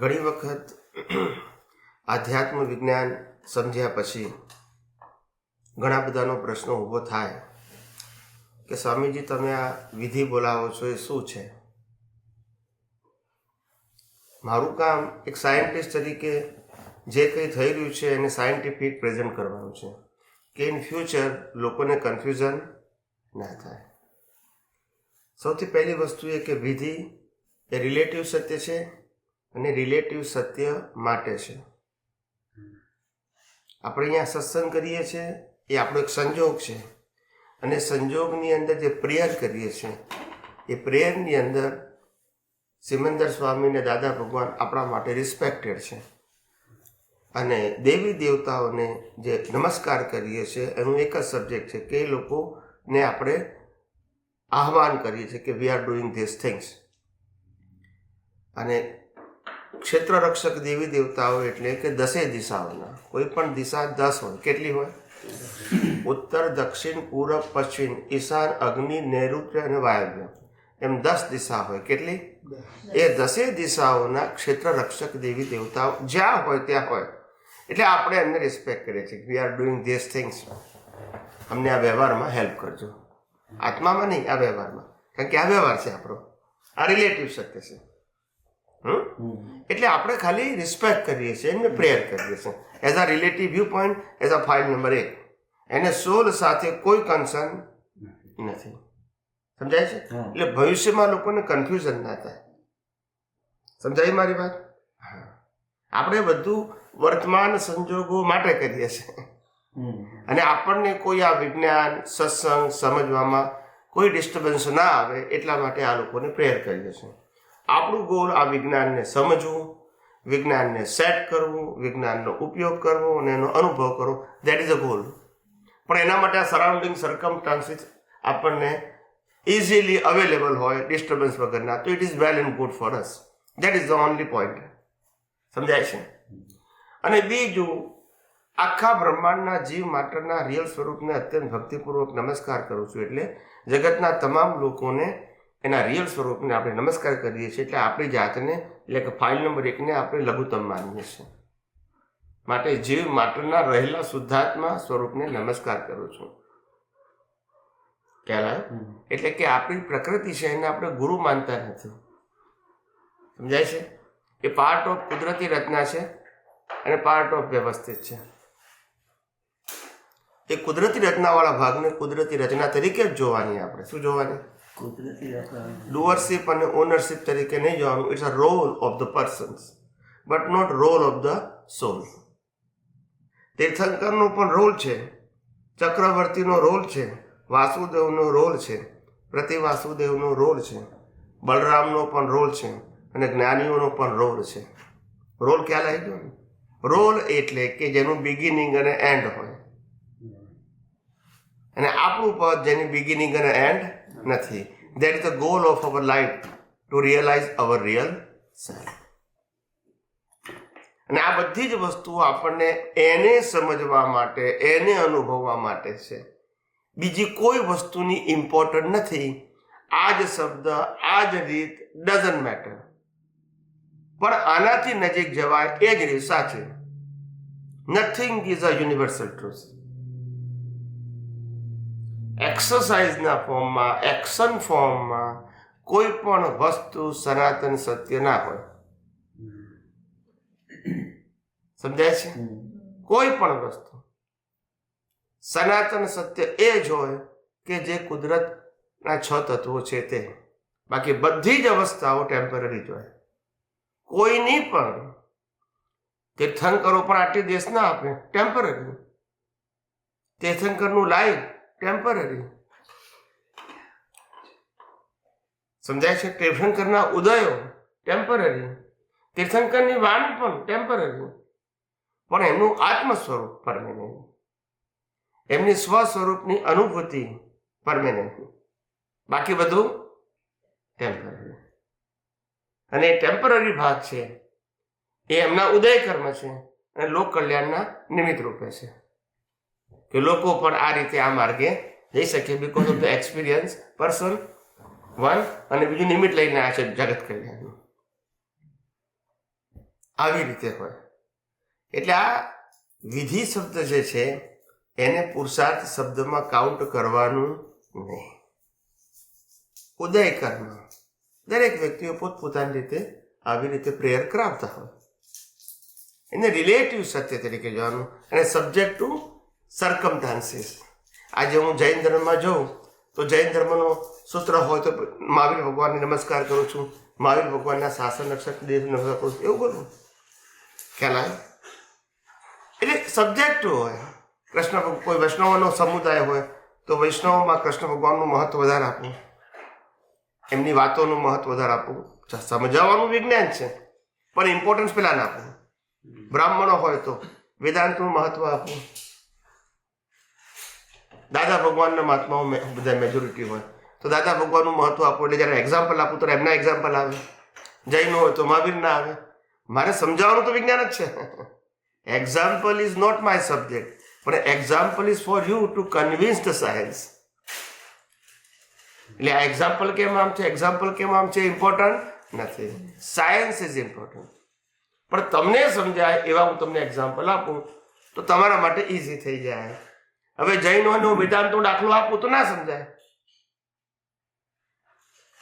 ઘણી વખત આધ્યાત્મ વિજ્ઞાન સમજ્યા પછી ઘણા બધાનો પ્રશ્ન ઊભો થાય કે સ્વામીજી તમે આ વિધિ બોલાવો છો એ શું છે? મારું કામ એક સાયન્ટિસ્ટ તરીકે જે કંઈ થઈ રહ્યું છે એને સાયન્ટિફિક પ્રેઝન્ટ કરવાનું છે કે ઇન ફ્યુચર લોકોને કન્ફ્યુઝન ના થાય. સૌથી પહેલી વસ્તુ એ કે વિધિ એ રિલેટિવ સત્ય છે અને રિલેટિવ સત્ય માટે છે. આપણે અહીંયા સત્સંગ કરીએ છીએ એ આપણો એક સંજોગ છે અને સંજોગની અંદર જે પ્રેયર કરીએ છીએ એ પ્રેયરની અંદર સિમંદર સ્વામી ને દાદા ભગવાન આપણા માટે રિસ્પેક્ટેડ છે અને દેવી દેવતાઓને જે નમસ્કાર કરીએ છીએ એનું એક જ સબ્જેક્ટ છે કે એ લોકોને આપણે આહવાન કરીએ છીએ કે we are doing this things. અને ક્ષેત્ર રક્ષક દેવી દેવતાઓ એટલે કે 10 દિશાઓના, કોઈ પણ દિશા 10 હોય. કેટલી હોય? ઉત્તર, દક્ષિણ, પૂર્વ, પશ્ચિમ, ઈશાન, અગ્નિ, નૈઋત્ય અને વાયવ્ય, એમ 10 દિશા હોય. કેટલી? એ 10 દિશાઓના ક્ષેત્ર રક્ષક દેવી દેવતાઓ જ્યાં હોય ત્યાં હોય એટલે આપણે એમને રિસ્પેક્ટ કરીએ છીએ. We are doing this things. અમને આ વ્યવહારમાં હેલ્પ કરજો. આત્મામાં નહીં, આ વ્યવહારમાં. કારણ કે આ વ્યવહાર છે આપણો, આ રિલેટિવ સત્ય છે. એટલે આપણે ખાલી રિસ્પેક્ટ કરીએ છીએ, એમને પ્રેયર કરીએ છીએ as a relative view point, as a file number 1. એને સોલ સાથે કોઈ કન્સર્ન નથી. સમજાય છે? એટલે ભવિષ્યમાં લોકોને કન્ફ્યુઝન ના થાય. સમજાય મારી વાત? હા. આપણે બધું વર્તમાન સંજોગો માટે કરીએ છીએ અને આપણને કોઈ આ વિજ્ઞાન સત્સંગ સમજવામાં કોઈ ડિસ્ટર્બન્સ ના આવે એટલા માટે આ લોકોને પ્રેયર કરીએ છીએ. આપણું ગોલ આ વિજ્ઞાનને સમજવું, વિજ્ઞાનને સેટ કરવું, વિજ્ઞાનનો ઉપયોગ કરવો અને એનો અનુભવ કરવો. That is a goal. પણ એના માટે આ સરાઉન્ડિંગ સર્કમસ્ટાન્સીસ આપણને ઇઝીલી અવેલેબલ હોય ડિસ્ટર્બન્સ વગરના, તો it is well and good for us. That is the only point. સમજાય છે? અને બીજું, આખા બ્રહ્માંડના જીવ માત્રના રિયલ સ્વરૂપને અત્યંત ભક્તિપૂર્વક નમસ્કાર કરું છું. એટલે જગતના તમામ લોકોને એના રિયલ સ્વરૂપને આપણે નમસ્કાર કરીએ છીએ. એટલે આપણી જાતને, એટલે કે ફાઇલ નંબર 1ને આપણે લઘુત્તમ માનીએ છીએ. માટે જીવ માત્રના રહેલા શુદ્ધાત્મા સ્વરૂપને નમસ્કાર કરું છું. ખ્યાલ આવે? એટલે કે આપણી પ્રકૃતિ છે એને આપણે ગુરુ માનતા નથી. સમજાય છે? એ પાર્ટ ઓફ કુદરતી રચના છે અને પાર્ટ ઓફ વ્યવસ્થિત છે. એ કુદરતી રચનાવાળા ભાગને કુદરતી રચના તરીકે જ જોવાની. આપણે શું જોવાની? ડુઅરશિપ અને ઓનરશિપ તરીકે નહીં જોવાનું. It's a role of the persons but not role of the soul. તીર્થંકરનો પણ રોલ છે, ચક્રવર્તીનો રોલ છે, વાસુદેવનો રોલ છે, પ્રતિવાસુદેવનો રોલ છે, બલરામનો પણ રોલ છે અને જ્ઞાનીઓનો પણ રોલ છે. રોલ ખ્યાલ આવી ગયો ને? રોલ એટલે કે જેનું બિગિનિંગ અને એન્ડ હોય અને આપણું પદ જેની બિગિનિંગ અને એન્ડ નથી. That is the goal of our life, to realize our real self. અને આ બધી જ વસ્તુઓ આપણને એને સમજવા માટે, એને અનુભવવા માટે છે. બીજી કોઈ વસ્તુની ઇમ્પોર્ટન્ટ નથી. આ જ શબ્દ, આ જ રીત ડઝન્ટ મેટર. પણ આનાથી નજીક જવાય એ જ રીત સાચી. Nothing is a universal truth. એક્સરસાઇઝના ફોર્મમાં, એક્શન ફોર્મમાં કોઈ પણ વસ્તુ સનાતન સત્ય ના હોય. સમજાય છે? કોઈ પણ વસ્તુ સનાતન સત્ય એ જ હોય કે જે કુદરતના 6 તત્વો છે તે. બાકી બધી જ અવસ્થાઓ ટેમ્પરરી જ હોય. કોઈની પણ તીર્થંકરો પણ આટલી દેશ ના આપે, ટેમ્પરરી. તીર્થંકરનું life temporary. સમજાય છે? તીર્થંકરના ઉદયો ટેમ્પરરી. તીર્થંકરની વાણી પણ ટેમ્પરરી. પણ એમનું આત્મ સ્વરૂપ પરમેનન્ટ. એમની સ્વ સ્વરૂપની અનુભૂતિ પરમેનન્ટ. બાકી બધું ટેમ્પરરી. અને એ ટેમ્પરરી ભાગ છે એ એમના ઉદય કર્મ છે અને લોક કલ્યાણના નિમિત્ત રૂપે છે કે લોકો પણ આ રીતે આ માર્ગે જઈ શકે. Because of the experience person 1 અને બીજું નિમિત્ત લઈને આ છે જગત કલ્યાણનું. આવી રીતે હોય. એટલે આ વિધિ શબ્દ જે છે એને પુરુષાર્થ શબ્દમાં કાઉન્ટ કરવાનું નહીં. ઉદય કર્મ દરેક વ્યક્તિઓ પોતપોતાની રીતે આવી રીતે પ્રેયર કરાવતા હોય. એને રિલેટિવ સત્ય તરીકે જોવાનું અને સબ્જેક્ટ ટુ સર્કમસ્ટાન્સીસ. આજે હું જૈન ધર્મમાં જાઉં તો જૈન ધર્મનો સૂત્ર હોય તો મહાવીર ભગવાનને નમસ્કાર કરું છું, મહાવીર ભગવાનના શાસન નક્ષત્ર દેવ નમસ્કાર કરું છું, એવું કરું ખ્યાલ આવે. એટલે સબ્જેક્ટ હોય. કૃષ્ણ કોઈ વૈષ્ણવનો સમુદાય હોય તો વૈષ્ણવમાં કૃષ્ણ ભગવાનનું મહત્વ વધારે આપવું, એમની વાતોનું મહત્વ વધારે આપવું. સમજાવવાનું વિજ્ઞાન છે પણ ઇમ્પોર્ટન્સ પેલા ના આપવું. બ્રાહ્મણો હોય તો વેદાંતનું મહત્વ આપવું. દાદા ભગવાનના મહાત્માઓ બધા મેજોરિટી હોય તો દાદા ભગવાનનું મહત્વ આપવું. એટલે જ્યારે એક્ઝામ્પલ આપું તો એમના એક્ઝામ્પલ આવે. જૈનો હોય તો મહાવીર ના આવે. મારે સમજાવવાનું તો વિજ્ઞાન જ છે. Example is not my subject, પણ example is for you to convince the science. એટલે આ એક્ઝામ્પલ કેમ આમ છે, એક્ઝામ્પલ કેમ આમ છે ઇમ્પોર્ટન્ટ નથી. Science is important. પણ તમને સમજાય એવા હું તમને એક્ઝામ્પલ આપું તો તમારા માટે ઇઝી થઈ જાય. હવે જૈનોનો વેદાંતનો દાખલો આપું તો ના સમજાય,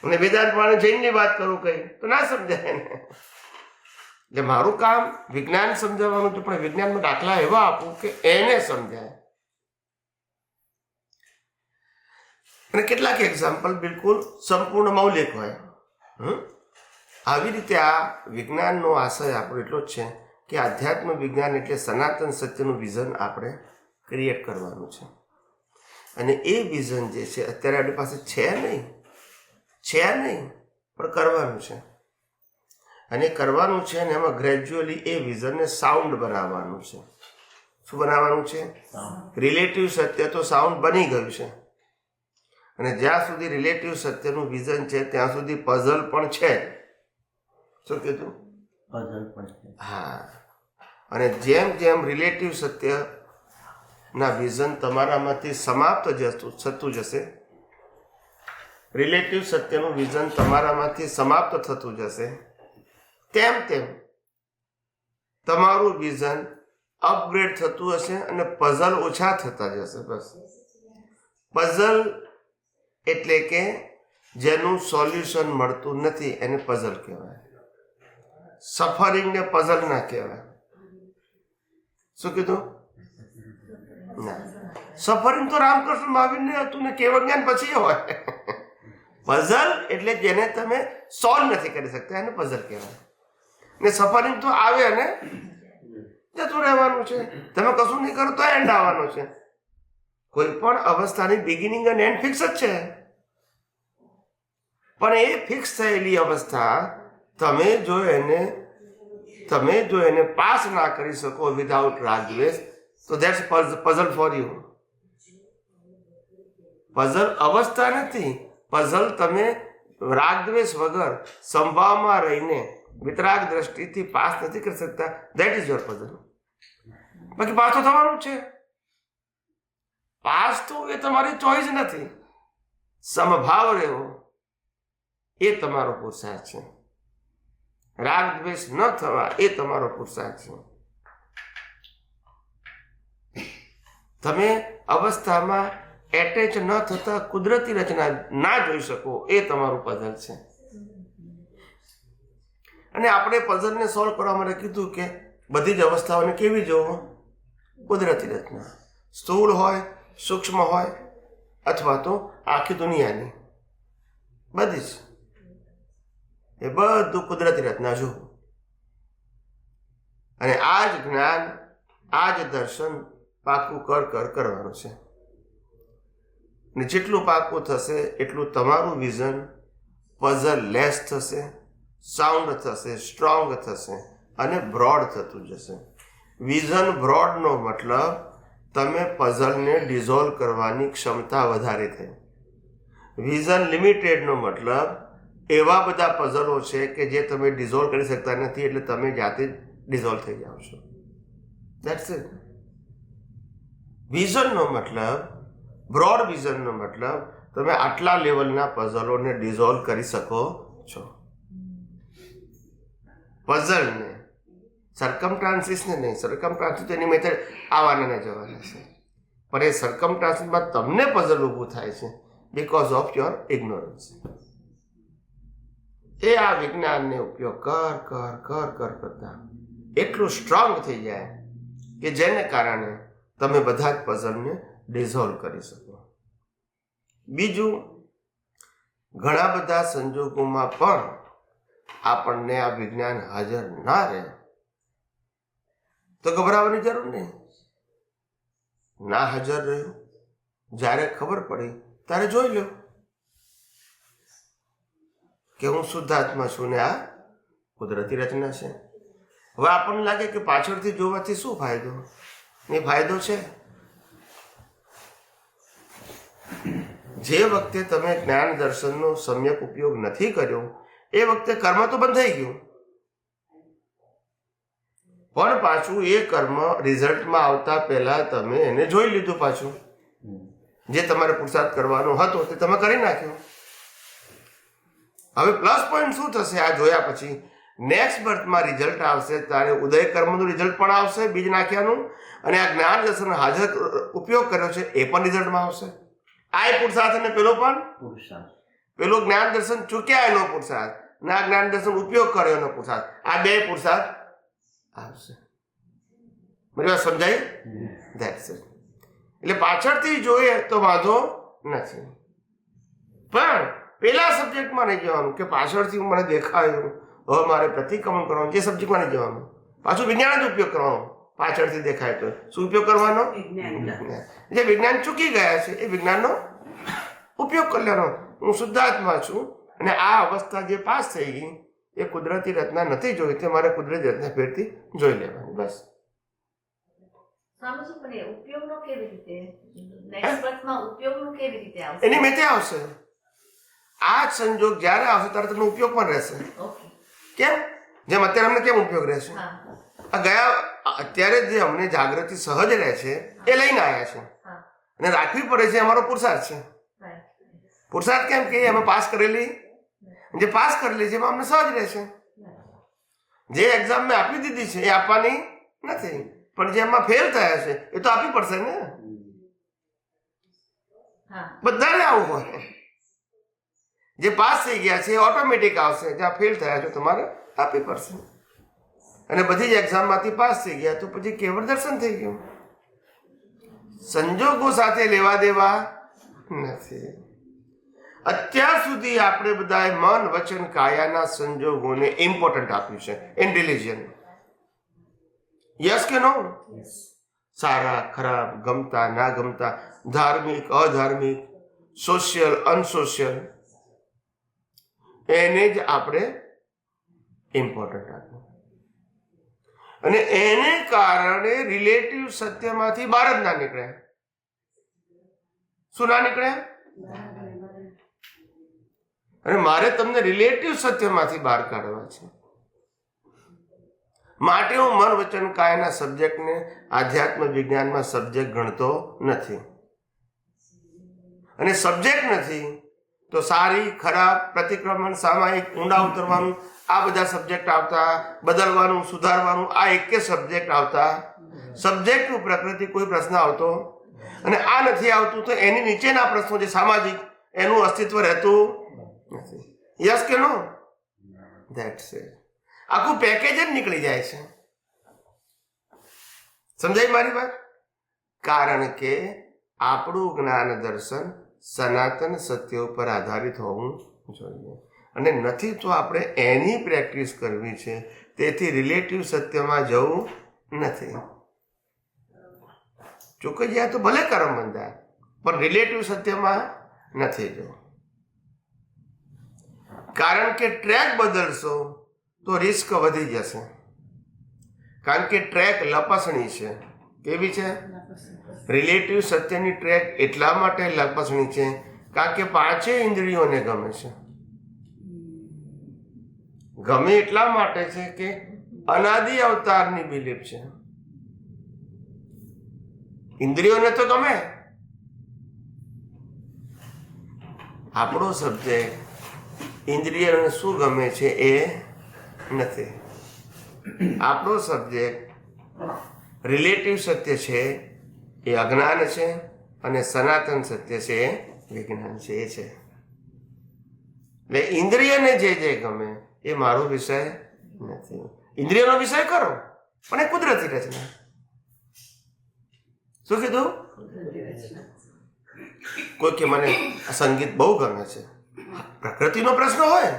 અને વેદાંત વાળા જૈનની વાત કરું કઈ તો ના સમજાય ને. એટલે મારું કામ વિજ્ઞાન સમજાવવાનું છે, પણ વિજ્ઞાનમાં દાખલા એવા આપું કે એને સમજાય. અને કેટલાક એક્ઝામ્પલ બિલકુલ સંપૂર્ણ મૌલિક હોય. આવી રીતે આ વિજ્ઞાનનો આશય આપણો એટલો જ છે કે આધ્યાત્મ વિજ્ઞાન એટલે સનાતન સત્યનું વિઝન આપણે ક્રિએટ કરવાનું છે. અને એ વિઝન જે છે અત્યારે આપણી પાસે છે નહીં, પણ કરવાનું છે. અને કરવાનું છે ને એમાં ગ્રેજ્યુઅલી એ વિઝનને સાઉન્ડ બનાવવાનું છે. શું બનાવવાનું છે? રિલેટિવ સત્ય તો સાઉન્ડ બની ગયું છે, અને જ્યાં સુધી રિલેટિવ સત્યનું વિઝન છે ત્યાં સુધી પઝલ પણ છે. શું કીધું? પઝલ પણ છે. હા. અને જેમ જેમ રિલેટિવ સત્યના વિઝન તમારામાંથી સમાપ્ત થતું જશે, રિલેટિવ સત્યનું વિઝન તમારામાંથી સમાપ્ત થતું જશે, તેમ તેમ તમારું વિઝન અપગ્રેડ થતું હશે અને પઝલ ઓછા થતા જશે. બસ પઝલ એટલે કે જેનું સોલ્યુશન મળતું નથી એને પઝલ કહેવાય. સફરિંગને પઝલ ના કહેવાય. શું કીધું? ના, સફરિંગ તો રામકૃષ્ણ મહાવીરને હતું ને કેવળ જ્ઞાન પછી હોય. પઝલ એટલે જેને તમે સોલ્વ નથી કરી શકતા એને પઝલ કહેવાય. ને સફરિંગ તો આવે અને જતું રહેવાનું છે. તમે કશું નહીં કરો તો એન્ડ આવવાનો છે. કોઈ પણ અવસ્થાની બિગિનિંગ અને એન્ડ ફિક્સ જ છે, પણ એ ફિક્સ થયેલી અવસ્થા તમે જો એને પાસ ના કરી શકો વિધાઉટ રાગદ્વેષ તો that's puzzle for you. Puzzle અવસ્થા નથી. પઝલ તમે રાગદ્વેષ વગર સંભાવમાં રહીને વિતરાગ દ્રષ્ટિથી પાસ નથી કરી શકતા. That is your puzzle. બાકી પાસ તો થવાનું છે. પાસ તો એ તમારી ચોઈસ નથી. સમભાવ રહેવો એ તમારો પુરુષાર્થ છે. રાગ દ્વેષ ન થવા એ તમારો પુરુષાર્થ છે. તમે અવસ્થામાં એટેચ ન થતા કુદરતી રચના ના જોઈ શકો એ તમારું પઝલ છે. અને આપણે પઝલને સોલ્વ કરવા માટે કીધું કે બધી જ અવસ્થાઓને કેવી જોવો? કુદરતી રચના. સ્થૂળ હોય, સૂક્ષ્મ હોય, અથવા તો આખી દુનિયાની બધી જ, એ બધું કુદરતી રચના જોવું. અને આ જ જ્ઞાન, આ જ દર્શન પાકું કરવાનું છે. ને જેટલું પાકું થશે એટલું તમારું વિઝન પઝલ લેસ થશે, સાઉન્ડ થશે, સ્ટ્રોંગ થશે અને બ્રોડ થતું જશે. વિઝન બ્રોડનો મતલબ તમે પઝલને ડિઝોલ્વ કરવાની ક્ષમતા વધારે થઈ. વિઝન લિમિટેડનો મતલબ એવા બધા પઝલો છે કે જે તમે ડિઝોલ્વ કરી શકતા નથી, એટલે તમે જાતે જ ડિઝોલ્વ થઈ જાઓ છો. That's it. વિઝનનો મતલબ, બ્રોડ વિઝનનો મતલબ તમે આટલા લેવલના પઝલોને ડિઝોલ્વ કરી શકો છો. પઝલને સરકમસ્ટાન્સીસને નહીં. સરકમસ્ટાન્સીસ તો એની મેથડ આવવાના ને જવાના છે, પણ એ સરકમસ્ટાન્સીસમાં તમને પઝલ ઊભું થાય છે બીકોઝ ઓફ યોર ઇગ્નોરન્સ. એ આ વિજ્ઞાનને ઉપયોગ કરતા એટલું સ્ટ્રોંગ થઈ જાય કે જેને કારણે તમે બધા જ પઝલને ડિઝોલ્વ કરી શકો. બીજું, ઘણા બધા સંજોગોમાં પણ આપણને આ વિજ્ઞાન હાજર ના રહે તો ગભરાવાની જરૂર નહીં. ના હાજર રહ્યું, જ્યારે ખબર પડી ત્યારે જોઈ લો કે હું શુદ્ધ આત્મા છું ને આ કુદરતી રચના છે. હવે આપણને લાગે કે પાછળથી જોવાથી શું ફાયદો? એ ફાયદો છે, જે વખતે તમે જ્ઞાન દર્શનનો સમ્યક ઉપયોગ નથી કર્યો એ વખતે કર્મ તો બંધ થઈ ગયું, પણ પાછું એ કર્મ રિઝલ્ટમાં આવતા પહેલા તમે એને જોઈ લીધું. પાછું જે તમારે પુરુષાર્થ કરવાનો હતો તે તમે કરી નાખ્યો. હવે પ્લસ પોઈન્ટ શું થશે? આ જોયા પછી નેક્સ્ટ બર્થમાં રિઝલ્ટ આવશે ત્યારે ઉદય કર્મનું રિઝલ્ટ પણ આવશે બીજ નાખ્યાનું, અને આ જ્ઞાન દર્શન હાજર ઉપયોગ કર્યો છે એ પણ રિઝલ્ટમાં આવશે. આ એ પુરુષાર્થ અને પેલો પણ પુરુષાર્થ. પેલો જ્ઞાન દર્શન ચૂક્યા એનો પુરુષાર્થ, અને આ જ્ઞાન દર્શન ઉપયોગ કર્યો એનો પુરુષાર્થ. આ બે પુરુષાર્થ આવશે. મારી વાત સમજાય? That's it. એટલે પાછળથી જોઈએ તો વાંધો નથી, પણ પેલા સબ્જેક્ટમાં નહીં જવાનું કે પાછળથી મને દેખાયું હવે મારે પ્રતિક્રમણ કરવાનું. જે સબ્જેક્ટમાં નહીં જવાનું, પાછું વિજ્ઞાન જ ઉપયોગ કરવાનો. પાછળથી દેખાય તો શું ઉપયોગ કરવાનો? જે વિજ્ઞાન ચૂકી ગયા છે એ વિજ્ઞાનનો ઉપયોગ કરી લેવાનો. હું શુદ્ધાત્મા છું અને આ અવસ્થા જે પાસ થઈ ગઈ એ કુદરતી રચના નથી જોઈ, તે મારે કુદરતી રચના ફેરથી જોઈ લેવાની. બસ. એની મેથે આવશે. આ જ સંજોગ જ્યારે આવશે ત્યારે તમને ઉપયોગ પણ રહેશે. કેમ? જેમ અત્યારે અમને કેમ ઉપયોગ રહેશે? આ ગયા અત્યારે જે અમને જાગૃતિ સહજ રહે છે એ લઈને આવ્યા છે, અને રાખવી પડે છે અમારો પુરુષાર્થ છે. પુરુષાર્થ કેમ કે અમે પાસ કરેલી, જે પાસ કરેલી છે એમાં અમને સહજ રહેશે. જે એક્ઝામ મેં આપી દીધી છે એ આપવાની નથી, પણ જે એમાં ફેલ થયા છે એ તો આપવી પડશે ને. બધાને આવું હોય. જે પાસ થઈ ગયા છે એ ઓટોમેટિક આવશે, જ્યાં ફેલ થયા છે તમારે આપવી પડશે. અને બધી જ એક્ઝામમાંથી પાસ થઈ ગયા તો પછી કેવળ દર્શન થઈ ગયું. સંજોગો સાથે લેવા દેવા નથી. અત્યાર સુધી આપણે બધાએ મન વચન કાયાના સંજોગોને ઇમ્પોર્ટન્ટ આપ્યું છે ઇન રિલિજન. યસ કે નો? સારા ખરાબ, ગમતા ના ગમતા, ધાર્મિક અધાર્મિક, સોશિયલ અનસોશિયલ, એને જ આપણે ઇમ્પોર્ટન્ટ આપ્યું. અને એને કારણે રિલેટિવ સત્યમાંથી બહાર જ ના નીકળ્યા. શું ના નીકળ્યા? અને મારે તમને રિલેટિવ સત્યમાંથી બહાર કાઢવા છે. માટે હું મન વચન કાયના સબ્જેક્ટને આધ્યાત્મ વિજ્ઞાનમાં સબ્જેક્ટ ગણતો નથી. અને સબ્જેક્ટ નથી તો સારી ખરાબ, પ્રતિક્રમણ, સામાયિક, ઊંડા ઉતરવાનું, આ બધા સબ્જેક્ટ આવતા, બદલવાનું, સુધારવાનું, આ એક સબ્જેક્ટ આવતા. સબ્જેક્ટનું પ્રકૃતિ કોઈ પ્રશ્ન આવતો, અને આ નથી આવતું તો એની નીચેના પ્રશ્નો જે સામાજિક એનું અસ્તિત્વ રહેતું નથી. યસ કે નો? That's it. આખું પેકેજ જ નીકળી જાય છે. સમજાય મારી વાત? કારણ કે આપણું જ્ઞાન દર્શન સનાતન સત્ય ઉપર આધારિત હોવું જોઈએ, અને નથી તો આપણે એની પ્રેક્ટિસ કરવી છે. તેથી રિલેટિવ સત્યમાં જવું નથી. ચૂકી જાય તો ભલે કર્મ બંધાય, પણ રિલેટિવ સત્યમાં નથી જવું. કારણ કે ટ્રેક બદલશો તો રિસ્ક વધી જશે. કારણ કે ટ્રેક લપસણી છે. કેવી છે? રિલેટિવ સત્યની ટ્રેક એટલા માટે લપસણી છે કારણ કે પાંચે ઇન્દ્રિયોને ગમે છે. ગમે એટલા માટે છે કે અનાદિ અવતારની બિલીફ છે. ઇન્દ્રિયોને તો ગમે. આપણો સબ્જેક્ટ ઇન્દ્રિયોને શું ગમે છે એ નથી. આપણો સબ્જેક્ટ રિલેટિવ સત્ય છે એ અજ્ઞાન છે અને સનાતન સત્ય છે એ વિજ્ઞાન છે. એ છે એટલે ઇન્દ્રિયને જે ગમે એ મારો વિષય નથી. ઇન્દ્રિયનો વિષય કરો પણ એ કુદરતી રચના. શું કીધું? કોઈ કે મને આ સંગીત બહુ ગમે છે, પ્રકૃતિનો પ્રશ્ન હોય,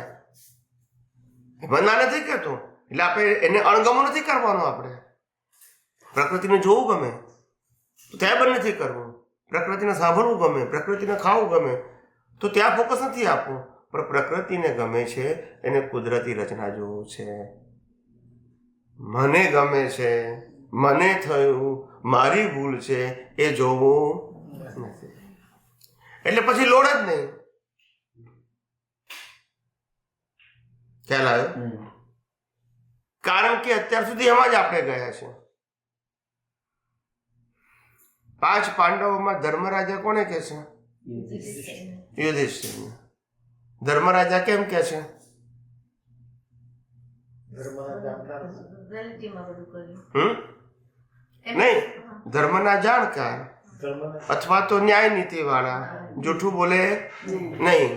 એમાં ના નથી કહેતો એટલે આપણે એને અણગમો નથી કરવાનો. આપણે પ્રકૃતિને જોવું ગમે તો ત્યાં બંધ નથી કરવું, પ્રકૃતિને સાંભળવું ગમે, પ્રકૃતિને ખાવું ગમે તો ત્યાં ફોકસ નથી આપવું. પણ પ્રકૃતિને ગમે છે એને કુદરતી રચના જોવું છે. મને ગમે છે, મને થયું, મારી ભૂલ છે એ જોવું નથી. એટલે પછી લોડ જ નહીં. ખ્યાલ આવ્યો? કારણ કે અત્યાર સુધી એમાં જ આપણે ગયા છે. 5 પાંડવોમાં ધર્મરાજા કોને કે છે? યુધિષ્ઠિર. ધર્મરાજા કેમ કે છે? નહીં, ધર્મના જાણકાર અથવા તો ન્યાય નીતિ વાળા, જૂઠું બોલે નહીં.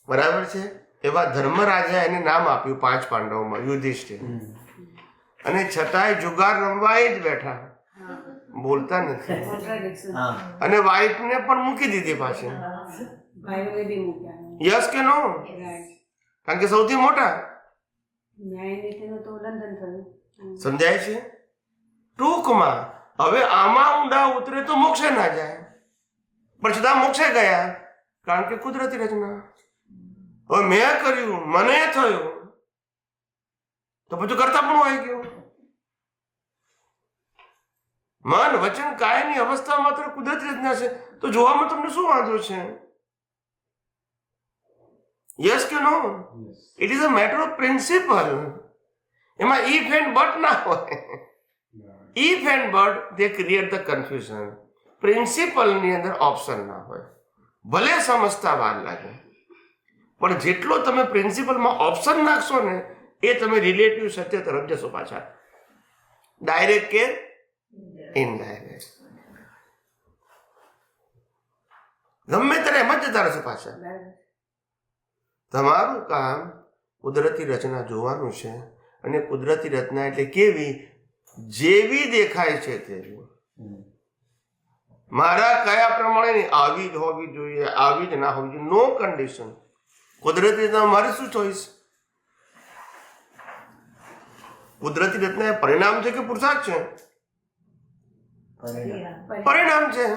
બરાબર છે? એવા ધર્મરાજા એને નામ આપ્યું 5 પાંડવોમાં યુધિષ્ઠિર. અને છતાંય જુગાર રમવા એ જ બેઠા, બોલતા નથી. અને વાઈફને પણ મૂકી દીધી પાછી. યસ કે નો? કારણ કે સૌથી મોટા. સમજાય છે? ટૂંકમાં હવે આમાં ઊંડા ઉતરે તો મોક્ષે ના જાય, પણ છતાં મોક્ષે ગયા કારણ કે કુદરતી રચના. હવે મેં કર્યું, મને થયું તો બધું કરતા પણ આવી ગયું. મન વચન કાયની અવસ્થા માત્ર કુદરતી રચના છે તો જોવામાં તમને શું વાંધો છે? યસ કે no? It is a matter of principle. એમાં ઇફ એન્ડ બટ ના હોય. If and but they create the confusion. પ્રિન્સિપલની અંદર ઓપ્શન ના હોય. ભલે સમજતા વાર લાગે, પણ જેટલો તમે પ્રિન્સિપલમાં ઓપ્શન નાખશો ને એ તમે રિલેટિવ સત્ય તરફ જશો પાછા. ડાયરેક્ટ કે ઇનડાયરેક્ટ, ગમે ત્યારે એમ જ જતા રહેશો પાછા. તમારું કામ કુદરતી રચના જોવાનું છે. અને કુદરતી રચના એટલે કેવી? જેવી દેખાય છે તેવી. મારા કયા પ્રમાણે આવી જ હોવી જોઈએ, આવી જ ના હોવી જોઈએ, નો કન્ડિશન. કુદરતી રચના મારી શું ચોઈસ? કુદરતી રચના એ પરિણામ છે કે પુરુષાર્થ છે? પરિણામ છે.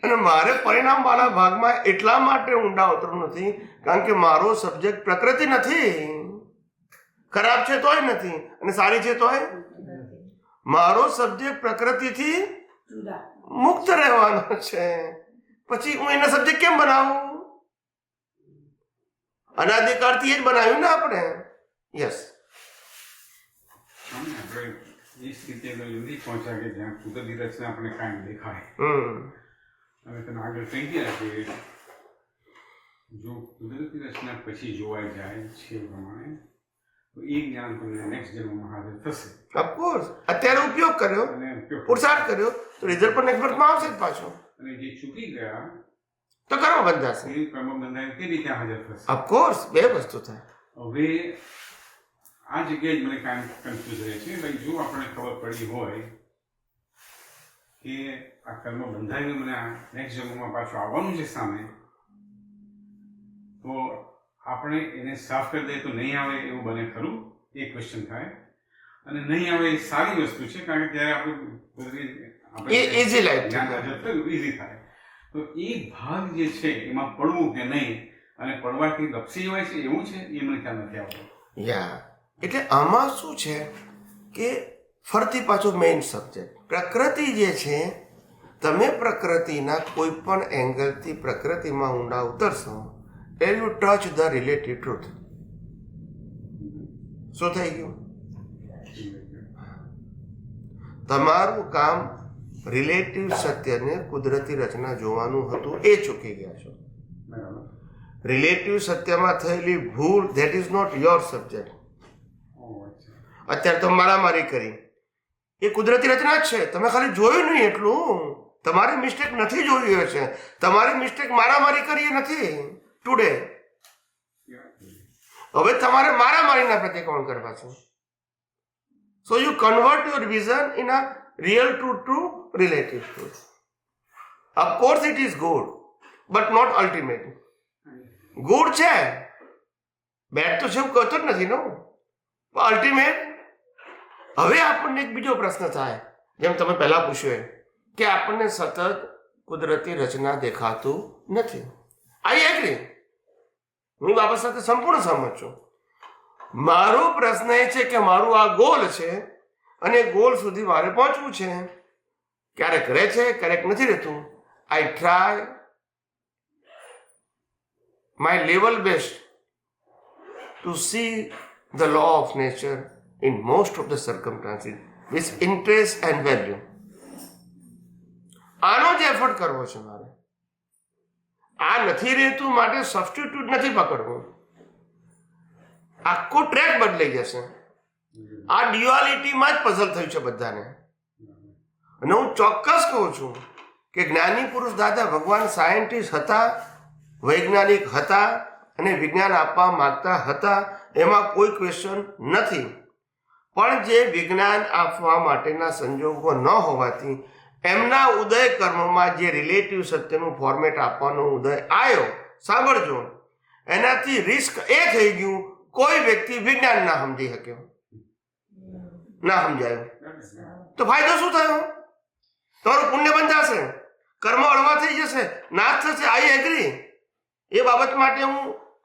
અને મારે પરિણામ વાળા ભાગમાં એટલા માટે ઊંડા ઉતરવું નથી કારણ કે મારો સબ્જેક્ટ પ્રકૃતિ નથી. ખરાબ છે તોય નથી અને સારી છે તોય. મારો સબ્જેક્ટ પ્રકૃતિથી મુક્ત રહેવાનો છે. પછી હું એના સબ્જેક્ટ કેમ બનાવું? અનાદિકાળથી એ જ બનાવ્યું ને આપણે. યસ, इस રીતે યુનિક પહોંચ્યા કે જ્યાં કુદરતી રચના આપણે કાંઈ દેખાય. હવે તમે આગળ કહી ગયા કે જો કુદરતી રચના પછી જોવાઈ જાય છે પ્રમાણે તો એ જ્ઞાન તમને નેક્સ્ટ જન્મમાં હાજર થશે. ઓફકોર્સ અત્યારે ઉપયોગ કર્યો, પુરુષાર્થ કર્યો તો રિઝલ્ટ પણ નેક્સ્ટ બર્થમાં આવશે જ પાછો. અને જે ચૂકી ગયા તો કર્મ બંધાશે. એ કર્મ બંધાય તે રીતે હાજર થશે. ઓફકોર્સ બે વસ્તુ થાય. હવે આ જગ્યાએ જ મને કાંઈ કન્ફ્યુઝ રહે છે. ભાઈ જો આપણે ખબર પડી હોય કે આ કર્મ બંધાઈને મને આ નેક્સ્ટ જન્મમાં પાછું આવવાનું છે સામે, તો આપણે એને સાફ કરી દઈએ તો નહીં આવે એવું બને ખરું? એ ક્વેશ્ચન થાય. અને નહીં આવે એ સારી વસ્તુ છે કારણ કે ત્યારે આપણે ઇઝી લાઈફ ઇઝી થાય. તો એ ભાગ જે છે એમાં પડવું કે નહીં અને પડવાથી લપસી જવાય છે એવું છે એ મને ખ્યાલ નથી આવતો. યા એટલે આમાં શું છે કે ફરતી પાછો મેઇન સબ્જેક્ટ પ્રકૃતિ જે છે. તમે પ્રકૃતિના કોઈ પણ એંગલથી પ્રકૃતિમાં ઊંડા ઉતરશો and you touch the relative truth. શું થઈ ગયું? તમારું કામ રિલેટિવ સત્યને કુદરતી રચના જોવાનું હતું એ ચૂકી ગયા છો. રિલેટિવ સત્યમાં થયેલી ભૂલ that is not your subject. અત્યારે તો મારામારી કરી, એ કુદરતી રચના જ છે. તમે ખાલી જોયું નહીં એટલું. તમારી મિસ્ટેક નથી જોઈ હશે. તમારી મિસ્ટેક મારામારી કરી એ નથી ટુડે. હવે તમારે મારામારીના પ્રતિક્રમણ કરવા છે. So you convert your vision in a real truth to relative truth. Of course it is good but not ultimate. Good છે, બેડ તો છે એવું કહેતો જ નથી ને અલ્ટિમેટ. હવે આપણને એક બીજો પ્રશ્ન થાય, જેમ તમે પહેલા પૂછ્યો કે આપણને સતત કુદરતી રચના દેખાતું નથી. આઈ એગ્રી, હું બાબત સાથે સંપૂર્ણ સહમત છું. મારો પ્રશ્ન એ છે કે મારું આ ગોલ છે અને ગોલ સુધી મારે પહોંચવું છે. ક્યારેક રહે છે, ક્યારેક નથી રહેતું. I try my level best to see the law of nature in most of the circumstances with interest and value. આનો જ એફર્ટ કરવો છે મારે. આ નથી રહેતું માટે સબસ્ટિટ્યુટ નથી પકડવું. આખો ટ્રેક બદલાઈ જશે. આ ડ્યુઆલિટીમાં જ પઝલ થયું છે બધાને. અને હું ચોક્કસ કહું છું કે જ્ઞાની પુરુષ દાદા ભગવાન સાયન્ટિસ્ટ હતા, વૈજ્ઞાનિક હતા અને વિજ્ઞાન આપવા માંગતા હતા, એમાં કોઈ ક્વેશ્ચન નથી. પણ જે વિજ્ઞાન આપવા માટેના સંજોગો ન હોવાથી એમના ઉદય કર્મમાં જે રિલેટિવ સત્યનું ફોર્મેટ આપવાનો ઉદય આવ્યો, સાંભળજો, એનાથી રિસ્ક એ થઈ ગયું કોઈ વ્યક્તિ વિજ્ઞાન ના સમજી શક્યો, ના સમજાયું. તો ફાયદો શું થયો? તમારું પુણ્ય બંધાશે, કર્મ હળવા થઈ જશે, નાશ થશે. આઈ એગ્રી, એ બાબત માટે હું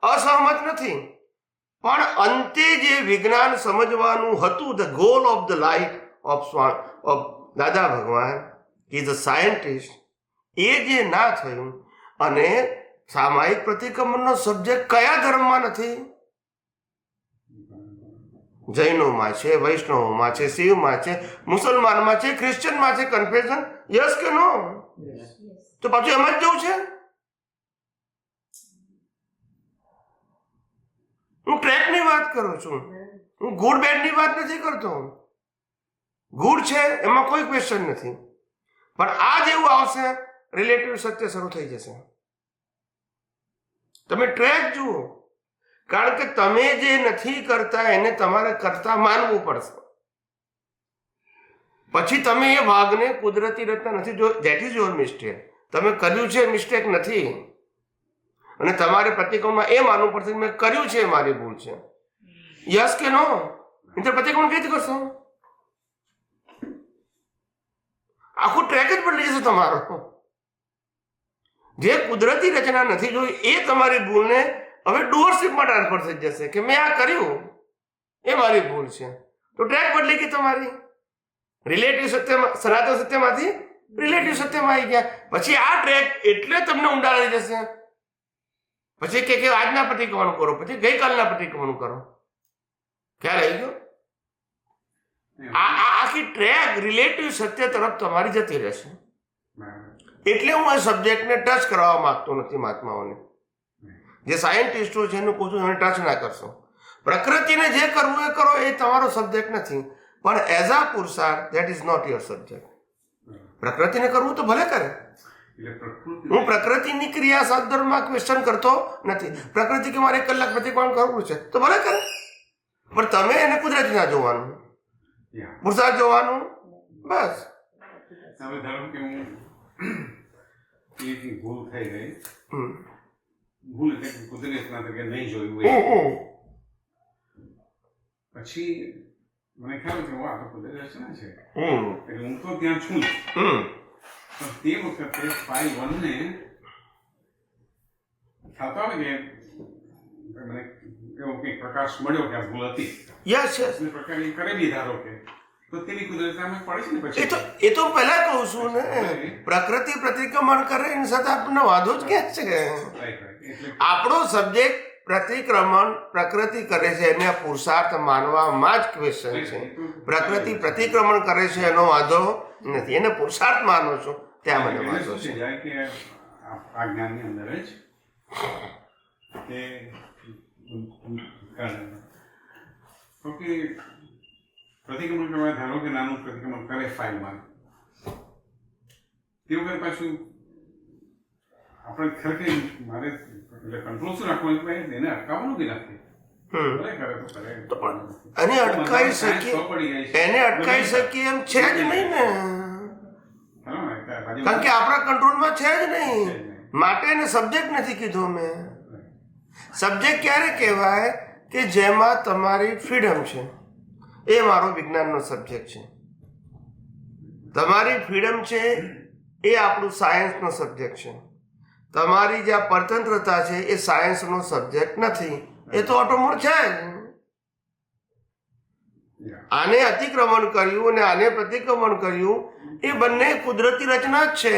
અસહમત નથી. પણ અંતે જે વિજ્ઞાન સમજવાનું હતું, the goal of the life of દાદા ભગવાન ઇઝ અ સાયન્ટિસ્ટ, એ જે ના થયું. અને સામાયિક પ્રતિક્રમણનો સબ્જેક્ટ કયા ધર્મમાં નથી? જૈનોમાં છે, વૈષ્ણવોમાં છે, શિવમાં છે, મુસલમાનમાં છે, ક્રિશ્ચનમાં છે. કન્ફેશન યસ કે નો? તો પાછું એમ જ જવું છે. હું ટ્રેકની વાત કરું છું, હું ગુડ બેડની વાત નથી કરતો. ગુડ છે એમાં કોઈ ક્વેશ્ચન નથી, પણ આ જેવું આવશે રિલેટિવ સત્ય શરૂ થઈ જશે. તમે ટ્રેક જુઓ, કારણ કે તમે જે નથી કરતા એને તમારે કરતા માનવું પડશે. પછી તમે એ ભાગને કુદરતી રચના નથી જો, ધેટ ઇઝ યોર મિસ્ટેક. તમે કર્યું છે, મિસ્ટેક નથી. અને તમારે પ્રતિક્રમણમાં એ માનવું પડશે કે મેં કર્યું છે, મારી ભૂલ છે. યસ કે નો? એટલે પ્રતિક્રમણ કઈ રીતે કરશો? આખું ટ્રેક જ બદલી જશે તમારો. જે કુદરતી રચના નથી જોઈ એ તમારી ભૂલને હવે ડુઅરશીપમાં ટ્રાન્સફર થઈ જશે કે મેં આ કર્યું, એ મારી ભૂલ છે. તો ટ્રેક બદલી ગઈ તમારી. રિલેટિવ સત્યમાં, સનાતન સત્યમાંથી રિલેટિવ સત્યમાં આવી ગયા. પછી આ ટ્રેક એટલે તમને ઊંડા લઈ જશે. પછી કે આજના પ્રતિક્રમણ કરો, પછી ગઈકાલના પ્રતિક્રમણ કરો. ખ્યાલ આવી ગયો? આ આખી ટ્રેક રિલેટિવ સત્ય તરફ તમારી જતી રહેશે. એટલે હું આ સબ્જેક્ટને ટચ કરવા માંગતો નથી મહાત્માઓને. જે સાયન્ટિસ્ટો છે એનું પૂછું, એને ટચ ના કરશો. પ્રકૃતિને જે કરવું એ કરો, એ તમારો સબ્જેક્ટ નથી. પણ એઝ અ પુરુષાર્થ that is not your subject. પ્રકૃતિને કરવું તો ભલે કરે. હું પ્રકૃતિની ક્રિયા સાધનમાં ક્વેશ્ચન કરતો નથી. પ્રકૃતિ કે મારે 1 કલાક પ્રતિક્રમણ કરવું છે તો ભલે કરે, પણ તમે એને કુદરતી ના જોવાનું, પુરુષાર્થ જોવાનું. બસ. હવે ધારો કે હું એક ભૂલ થઈ ગઈ, ભૂલ એટલે કુદરતી રચના તરીકે નહીં જોયું, પછી મને ખ્યાલ કે આ તો કુદરતી રચના છે, એટલે હું તો ત્યાં છું. તે વખતે ફાઇલ 1 ને ખ્યાલ આવે કે મને એવો કંઈક પ્રકાશ મળ્યો કે આ ભૂલ હતી. Yes yes. પ્રકાશ કરેલી ધારો કે તો તેની કુદરતમાં પડે છે ને. પછી એ તો પહેલા કહું છું ને, પ્રકૃતિ પ્રતિક્રમણ કરે એની સાથે આપણને વાંધો જ ક્યાં છે? આપણો સબ્જેક્ટ પ્રતિક્રમણ પ્રકૃતિ કરે છે એને પુરુષાર્થ માનવામાં જ ક્વેશ્ચન છે. પ્રકૃતિ પ્રતિક્રમણ કરે છે એનો વાંધો નથી, એને પુરુષાર્થ માનો છો ત્યાં મને વાંધો છે. જાય કે આ જ્ઞાનની અંદર જ કે ઓકે પ્રતિક્રમણ કરવા ધારો કે નાનું પ્રતિક્રમણ કરે ફાઇલમાં, તે વગર પાછું આપણે ખરેખર મારે એટલે કંટ્રોલ શું રાખવાનું કે એને અટકાવવાનું બી નથી. ભલે કરે તો કરે. એને અટકાવી શકીએ એમ છે જ નહીં ને, કારણ કે આપણા કંટ્રોલમાં છે જ નહીં. માટે એને સબ્જેક્ટ નથી કીધું મેં. સબ્જેક્ટ ક્યારે કહેવાય કે જેમાં તમારી ફ્રીડમ છે. એ મારો વિજ્ઞાનનો સબ્જેક્ટ છે. તમારી ફ્રીડમ છે એ આપણું સાયન્સનો સબ્જેક્ટ છે. તમારી જે પરતંત્રતા છે એ સાયન્સનો સબ્જેક્ટ નથી. એ તો ઓટોમોડ છે જ. આને અતિક્રમણ કર્યું અને આને પ્રતિક્રમણ કર્યું એ બંને કુદરતી રચના જ છે.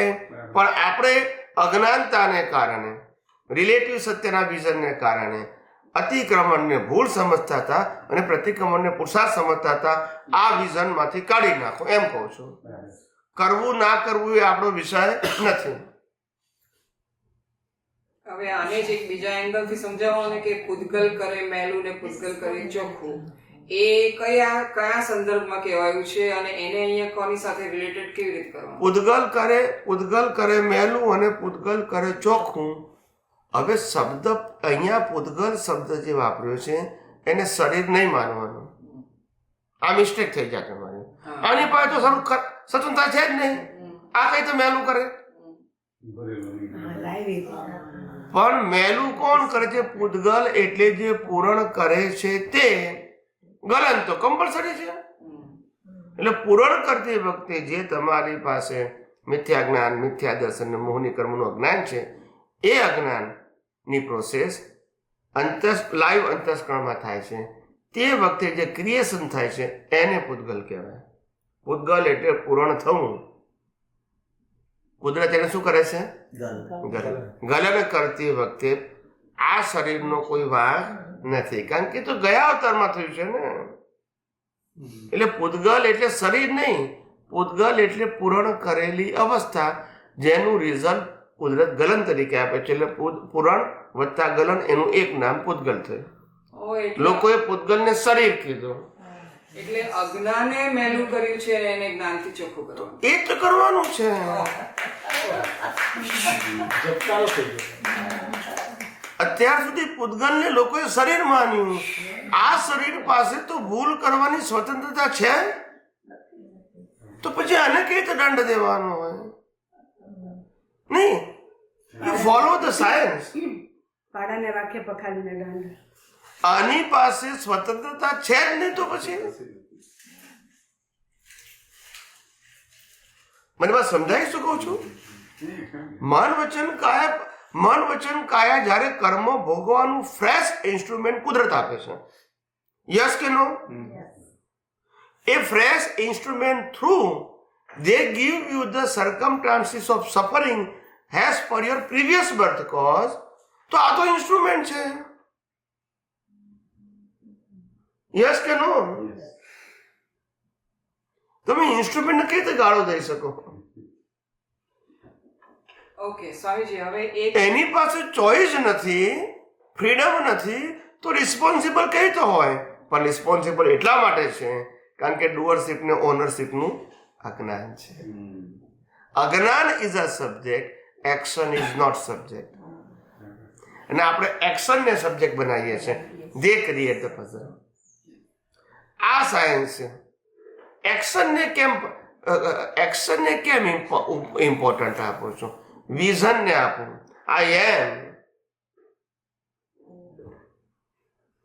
પણ આપણે અજ્ઞાનતાને કારણે, રિલેટિવ સત્યના વિઝનને કારણે અતિક્રમણને ભૂલ સમજતા હતા અને પ્રતિક્રમણને પુરુષાર્થ સમજતા હતા. આ વિઝનમાંથી કાઢી નાખો એમ કહું છું. કરવું ના કરવું એ આપણો વિષય નથી. હવે આને જ એક બીજા એંગલથી સમજાવવાનું કે પૂતગલ કરે મેલું ને પૂતગલ કરે ચોખ્ખું, એ કયા સંદર્ભમાં કહેવાયું છે અને એને અહીંયા કોની સાથે રિલેટેડ કેવી રીતે કરવાનું? પૂતગલ કરે મેલું અને પૂતગલ કરે ચોખ્ખું. હવે શબ્દ અહીંયા પૂતગલ શબ્દ જે વાપર્યો છે એને શરીર નહીં માનવાનું. આ મિસ્ટેક થઈ જાય તમારી. આની પાસે તો સ્વતંત્રતા છે જ નહીં. આ કઈ તો મેલું કરે. પણ મેલું કોણ કરે છે? પૂતગલ એટલે જે પૂરણ કરે છે તે. ગલન તો કમ્પલસરી છે. એટલે પૂરણ કરતી વખતે જે તમારી પાસે મિથ્યા જ્ઞાન, મિથ્યા દર્શન, મોહની કર્મનું અજ્ઞાન છે, એ અજ્ઞાનની પ્રોસેસ લાઈવ અંતસ્કરણમાં થાય છે. તે વખતે જે ક્રિએશન થાય છે એને પૂતગલ કહેવાય. પૂતગલ એટલે પૂરણ થવું. કુદરત એને શું કરે છે? ગલન કરતી વખતે આ શરીરનો કોઈ વાંક નથી, કારણ કે તો ગયા અવતારમાં થયું છે ને. એટલે પૂતગલ એટલે શરીર નહીં. પૂતગલ એટલે પૂરણ કરેલી અવસ્થા જેનું રિઝલ્ટ કુદરત ગલન તરીકે આપે છે. એટલે પૂરણ વત્તા ગલન એનું એક નામ પૂતગલ થયું. લોકોએ પૂતગલને શરીર કીધું. એટલે અજ્ઞાને મેલું કર્યું છે અને એને જ્ઞાનથી ચોખ્ખું કરવાનું. એ જ કરવાનું છે. અત્યાર સુધી પૂતગલને લોકોએ શરીર માન્યું. આ શરીર પાસે તો ભૂલ કરવાની સ્વતંત્રતા છે, તો પછી આને કઈ રીતે દંડ દેવાનો હોય? નહીં. You follow the science. પાડાને વાક્ય પખાડીને ગાંડ. આની પાસે સ્વતંત્રતા છે જ નહીં, તો પછી મને વાત સમજાય શું કહું છું? મન વચન કાયા જ્યારે કર્મ ભોગવાનું ફ્રેશ ઇન્સ્ટ્રુમેન્ટ કુદરત આપે છે. યસ કે no? A fresh instrument through they give you the circumstances of suffering as per your previous birth cause. તો આ તો ઇન્સ્ટ્રુમેન્ટ છે. યસ કે નો? તમે ઇન્સ્ટ્રુમેન્ટ કઈ રીતે ગાળો દઈ શકો? ઓકે સ્વામીજી, હવે એની પાસે ચોઈસ નથી, ફ્રીડમ નથી, તો રિસ્પોન્સિબલ કઈ રીતે હોય? પણ રિસ્પોન્સિબલ એટલા માટે છે કારણ કે ડુઅરશિપ ને ઓનરશિપનું અજ્ઞાન છે. અજ્ઞાન is a subject, action is not subject. અને આપણે એક્શનને સબ્જેક્ટ બનાવીએ છીએ. They create the puzzle. આ સાયન્સ છે. એક્શનને કેમ ઇમ્પોર્ટન્ટ આપો છો? વિઝનને આપો. આઈ એમ,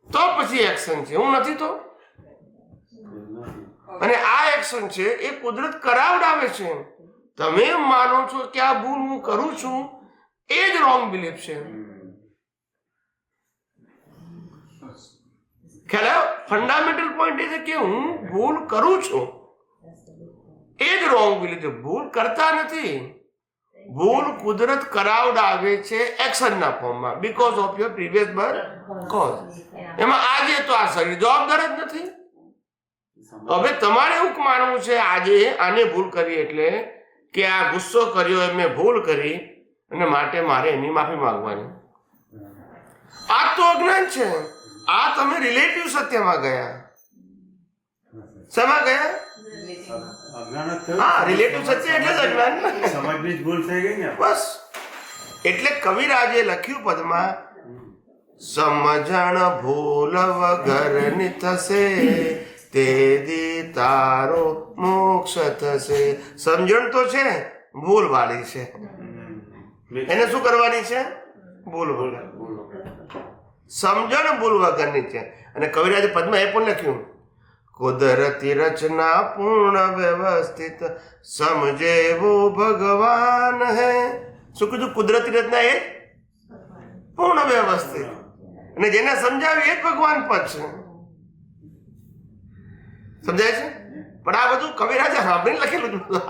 તો પછી એક્શન છે. હું નથી તો. અને આ એક્શન છે એ કુદરત કરાવડાવે છે. તમે માનો છો કે આ ભૂલ હું કરું છું, એ જ રોંગ બિલીફ છે. ખ્યાલ? ફંડામેન્ટલ પોઈન્ટ એ છે કે હું ભૂલ કરું છું, એ જ રોંગ બિલીફ છે. ભૂલ કરતા નથી. ભૂલ કુદરત કરાવડાવે છે એક્શનના ફોર્મમાં, because of your previous birth cause. એમાં આજે તો આ શરીર જવાબદાર જ નથી. હવે તમારે એવું માનવું છે આજે આને ભૂલ કરી એટલે કે આ ગુસ્સો કર્યો એ મેં ભૂલ કરી અને માટે મારે એની માફી માંગવાની. આ તો અજ્ઞાન છે. આ તમે રિલેટિવ સત્યમાં ગયા. શેમાં ગયા? અજ્ઞાન જ થયું. હા, રિલેટિવ સત્ય એટલે જ અજ્ઞાન. સમજની જ ભૂલ થઈ ગઈ ને. બસ એટલે કવિરાજે લખ્યું પદમાં, સમજણ ભૂલ વગરની થશે, તેદી તારો મોક્ષ થશે. સમજણ તો છે, ભૂલ વાળી છે. એને શું કરવાની છે? ભૂલ વગર. સમજણ ભૂલ વગરની છે. અને કવિરાજે પદમાં એ પણ લખ્યું, કુદરતી રચના પૂર્ણ વ્યવસ્થિત, સમજેવો ભગવાન હે. શું કીધું? કુદરતી રચના એ પૂર્ણ વ્યવસ્થિત, અને જેને સમજાવ્યું એ જ ભગવાન પદ છે. સમજાય છે? પણ આ બધું કવિરાજે સાંભળીને લખેલું જ બધું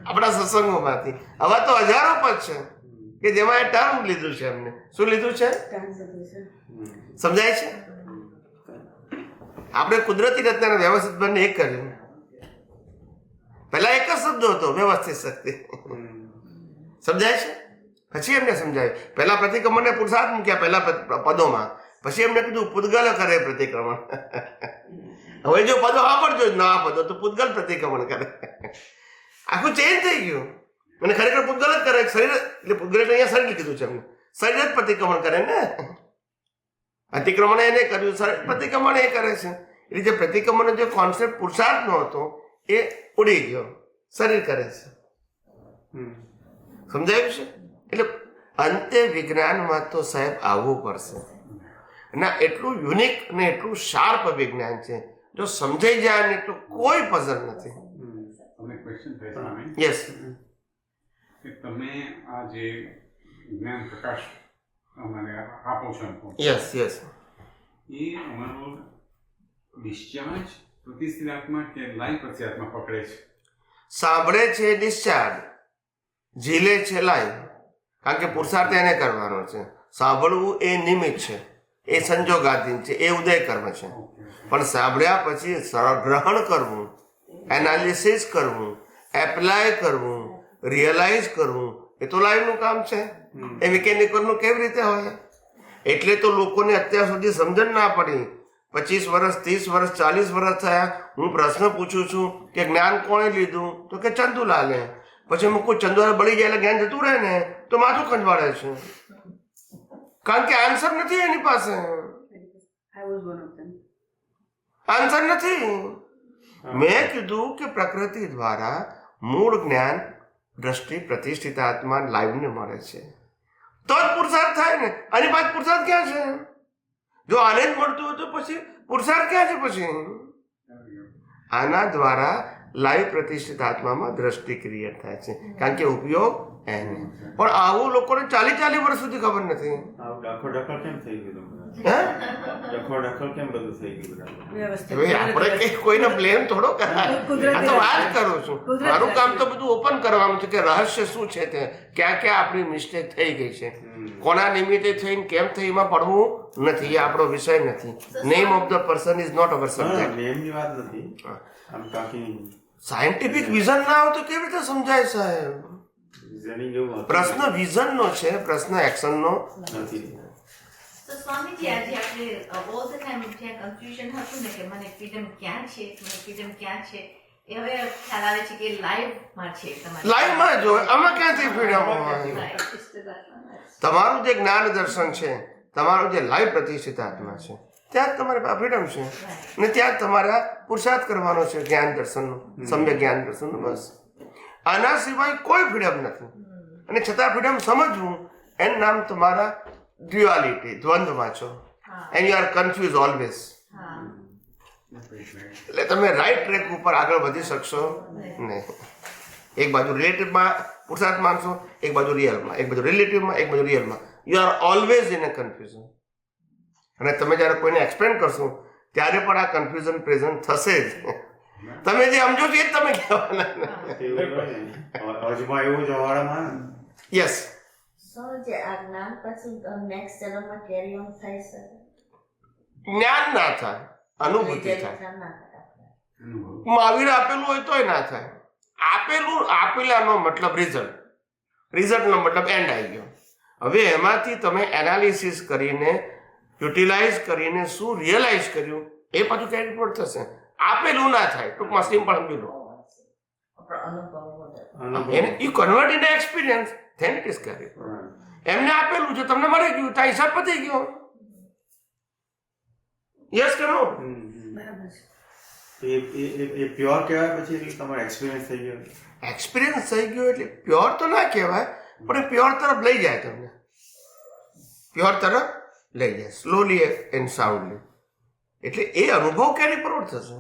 આપણા સત્સંગોમાંથી. હવે તો હજારો પદ છે કે જેમાં એ ટર્મ લીધું છે. એમને શું લીધું છે? સમજાય છે? આપણે કુદરતી રચનાને વ્યવસ્થિત બંને એક કર્યું. પહેલા એક જ શબ્દ હતો, વ્યવસ્થિત શક્તિ. સમજાય છે? પછી એમને સમજાય. પહેલા પ્રતિક્રમણને પુરુષાર્થ મૂક્યા પહેલા પદોમાં, પછી એમને કીધું પૂદગલ કરે પ્રતિક્રમણ. હવે જો પદો સાંભળજો જ નવા પદો તો પૂદગલ પ્રતિક્રમણ કરે. આખું ચેન્જ થઈ ગયું. અને ખરેખર પૂદગલ જ કરે. શરીર એટલે પૂદગલ એટલે અહીંયા શરીર કીધું છે એમને. શરીર જ પ્રતિક્રમણ કરે ને. અતિક્રમણ એને કર્યું, પ્રતિક્રમણ એ કરે છે. એટલે જે પ્રતિક્રમણનો જે કોન્સેપ્ટ પુરુષાર્થનો હતો એ ઉડી ગયો, શરીર કરે છે. સમજાયું છે? એટલે અંતે વિજ્ઞાનમાં તો સાહેબ આવવું પડશે. ના, એટલું યુનિક અને એટલું શાર્પ વિજ્ઞાન છે, જો સમજાઈ જાય ને તો કોઈ પઝલ નથી. તમને ક્વેશ્ચન થાય સામે યસ. કે તમે આ જે જ્ઞાન પ્રકાશ અમારે આપો છો યસ યસ. એ અમારો ડિસ્ચાર્જ પ્રતિસ્થિતાત્મા કે લાઈવ પ્રત્યાત્મા પકડે છે? સાંભળે છે ડિસ્ચાર્જ, ઝીલે છે લાઈવ. કારણ કે પુરુષાર્થ એને કરવાનો છે. સાંભળવું એ નિમિત્ત છે, એ સંજોગાધીન છે, એ ઉદય કર્મ છે. પણ સાંભળ્યા પછી ગ્રહણ કરવું, એનાલિસિસ કરવું, એપ્લાય કરવું, રિયલાઇઝ કરવું, એ તો લાઈવનું કામ છે. એ મિકેનિકલનું કેવી રીતે હોય? એટલે તો લોકોને અત્યાર સુધી સમજણ ના પડી. 25 વર્ષ, 30 વર્ષ, 40 વર્ષ થયા, હું પ્રશ્ન પૂછું છું કે જ્ઞાન કોણે લીધું? તો કે ચંદુલાલે. પછી હું કોઈ ચંદુલાલ બળી જાય એટલે જ્ઞાન જતું રહે ને તો માથું ખંજવાળે છે. કારણ કે આન્સર નથી એની પાસે. આન્સર નથી. મેં કીધું કે પ્રકૃતિ દ્વારા મૂળ જ્ઞાન દ્રષ્ટિ પ્રતિષ્ઠિત આત્મા લાઈવને મળે છે તો જ પુરુષાર્થ થાય ને. આની પાસે પુરુષાર્થ ક્યાં છે? જો આને જ મળતું હોય તો પછી પુરુષાર્થ ક્યાં છે? પછી આના દ્વારા લાઈવ પ્રતિષ્ઠિત આત્મામાં દ્રષ્ટિ ક્રિએટ થાય છે. કારણ કે ઉપયોગ એને. પણ આવું લોકોને 40 વર્ષ સુધી ખબર નથી. ડખો કેમ થઈ ગયું? ડખો કેમ બધું થઈ ગયું? આપણે કઈ કોઈને બ્લેમ થોડો કરાય. આ તો વાત કરું છું. મારું કામ તો બધું ઓપન કરવાનું છે કે રહસ્ય શું છે, તે ક્યાં ક્યાં આપણી મિસ્ટેક થઈ ગઈ છે, કોના નિમિત્તે થઈને કેમ થઈ, એમાં પડવું નથી. એ આપણો વિષય નથી. Name of the person is not our subject. નેમની વાત નથી. આમ કાકી સાયન્ટિફિક વિઝન ના હોય તો કેવી રીતે સમજાય સાહેબ? રિઝનિંગ એવું પ્રશ્ન વિઝનનો છે, પ્રશ્ન એક્શનનો નથી. તો સ્વામીજી, આજે આપણે ઓલ ધ ટાઈમ જ્યાં કન્ફ્યુઝન હતું ને કે મને ફ્રીડમ ક્યાં છે, એ હવે ખ્યાલ આવે છે કે લાઈવમાં છે. લાઈવમાં જો આમાં ક્યાંથી ફ્રીડમ હોય? તમારું જે જ્ઞાન દર્શન છે, તમારું જે લાઈવ પ્રતિષ્ઠિત આત્મા છે, ત્યાં જ તમારે ફ્રીડમ છે. અને ત્યાં જ તમારા પુરુષાર્થ કરવાનો છે જ્ઞાન દર્શનનો, સમ્યક જ્ઞાન દર્શનનો. બસ આના સિવાય કોઈ ફ્રીડમ નથી. અને છતાં ફ્રીડમ સમજવું એનું નામ તમારા ડ્યુઆલિટી, દ્વંદ્વમાં છો. And you are confuse always. એટલે તમે રાઈટ ટ્રેક ઉપર આગળ વધી શકશો નહીં. એક બાજુ રિલેટિવમાં પુરુષાર્થ માનશો, એક બાજુ રિયલમાં, એક બાજુ રિલેટિવમાં, એક બાજુ રિયલમાં. You are always in a confusion. અને તમે જ્યારે કોઈને એક્સપ્લેન કરશો ત્યારે પણ આ કન્ફ્યુઝન પ્રેઝન્ટ થશે જ. તમે જે સમજો છો એ જ તમે કહેવાના. અજમાં એવું જવાડામાં યસ. જે આ જ્ઞાન પછી નેક્સ્ટ જન્મમાં કેરી ઓન થાય છે. જ્ઞાન ના થાય, અનુભૂતિ થાય. મહાવીર આપેલું હોય તોય ના થાય. આપેલાનો મતલબ રિઝલ્ટનો મતલબ એન્ડ આવી ગયો. હવે એમાંથી તમે એનાલિસિસ કરીને, યુટિલાઇઝ કરીને શું રિયલાઇઝ કર્યું એ પાછું કેરી ફોરવર્ડ થશે. આપેલું ના થાય, ટૂંકમાં સિમ્પલ સમજી લો. આપણો અનુભવ વગર. અનુભવ. એને you convert in experience, then it is carry. એમને આપેલું છે, તમને મળી ગયું, ત્યાં હિસાબ પતી ગયો. યસ કે નો? બરાબર છે. તો એ પ્યોર કહેવાય પછી એટલે તમારો એક્સપિરિયન્સ થઈ ગયો. એક્સપિરિયન્સ થઈ ગયો એટલે પ્યોર તો ના કહેવાય, પણ એ પ્યોર તરફ લઈ જાય તમને. પ્યોર તરફ લઈ જાય, સ્લોલી એન્ડ સાઉન્ડલી. એટલે એ અનુભવ કેરી ફોરવર્ડ થશે.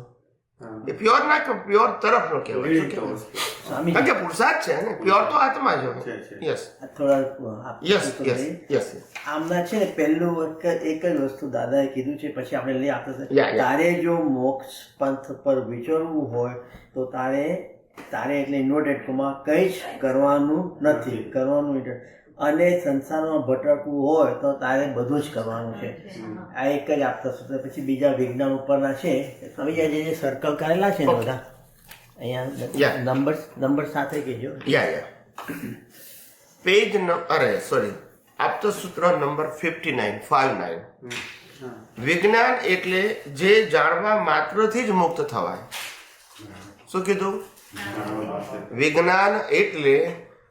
એ પ્યોર ના કે પ્યોર તરફ નો કહેવાય. શું કહેવાય? સ્વામી કારણ કે પુરુષાર્થ છે ને, પ્યોર તો આત્મા જ હોય. છે. યસ થોડા યસ યસ યસ. આમના છે ને પહેલું એક જ વસ્તુ દાદાએ કીધું છે, પછી આપણે લઈ આપતા યા, યા. તારે જો મોક્ષ પંથ પર વિચરવું હોય તો તારે એટલે ઇન્વર્ટેડમાં કંઈ જ કરવાનું નથી, અને સંસારમાં ભટકવું હોય તો તારે બધું જ કરવાનું છે. આ એક જ આપતા સૂત્ર. પછી બીજા વિજ્ઞાન ઉપરના છે, હવે આ જે સર્કલ કરેલા છે ને બધા Yeah. અહીંયા નંબર સાથે કહેજો. યા પેજ અરે સોરી, આપતો સૂત્ર નંબર 59. વિજ્ઞાન એટલે જે જાણવા માત્રથી જ મુક્ત થવાય. શું કીધું? વિજ્ઞાન એટલે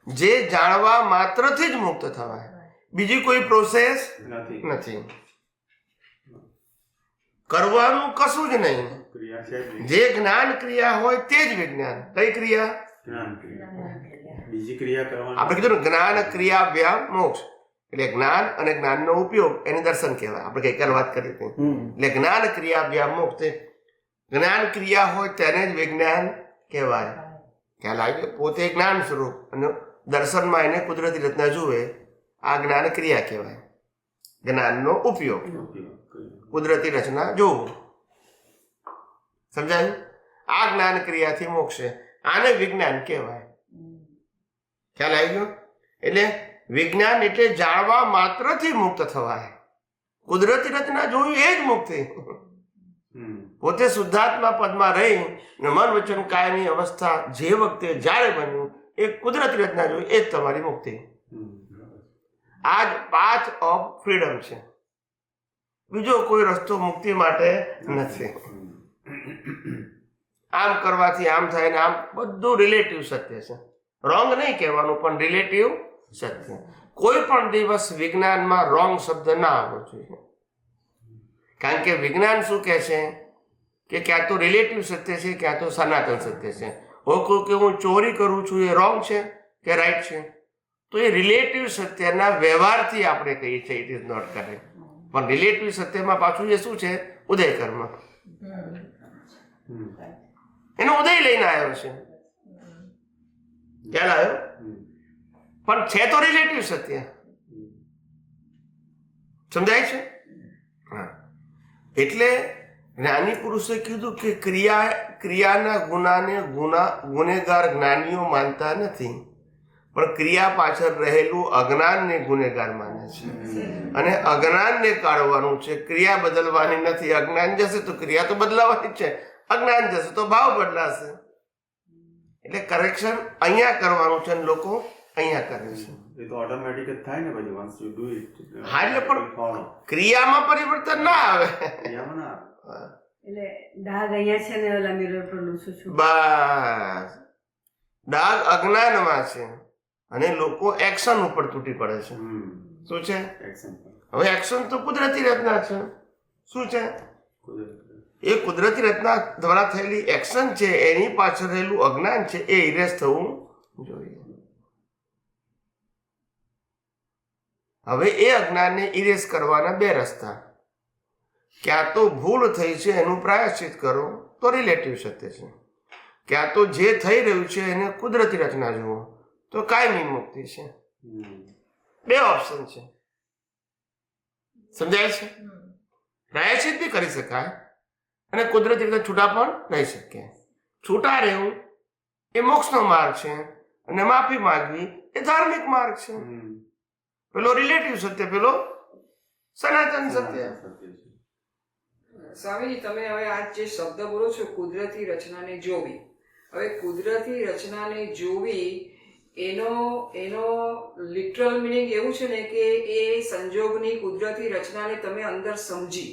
જે જાણવા માત્રથી જ મુક્ત થવાય, બીજી કોઈ પ્રોસેસ નથી, કરવાનું કશું જ નહીં. ક્રિયા છે જ નહીં. જે જ્ઞાન ક્રિયા હોય તે જ વિજ્ઞાન. કઈ ક્રિયા? જ્ઞાન ક્રિયા. બીજી ક્રિયા કરવાની આપણે કીધું ને, જ્ઞાન ક્રિયા વ્યામ મોક્ષ. એટલે જ્ઞાન અને જ્ઞાનનો ઉપયોગ એને દર્શન કહેવાય. આપણે ગઈકાલે વાત કરી હતી. એટલે જ્ઞાન ક્રિયા વ્યામ મોક્ષ. જ્ઞાન ક્રિયા હોય તેને જ વિજ્ઞાન કહેવાય. ખ્યાલ આવ્યો? પોતે જ્ઞાન સ્વરૂપ અને દર્શનમાં એને કુદરતી રચના જુએ, આ જ્ઞાન ક્રિયા કહેવાય. જ્ઞાનનો ઉપયોગ, કુદરતી રચના જોવું. સમજાયું? આ જ્ઞાન ક્રિયાથી મોક્ષ છે, આને વિજ્ઞાન કહેવાય. ખ્યાલ આવી ગયો? એટલે વિજ્ઞાન એટલે જાણવા માત્રથી મુક્ત થવાય. કુદરતી રચના જોયું એ જ મુક્તિ. પોતે શુદ્ધાત્મા પદમાં રહી ને મન વચન કાયની અવસ્થા જે વખતે જ્યારે બન્યું એ કુદરતી રચના જોઈ, એ જ તમારી મુક્તિ. આ જ પાથ ઓફ ફ્રીડમ છે. બીજો કોઈ રસ્તો મુક્તિ માટે નથી. આમ કરવાથી આમ થાય ને આમ, બધું રિલેટિવ સત્ય છે. રોંગ નહીં કહેવાનું, પણ રિલેટિવ સત્ય. કોઈ પણ દિવસ વિજ્ઞાનમાં રોંગ શબ્દ ના આવવો જોઈએ. કારણ કે વિજ્ઞાન શું કહે છે કે ક્યાં તો રિલેટિવ સત્ય છે, ક્યાં તો સનાતન સત્ય છે. કે હું ચોરી કરું છું એ રોંગ છે કે રાઈટ છે, તો એ રિલેટિવ સત્યના વ્યવહારથી આપણે કહીએ છીએ ઇટ ઇઝ નોટ કરેક્ટ. પણ રિલેટિવ સત્યમાં પાછું એ શું છે? ઉદય કર્મ. એનો ઉદય લઈને આવ્યો છે. ખ્યાલ આવ્યો? પણ છે તો રિલેટિવ સત્ય. સમજાય છે? હા. એટલે જ્ઞાની પુરુષે કીધું કે ક્રિયાના ગુનાને ગુનેગાર જ્ઞાનીઓ માનતા નથી, પણ ક્રિયા પાછળ રહેલું અજ્ઞાનને ગુનેગાર માને છે. અને અજ્ઞાનને કાઢવાનું છે, ક્રિયા બદલવાની નથી. અજ્ઞાન જશે તો ક્રિયા તો બદલાવાની જ છે, અજ્ઞાન જશે તો ભાવ બદલાશે. એટલે કરેક્શન અહીંયા કરવાનું છે અને લોકો અહીંયા કરે છે. એ તો ઓટોમેટિક જ થાય ને પછી once you do it. હા, એટલે પણ follow. ક્રિયામાં પરિવર્તન ના આવે. ક્રિયામાં ના આવે. એટલે ડાઘ અહીંયા છે ને ઓલા મિરર પર લૂછું છું. બસ ડાઘ અજ્ઞાનમાં છે અને લોકો એક્શન ઉપર તૂટી પડે છે. શું છે? Action પર. હવે એક્શન તો કુદરતી રચના છે. શું છે? કુદરતી. એ કુદરતી રચના દ્વારા થયેલી એક્શન છે, એની પાછળ રહેલું અજ્ઞાન છે, એ ઇરેઝ થવું જોઈએ. હવે એ અજ્ઞાનને ઇરેઝ કરવાના બે રસ્તા. ક્યાં તો ભૂલ થઈ છે એનું પ્રાયશ્ચિત કરો તો રિલેટિવ સત્ય છે, ક્યાં તો જે થઈ રહ્યું છે એને કુદરતી રચના જુઓ તો કાયમી મુક્તિ છે. બે ઓપ્શન છે. સમજાય છે? પ્રાયશ્ચિત બી કરી શકાય અને કુદરતી રીતે છૂટા પણ રહી શકે. છૂટા રહેવું એ મોક્ષનો માર્ગ છે અને માફી માંગવી એ ધાર્મિક માર્ગ છે. પેલો રિલેટિવ સત્ય, પેલો સનાતન સત્ય. સ્વામીજી, તમે હવે આ જે શબ્દ બોલો છો કુદરતી રચનાને જોવી, હવે કુદરતી રચનાને જોવી એનો લિટરલ મિનિંગ એવું છે ને કે એ સંજોગની કુદરતી રચનાને તમે અંદર સમજી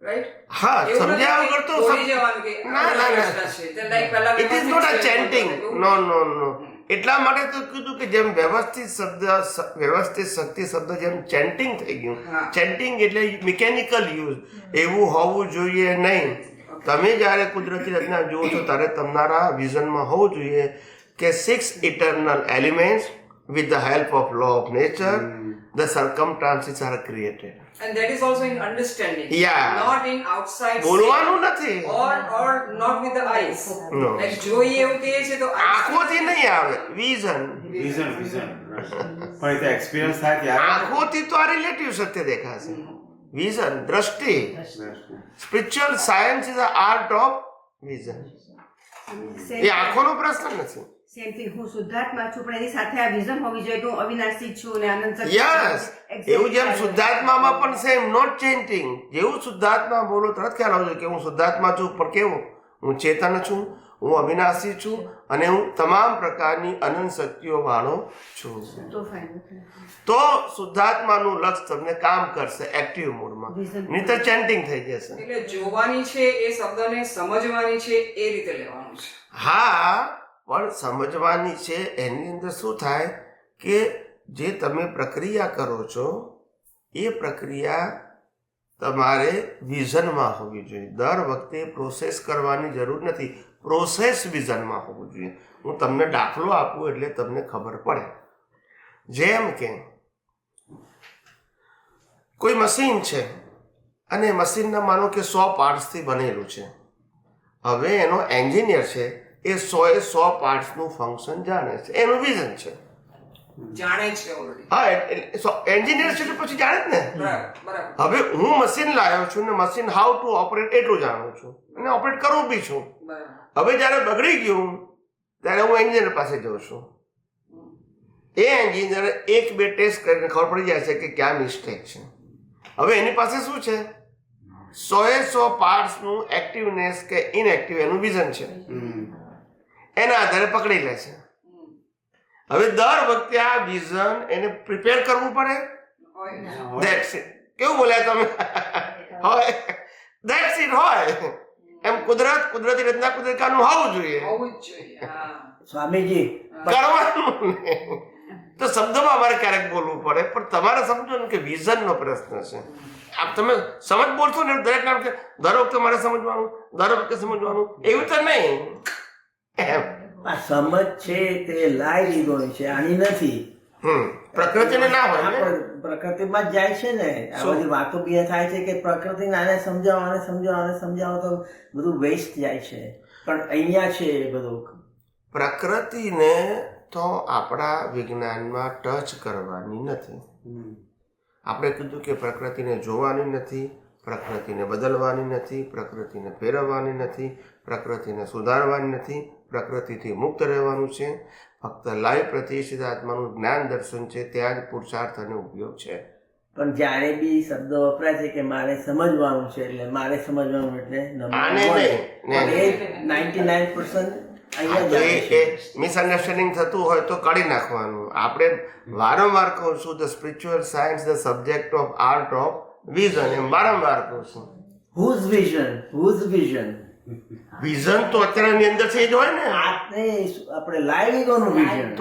રાઈટ હા એવું નથી સમજ્યા કે વગર તો બોલી જવાનું કે ના, ના, ના. પ્રશ્ન છે તે like પહેલા it is not a chanting. No no no એટલા માટે તો કીધું કે જેમ વ્યવસ્થિત શક્તિ શબ્દ જેમ ચેન્ટિંગ થઈ ગયું. હા. ચેન્ટિંગ એટલે મિકેનિકલ યુઝ, એવું હોવું જોઈએ નહીં. તમે જ્યારે કુદરતી રચના જુઓ છો ત્યારે તમારા વિઝનમાં હોવું જોઈએ કે 6 eternal elements with the help of law of nature the circumstances are created. and that is also in understanding, Yeah. not in outside બોલવાનું નથી, or not with the eyes. No. like જોઈએ એવું કહે છે તો આંખોથી નહીં આવે, વિઝન. વિઝન પણ એ તો એક્સપિરિયન્સ થાય ત્યારે આંખોથી તો આ રિલેટિવ સત્ય દેખાશે. વિઝન, દ્રષ્ટિ. Spiritual science is art of vision. એ આંખોનો પ્રશ્ન નથી. સેમ થિંગ, હું શુદ્ધાત્મા છું પણ એની સાથે આ વિઝન હોવી જોઈએ કે હું અવિનાશી છું અને અનંત સત્ય યસ, છું. એવું જેમ શુદ્ધાત્મામાં પણ સેમ, નોટ ચેન્જિંગ. જેવું શુદ્ધાત્મા બોલો તરત ખ્યાલ આવજો કે હું શુદ્ધાત્મા છું, પણ કેવું? હું ચેતન છું, હું અવિનાશી છું અને હું તમામ પ્રકારની અનંત શક્તિઓ વાળો છું. તો fine. તો શુદ્ધાત્માનું લક્ષ તમને કામ કરશે એક્ટિવ મોડમાં, નહીંતર ચેન્ટિંગ થઈ જશે. એટલે જોવાની છે એ શબ્દને સમજવાની છે એ રીતે લેવાનું છે. હા, પણ સમજવાની છે એની અંદર શું થાય કે જે તમે પ્રક્રિયા કરો છો એ પ્રક્રિયા તમારે વિઝનમાં હોવી જોઈએ. દર વખતે પ્રોસેસ કરવાની જરૂર નથી, પ્રોસેસ વિઝનમાં હોવું જોઈએ. હું તમને દાખલો આપું એટલે તમને ખબર પડે. જેમ કે કોઈ મશીન છે અને મશીનના માનો કે 100 પાર્ટ્સથી બનેલું છે. હવે એનો એન્જિનિયર છે એ 100 પાર્ટ્સનું ફંક્શન જાણે છે, એનું વિઝન છે. જાણે છે ઓલરેડી. હા, એન્જિનિયર છે તો પછી જાણે જ ને. બરાબર બરાબર હવે હું મશીન લાવ્યો છું ને મશીન હાઉ ટુ ઓપરેટ એટલું જાણું છું અને ઓપરેટ કરું બી છું. બરાબર. હવે જ્યારે બગડી ગયું ત્યારે હું એન્જિનિયર પાસે જાઉં છું. એ એન્જિનિયર 1-2 ટેસ્ટ કરીને ખબર પડી જાય છે કે ક્યાં મિસ્ટેક છે. હવે એની પાસે શું છે? 100 પાર્ટ્સનું એક્ટિવનેસ કે ઇનએક્ટિવ એનું વિઝન છે. એના આધારે પકડી લે છે. હવે દર વખતે આ વિઝન એને પ્રિપેર કરવું પડે. That's it. કેવું બોલ્યા તમે? હોય That's it હોય એમ કુદરતી રચના કુદરતી કાનૂન હોવું જોઈએ, હોવું જ જોઈએ. હા. સ્વામીજી કરવાનું નહીં. તો શબ્દોમાં અમારે ક્યારેક બોલવું પડે, પણ તમારે સમજો કે વિઝનનો પ્રશ્ન છે. આપ તમે સમજ બોલશો ને દરેક નામ કે દર વખતે મારે સમજવાનું, દર વખતે સમજવાનું, એવું તો નહીં. એમ આ સમજ છે તે લાઈવ ઈગોની છે, આની નથી. પ્રકૃતિને ના હોય આ ને. પણ પ્રકૃતિમાં જ જાય છે ને. આ બધી વાતો બી થાય છે કે પ્રકૃતિને આને સમજાવો તો બધું વેસ્ટ જાય છે. પણ અહીંયા છે એ બધું. પ્રકૃતિને તો આપણા વિજ્ઞાનમાં ટચ કરવાની નથી. આપણે કીધું કે પ્રકૃતિને જોવાની નથી, પ્રકૃતિને બદલવાની નથી, પ્રકૃતિને ફેરવવાની નથી, પ્રકૃતિને સુધારવાની નથી, પ્રકૃતિથી મુક્ત રહેવાનું છે. ફક્ત લાઈવ પ્રતિષ્ઠિત આત્માનું જ્ઞાન દર્શન છે, ત્યાં જ પુરુષાર્થ અને ઉપયોગ છે. પણ જ્યારે બી શબ્દ વપરાય છે કે મારે સમજવાનું છે એટલે મારે સમજવાનું એટલે આને નહીં. 99% અહીંયા જાય છે. મિસઅન્ડરસ્ટેન્ડિંગ થતું હોય તો કાઢી નાખવાનું. આપણે વારંવાર કહું છું the spiritual science the subject of art of vision, એમ વારંવાર કહું છું. Whose vision? વિઝન તો અત્યારની અંદર છે જ હોય ને. આપણે લાઈવ ઈગોનું વિઝન.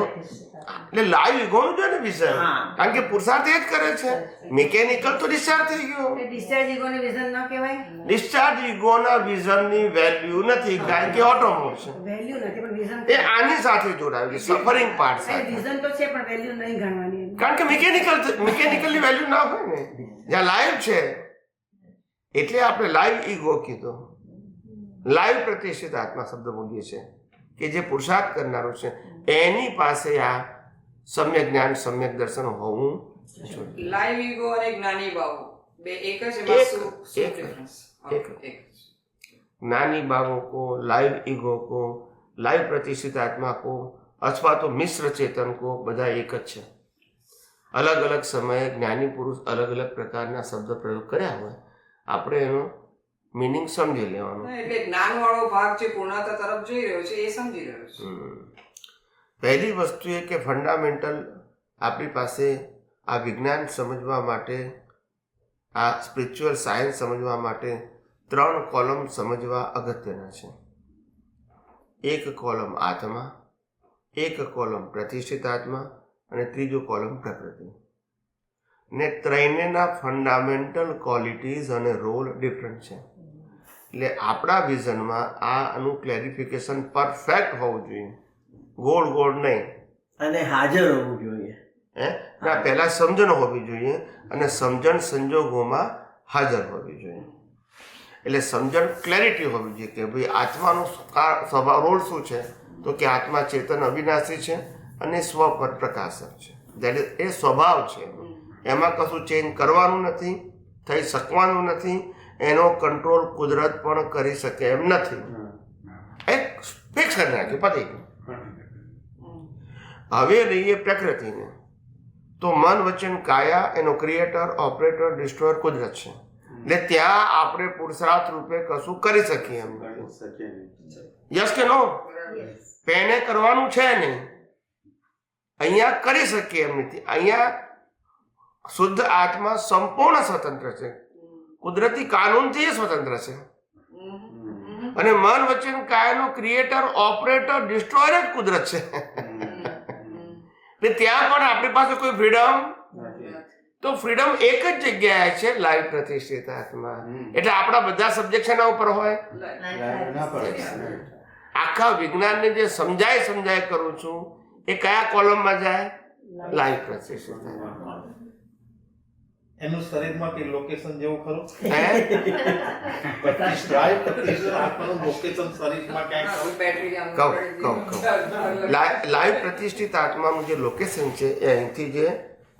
એટલે લાઈવ ઈગોનું છે ને વિઝન, હા. કારણ કે પુરુષાર્થ એ જ કરે છે. મિકેનિકલ તો ડિસ્ચાર્જ થઈ ગયો. ડિસ્ચાર્જ ઈગોની વિઝન ન કહેવાય. ડિસ્ચાર્જ ઈગોના વિઝનની વેલ્યુ નથી, કારણ કે ઓટોમોટ છે. વેલ્યુ નથી પણ વિઝન. એ આની સાથે જોડાયું છે, સફરિંગ પાર્ટ સાથે. વિઝન તો છે પણ વેલ્યુ નહીં ગણવાની. કારણ કે મિકેનિકલની વેલ્યુ ના હોય ને, જ્યાં લાઈવ છે. એટલે આપણે લાઈવ ઈગો કીધો. લાઈવ પ્રતિષ્ઠિત આત્મા શબ્દ બોલીએ છીએ કે જે પુરુષાર્થ કરનારો છે એની પાસે આ સમ્યક જ્ઞાન સમ્યક દર્શન હોવું જોઈએ. લાઈવ ઈગો અને જ્ઞાની ભાવો બે એક જ, એમાં શું એક. difference? એક. એક. જ્ઞાની ભાવો को लाइव ईगो को लाइव प्रतिष्ठित आत्मा को अथवा तो मिश्र चेतन को બધા એક જ છે. અલગ અલગ સમયે જ્ઞાની પુરુષ અલગ અલગ પ્રકારના શબ્દ પ્રયોગ કર્યા હોય, આપણે એનો મિનિંગ સમજી લેવાનો. એટલે જ્ઞાન વાળો ભાગ જે પૂર્ણતા તરફ જઈ રહ્યો છે એ સમજી રહ્યો છે. પહેલી વસ્તુ એ કે ફંડામેન્ટલ આપણી પાસે આ વિજ્ઞાન સમજવા માટે આ સ્પિરિચ્યુઅલ સાયન્સ સમજવા માટે 3 કોલમ સમજવા અગત્યના છે. એક કોલમ આત્મા, એક કોલમ પ્રતિષ્ઠિત આત્મા અને ત્રીજો કોલમ પ્રકૃતિ. ને ત્રણેયના ફંડામેન્ટલ ક્વોલિટીઝ અને રોલ ડિફરન્ટ છે. એટલે આપણા વિઝનમાં આનું ક્લેરિફિકેશન પરફેક્ટ હોવું જોઈએ, ગોળ ગોળ નહીં. અને હાજર હોવું જોઈએ. ના, પહેલા સમજણ હોવી જોઈએ અને સમજણ સંજોગોમાં હાજર હોવી જોઈએ. એટલે સમજણ ક્લેરિટી હોવી જોઈએ કે ભાઈ આત્માનો સ્વભાવ રોલ શું છે, તો કે આત્મા ચેતન અવિનાશી છે અને સ્વ પર પ્રકાશક છે. દેટ ઇઝ એ સ્વભાવ છે, એમાં કશું ચેન્જ કરવાનું નથી, થઈ શકવાનું નથી, એનો કંટ્રોલ કુદરત પણ કરી શકે એમ નથી. એક ફિક્સ કરી નાખ્યું, પતી ગયું. હવે લઈએ પ્રકૃતિને, તો મન વચન કાયા એનો ક્રિએટર, ઓપરેટર, ડિસ્ટ્રોયર કુદરત છે. એટલે ત્યાં આપણે પુરુષાર્થ રૂપે કશું કરી શકીએ એમ નથી. યસ કે નો? પેને કરવાનું છે નહીં, અહીંયા કરી શકીએ એમ નથી. અહીંયા શુદ્ધ આત્મા સંપૂર્ણ સ્વતંત્ર છે, કુદરતી કાનૂનથી સ્વતંત્ર છે. અને મન વચન કાયાનો ક્રિએટર, ઓપરેટર, ડિસ્ટ્રોયર જ કુદરત છે. એટલે ત્યાં પણ આપણી પાસે કોઈ ફ્રીડમ, તો ફ્રીડમ એક જ જગ્યાએ છે, લાઈવ પ્રતિષ્ઠિત આત્મા. એટલે આપણા બધા સબ્જેક્ટ શેના ઉપર હોય? આખા વિજ્ઞાનને જે સમજાય કરું છું એ કયા કોલમમાં જાય? લાઈવ પ્રતિષ્ઠિત આત્મા. એનું શરીરમાં કઈ લોકેશન જેવું ખરું? હે? આત્માનું લોકેશન શરીરમાં ક્યાંય ખરું? બેટરી આમ કહું. લાઈવ પ્રતિષ્ઠિત આત્માનું જે લોકેશન છે એ અહીંથી જે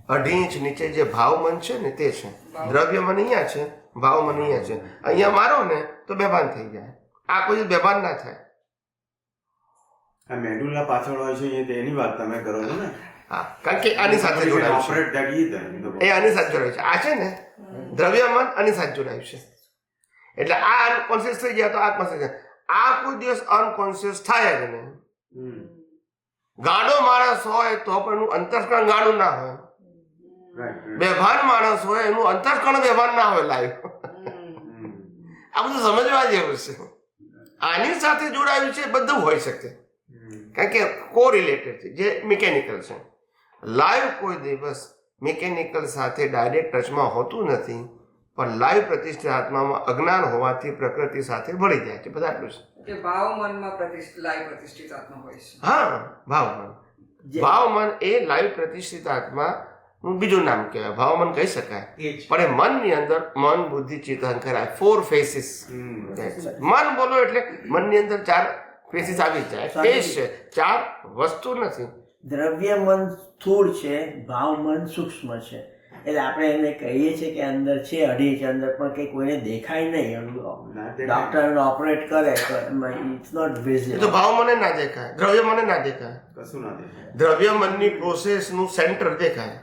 2.5 ઇંચ નીચે જે ભાવ મન છે ને તે છે. દ્રવ્ય મન અહીંયા છે, ભાવ મન અહીંયા છે. અહીંયા મારો ને તો બેભાન થઈ જાય. આ કોઈ બેભાન ના થાય. આ મેડુલા પાછળ હોય છે એની વાત તમે કરો છો ને? હા, કારણ કે આની સાથે જોડાયું છે. એ આની સાથે જોડાયું છે. આ છે ને દ્રવ્ય મન આની સાથે જોડાયું છે. એટલે આ અનકોન્શિયસ થઈ જાય તો આ કોન્શિયસ. આ કોઈ દિવસ અનકોન્શિયસ થાય જ નહીં. ગાડો માણસ હોય તો પણ એનું અંતસ્કરણ ગાડું ના હોય. બેભાન માણસ હોય એનું અંતસ્કરણ બેભાન ના હોય. લાઈવ આ બધું સમજવા જેવું છે. આની સાથે જોડાયું છે બધું હોઈ શકે, કારણ કે કોરિલેટેડ છે, જે મિકેનિકલ છે. લાઈવ કોઈ દિવસ મિકેનિકલ સાથે ડાયરેક્ટ ટચમાં હોતું નથી, પણ લાઈવ પ્રતિષ્ઠિત આત્મામાં અજ્ઞાન હોવાથી પ્રકૃતિ સાથે ભળી જાય છે. બધા આટલું છે કે ભાવ મનમાં લાઈવ પ્રતિષ્ઠિત આત્મા હોય છે. હા, ભાવમન. ભાવમન એ લાઈવ પ્રતિષ્ઠિત આત્મા નું બીજું નામ કહેવાય. ભાવમન કહી શકાય, પણ એ મનની અંદર મન, બુદ્ધિ, ચિત્ત, અહંકાર 4 ફેસીસ. મન બોલો એટલે મનની અંદર 4 ફેસીસ આવી જાય. ફેસ છે, 4 વસ્તુ નથી. દ્રવ્ય મન સ્થૂળ છે, ભાવ મન સૂક્ષ્મ છે. એટલે આપણે એને કહીએ છીએ કે અંદર છે 2.5 ઇંચ અંદર, પણ કે કોઈને દેખાય નહીં. ડોક્ટર ઓપરેટ કરે તો ઇટ્સ નોટ એ વિઝિબલ. તો ભાવ મને ના દેખાય, દ્રવ્ય મને ના દેખાય. કશું ના દેખાય. દ્રવ્ય મનની પ્રોસેસનું સેન્ટર દેખાય.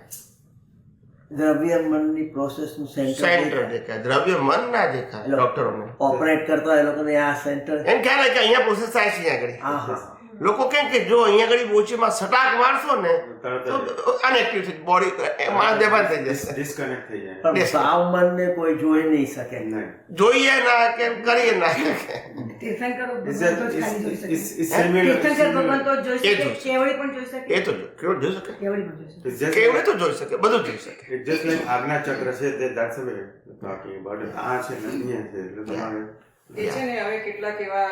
દ્રવ્ય મનની પ્રોસેસનું સેન્ટર સેન્ટર દેખાય, દ્રવ્ય મન ના દેખાય ડોક્ટરોને. ઓપરેટ કરતા એ લોકોને આ સેન્ટર. એમ ખ્યાલ કે અહીંયા પ્રોસેસ થાય છે. અહીંયા હા આગળ હા. લોકો કેમ કે જો અહીંયા આગળ બોચીમાં સટાક મારશો ને તો અનએક્ટિવ થઈ બોડી, માણસ બેભાન થઈ જશે. ડિસ્કનેક્ટ થઈ જાય. પણ ભાવ મનને કોઈ જોઈ નહીં શકે. જોઈએ ના કે કરીએ ના. તીર્થંકરો It's ભગવાન તો જ ખાલી જોઈ શકે. તીર્થંકર ભગવાન તો જ જોઈ એ શકે, જોઈ શકે. કેવડી પણ જોઈ શકે, એ તો કેવું જોઈ શકે, કેવડી પણ જોઈ શકે. કેવડે તો જોઈ શકે, બધું જોઈ શકે. જસ્ટ લાઈક આજ્ઞા ચક્ર છે તે દર્શાવે બાકી બટ આ છે ને અહીંયા છે એટલે તમારે એ છે ને હવે કેટલાક એવા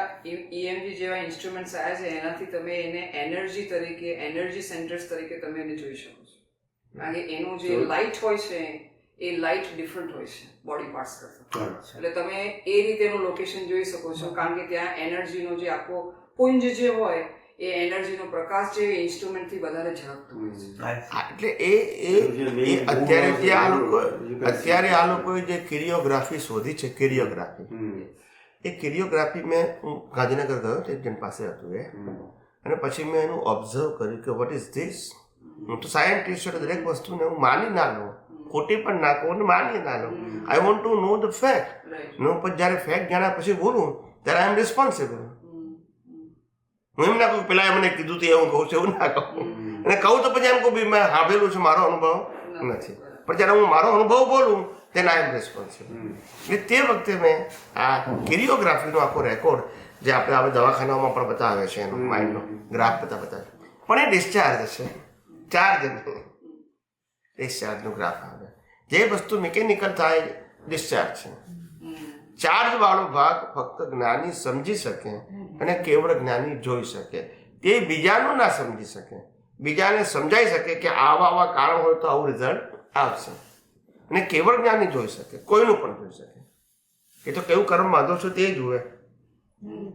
EMG જેવા ઇન્સ્ટ્રુમેન્ટ્સ આવ્યા છે, એનાથી તમે એને એનર્જી તરીકે, એનર્જી સેન્ટર્સ તરીકે તમે એને જોઈ શકો છો. કારણ કે એનું જે લાઇટ હોય છે એ લાઇટ ડિફરન્ટ હોય છે બોડી પાર્ટ્સ કરતા. એટલે તમે એ રીતે એનું લોકેશન જોઈ શકો છો, કારણ કે ત્યાં એનર્જીનો જે આખો પુંજ જે હોય એ એનર્જીનો પ્રકાશ જે ઇન્સ્ટ્રુમેન્ટથી વધારે ઝડપતું હોય છે. એટલે અત્યારે આ લોકોએ જે કિરિયોગ્રાફી શોધી છે, કિરિયોગ્રાફી, એ કિરિયોગ્રાફી મેં હું ગાંધીનગર ગયો તો એક જણ પાસે હતું એ, અને પછી મેં એનું ઓબ્ઝર્વ કર્યું કે વોટ ઇઝ ધીસ. હું તો સાયન્ટિસ્ટ છું, દરેક વસ્તુને હું માની ના લઉં, ખોટી પણ ના કહું ને માની ના લઉં. I want to know the fact. હું પછી જ્યારે ફેક્ટ જાણ્યા પછી બોલું ત્યારે આઈ એમ રિસ્પોન્સિબલ. હું એમ ના કહું પેલા મને કીધું તો એવું કહું છું, એવું ના કહું. અને કહું તો પછી એમ કહું મેં સાંભળેલું છે, મારો અનુભવ નથી. પણ જ્યારે હું મારો અનુભવ બોલું then I am responsible. એટલે તે વખતે મેં આ કેરિયોગ્રાફીનો આખો રેકોર્ડ જે આપણે હવે દવાખાનાઓમાં પણ બતાવે છે એનો માઇન્ડનો ગ્રાફ બતાવે પણ એ ડિસ્ચાર્જ છે, ચાર્જ નહીં, ડિસ્ચાર્જનો ગ્રાફ આવે. જે વસ્તુ મિકેનિકલ થાય ડિસ્ચાર્જ છે. ચાર્જ વાળો ભાગ ફક્ત જ્ઞાની સમજી શકે અને કેવળ જ્ઞાની જોઈ શકે. તે બીજાનું ના સમજી શકે, બીજાને સમજાઈ શકે કે આવા કારણ હોય તો આવું રિઝલ્ટ આવશે, અને કેવળ જ્ઞાની જોઈ શકે, કોઈનું પણ જોઈ શકે. એ તો કેવું કર્મ બાંધો છો તે જુએ.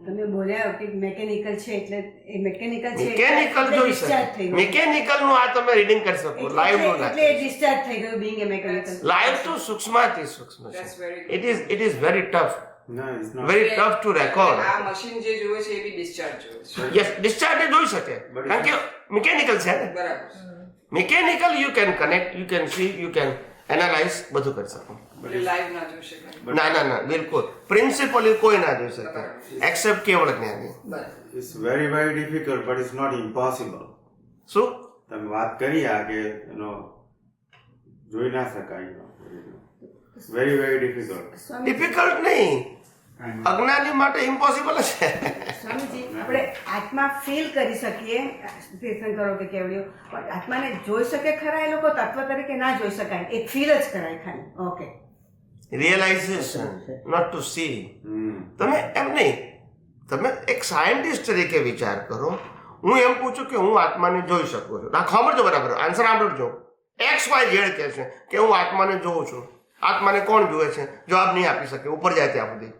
તમે બોલ્યા કે મેકેનિકલ છે એટલે એ મેકેનિકલ છે મિકેનિકલ જોઈ શકે. મિકેનિકલ નું આ તમે રીડિંગ કરી શકો, લાઈવ નું એટલે ડિસ્ચાર્જ થઈ ગયું બીંગ એ મેકેનિકલ. લાઈવ તો સૂક્ષ્મથી સૂક્ષ્મ છે. It is very tough, No, it's not. Very tough to record. આ મશીન જે જોવે છે એ બી ડિસ્ચાર્જ જોવે છે. યસ, ડિસ્ચાર્જ જોઈ શકે કારણ કે મિકેનિકલ છે ને. બરાબર. Mechanical you can connect, you can see, you can analyse, બધું કરી શકો. એટલે લાઈવ ના જોઈ શકાય. ના બિલકુલ પ્રિન્સિપલી કોઈ ના જોઈ શકે એક્સેપ્ટ કેવળ જ્ઞાની. બરાબર. It's very, very difficult, but it's not impossible. શું તમે વાત કરી આ કે જોઈ ના શકાય. Very very difficult. ડિફિકલ્ટ નહીં, અજ્ઞાની માટે ઇમ્પોસિબલ છે. સ્વામીજી આપણે આત્મા ફીલ કરી શકીએ, તીર્થંકરો કે કેવડીઓ, પણ આત્માને જોઈ શકે ખરા એ લોકો? તત્વ તરીકે ના જોઈ શકાય, એક ફીલ જ કરાય ખાલી. Okay, realisation, not to see. તમે એમ નહીં, તમે એક સાયન્ટિસ્ટ તરીકે વિચાર કરો. હું એમ પૂછું કે હું આત્માને જોઈ શકું છું, આ સાંભળજો બરાબર, આન્સર સાંભળજો. XYZ કહે છે કે હું આત્માને જોઉં છું. આત્માને કોણ જુએ છે? જવાબ નહીં આપી શકે, ઉપર જાય ત્યાં સુધી.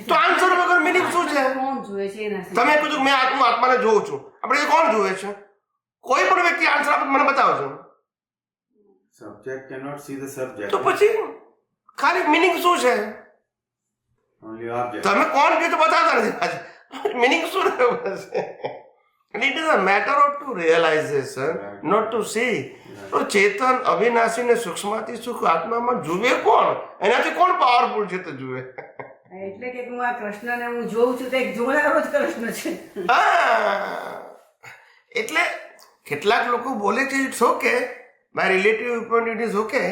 તો આન્સર વગર મિનિંગ શું છે? કોણ જુએ છે એના તમે કીધું મેં હું આત્માને જોઉં છું, આપણે કોણ જુએ છે? કોઈ પણ વ્યક્તિ આન્સર આપે મને બતાવજો. Subject cannot see the subject. તો પછી ખાલી મિનિંગ શું છે? Only object. તમે કોણ કીધું બતાવતા નથી, મિનિંગ શું રહ્યું છે? It is a matter of to realisation, not to see. તો ચેતન અવિનાશી ને સૂક્ષ્મથી સૂક્ષ્મ આત્મામાં જુએ કોણ? એનાથી કોણ પાવરફુલ છે તો જુએ? એટલે કે હું આ કૃષ્ણને હું જોઉં છું તો એક જોનારો જ કૃષ્ણ છે. એટલે કેટલાક લોકો બોલે છે it's okay, my relative point it is okay,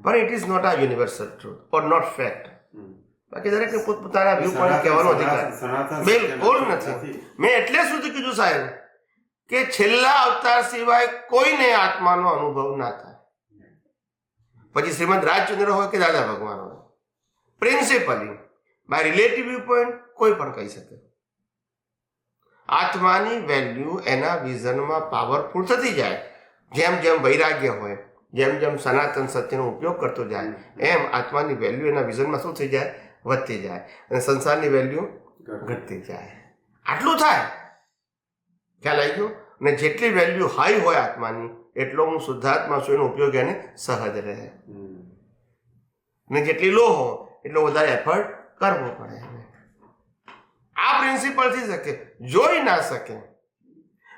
પણ it is not a universal truth or not fact. બાકી દરેકને પોતપોતાના વ્યૂ પોઈન્ટ કહેવાનો અધિકાર બિલકુલ નથી. મેં એટલે સુધી કીધું સાહેબ કે છેલ્લા અવતાર સિવાય કોઈને આત્માનો અનુભવ ના થાય. પછી શ્રીમદ રાજચંદ્ર હોય કે દાદા ભગવાન હોય, પ્રિન્સિપલી બાય રિલેટિવ વ્યૂ પોઈન્ટ કોઈ પણ કહી શકે. આત્માની વેલ્યુ એના વિઝનમાં પાવરફુલ થતી જાય. જેમ જેમ વૈરાગ્ય હોય, જેમ જેમ સનાતન સત્યનો ઉપયોગ કરતો જાય, એમ આત્માની વેલ્યુ એના વિઝનમાં શું થઈ જાય? વધતી જાય, અને સંસારની વેલ્યુ ઘટતી જાય. આટલું થાય, ખ્યાલ આવી ગયો? અને જેટલી વેલ્યુ હાઈ હોય આત્માની, એટલો હું શુદ્ધાત્મા છું એનો ઉપયોગ એને સહજ રહે. ને જેટલી લો હો એટલો વધારે એફર્ટ કરવો પડે. આ પ્રિન્સિપલ થી શકે, જોઈ ના શકે.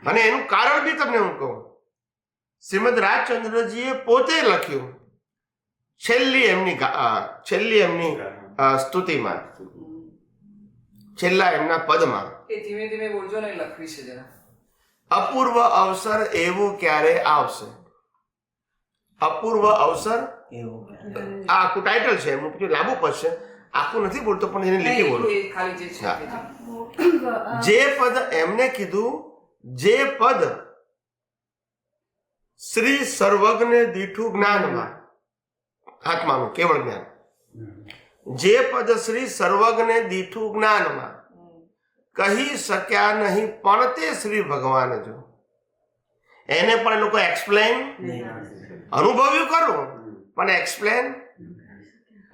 અને એનું કારણ બી તમને હું કહું, શ્રીમદ રાજચંદ્રજીએ પોતે લખ્યું છેલ્લી એમની સ્તુતિમાં, છેલ્લા એમના પદમાં, એ ધીમે ધીમે બોલજો ને, લખવી છે જરા. અપૂર્વ અવસર એવું ક્યારે આવશે? અપૂર્વ અવસર એવું આ આખું ટાઇટલ છે એમનું, પછી લાંબુ પડશે, આખું નથી બોલતો પણ એને લીટી બોલું. એ ખાલી જે છે તે. જે પદ એમને કીધું, જે પદ શ્રી સર્વજ્ઞ દીઠું જ્ઞાનમાં, આત્માનું કેવળ જ્ઞાન, જે પદ શ્રી સર્વજ્ઞ દીઠું જ્ઞાનમાં કહી શક્યા નહીં, પણ તે શ્રી ભગવાન જો. એને પણ લોકો એક્સપ્લેન અનુભવ્યું કરું, પણ એક્સપ્લેન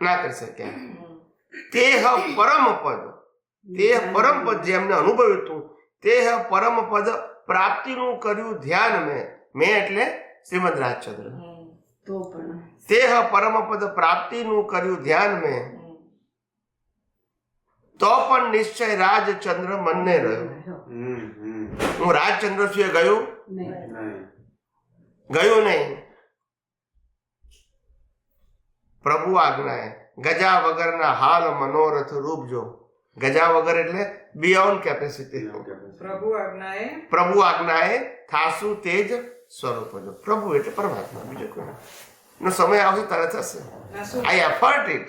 ના કરી શક્યા. તે પરમ પદ, તે પરમ પદ જે એમને અનુભવ્યું હતું, તે પરમ પદ પ્રાપ્તિનું કર્યું ધ્યાન મેં એટલે શ્રીમદ રાજચંદ્ર. તો પણ તે પરમ પદ પ્રાપ્તિનું કર્યું ધ્યાન મેં, તો પણ નિશ્ચય રાજચંદ્ર મનને રહ્યો. હું રાજચંદ્ર છું એ ગયું નહીં. પ્રભુ આજ્ઞાએ ગજા વગરના હાલ મનોરથ રૂપ જો. ગજા વગર એટલે બિયોન્ડ કેપેસિટી. પ્રભુ આજ્ઞાએ થાસુ તેજ સ્વરૂપ જો. પ્રભુ એટલે પરમાત્મા, બીજું કોઈ. નો સમય આવશે ત્યારે થશે. ના શું I effort it